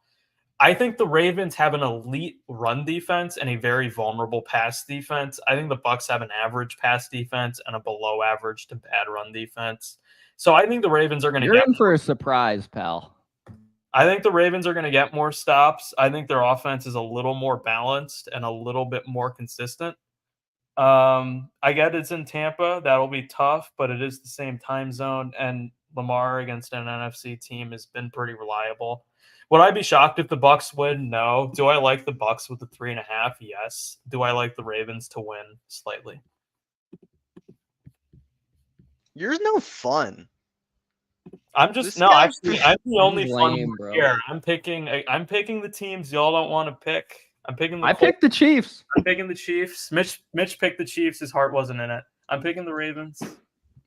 I think the Ravens have an elite run defense and a very vulnerable pass defense. I think the Bucks have an average pass defense and a below average to bad run defense. So I think the Ravens are going to You're in for a surprise, pal. I think the Ravens are going to get more stops. I think their offense is a little more balanced and a little bit more consistent. I get it's in Tampa. That'll be tough, but it is the same time zone, and Lamar against an NFC team has been pretty reliable. Would I be shocked if the Bucks win? No. Do I like the Bucks with the 3.5? Yes. Do I like the Ravens to win? Slightly. You're no fun. I'm just This no. guy- Actually, I'm the only fun lame, one bro. here. I'm picking the teams y'all don't want to pick. I'm picking the I Colts. picked the Chiefs. I'm picking the Chiefs. Mitch picked the Chiefs. His heart wasn't in it. I'm picking the Ravens.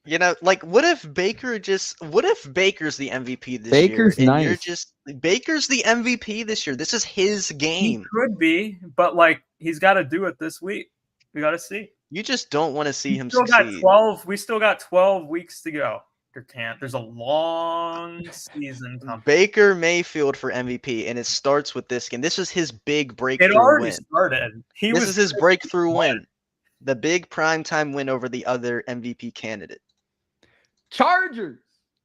You know, like, what if Baker's the MVP this Baker's year? And nice. Baker's the MVP this year. This is his He game. could be, but like, he's got to do it this week. We got to see. You just don't want to see him We still got succeed. 12. We still got 12 weeks to go. Durcant. There's a long season coming. Baker Mayfield for MVP, and it starts with this game. This is his big It breakthrough already win. started. This is his breakthrough win. The big primetime win over the other MVP candidate. Chargers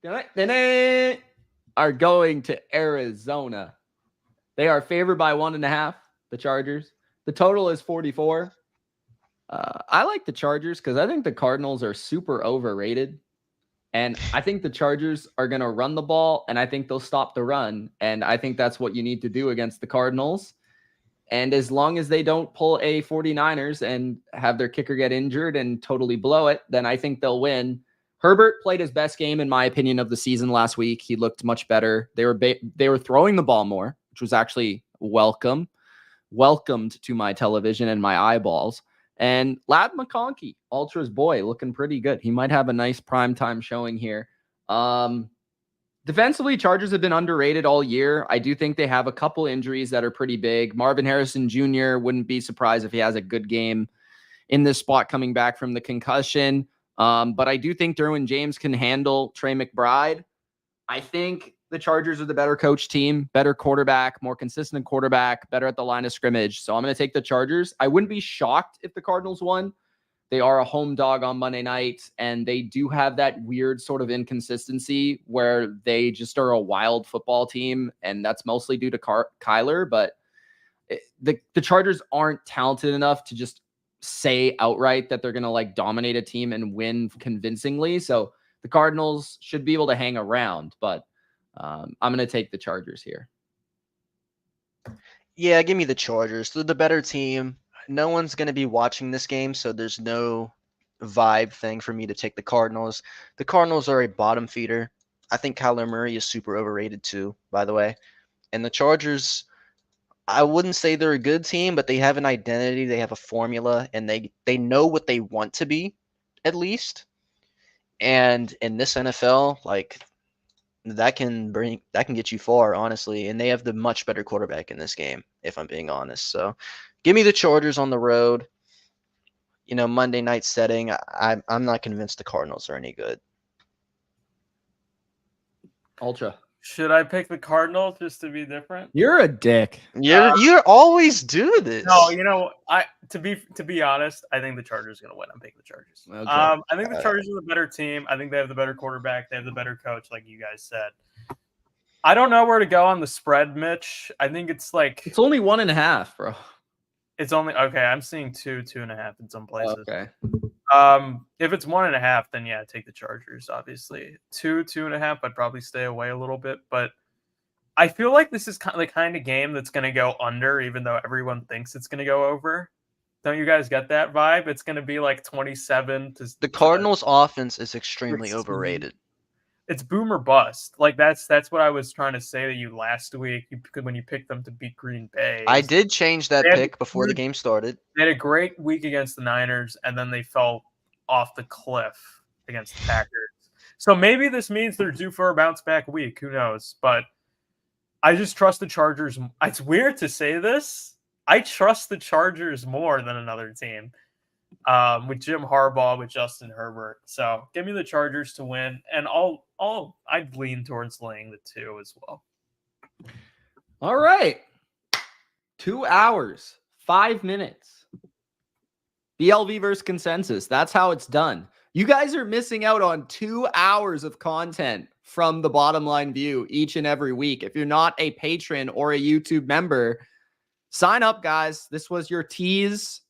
are going to Arizona. They are favored by 1.5. The Chargers. The total is 44. I like the Chargers because I think the Cardinals are super overrated. And I think the Chargers are going to run the ball, and I think they'll stop the run. And I think that's what you need to do against the Cardinals. And as long as they don't pull a 49ers and have their kicker get injured and totally blow it, then I think they'll win. Herbert played his best game, in my opinion, of the season last week. He looked much better. They were throwing the ball more, which was actually welcomed to my television and my eyeballs. And Ladd McConkey, Ultra's boy, looking pretty good. He might have a nice primetime showing here. Defensively, Chargers have been underrated all year. I do think they have a couple injuries that are pretty big. Marvin Harrison Jr. wouldn't be surprised if he has a good game in this spot coming back from the concussion. But I do think Derwin James can handle Trey McBride. I think the Chargers are the better coach team, better quarterback, more consistent quarterback, better at the line of scrimmage. So I'm going to take the Chargers. I wouldn't be shocked if the Cardinals won. They are a home dog on Monday night, and they do have that weird sort of inconsistency where they just are a wild football team, and that's mostly due to Kyler. But the Chargers aren't talented enough to just say outright that they're going to like dominate a team and win convincingly. So the Cardinals should be able to hang around, but I'm going to take the Chargers here. Yeah, give me the Chargers. They're the better team. No one's going to be watching this game, so there's no vibe thing for me to take the Cardinals. The Cardinals are a bottom feeder. I think Kyler Murray is super overrated too, by the way. And the Chargers, I wouldn't say they're a good team, but they have an identity, they have a formula, and they know what they want to be, at least. And in this NFL, like, that can get you far, honestly. And they have the much better quarterback in this game, if I'm being honest. So give me the Chargers on the road. You know, Monday night setting. I'm not convinced the Cardinals are any good. Ultra. Should I pick the Cardinals just to be different? You're a dick. You always do this. No, to be honest, I think the Chargers are gonna win. I'm picking the Chargers. Okay. I think the Chargers are the better team. I think they have the better quarterback. They have the better coach, like you guys said. I don't know where to go on the spread, Mitch. I think it's only 1.5, bro. It's only okay. I'm seeing 2.5 in some places. Okay. If it's 1.5, then yeah, take the Chargers. Obviously, 2.5. I'd probably stay away a little bit, but I feel like this is the kind of game that's going to go under, even though everyone thinks it's going to go over. Don't you guys get that vibe? It's going to be like 27 to. The Cardinals' offense is extremely overrated. It's boom or bust. Like that's what I was trying to say to you last week when you picked them to beat Green Bay. I did change that pick before the game started. They had a great week against the Niners, and then they fell off the cliff against the Packers. So maybe this means they're due for a bounce back week. Who knows? But I just trust the Chargers. It's weird to say this. I trust the Chargers more than another team. With Jim Harbaugh, with Justin Herbert. So give me the Chargers to win, and I'd lean towards laying the 2 as well. All right. 2 hours, 5 minutes. BLV versus consensus. That's how it's done. You guys are missing out on 2 hours of content from the Bottom Line View each and every week. If you're not a patron or a YouTube member, sign up, guys. This was your tease.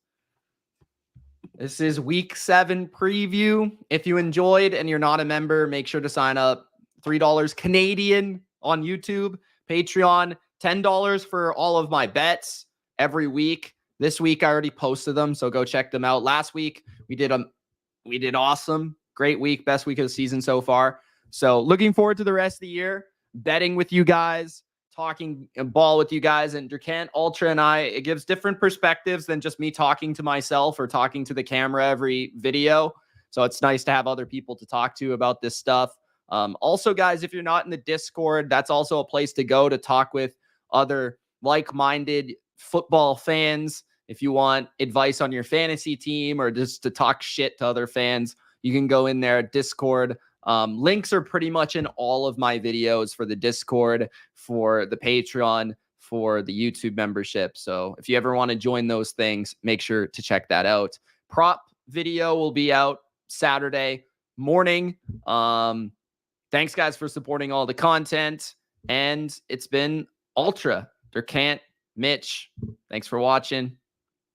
This is week 7 preview. If you enjoyed and you're not a member, make sure to sign up. $3 Canadian on YouTube, Patreon, $10 for all of my bets every week. This week I already posted them, so go check them out. Last week we did awesome. Great week, best week of the season so far. So looking forward to the rest of the year, betting with you guys, talking ball with you guys, and Durcant, Ultra, and I. It gives different perspectives than just me talking to myself or talking to the camera every video. So it's nice to have other people to talk to about this stuff. Also, guys, if you're not in the Discord, that's also a place to go to talk with other like-minded football fans. If you want advice on your fantasy team or just to talk shit to other fans, you can go in there, Discord. Links are pretty much in all of my videos for the Discord, for the Patreon, for the YouTube membership. So if you ever want to join those things, make sure to check that out. Prop video will be out Saturday morning. Thanks, guys, for supporting all the content. And it's been Ultra, Durcant, Mitch. Thanks for watching.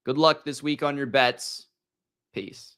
Good luck this week on your bets. Peace.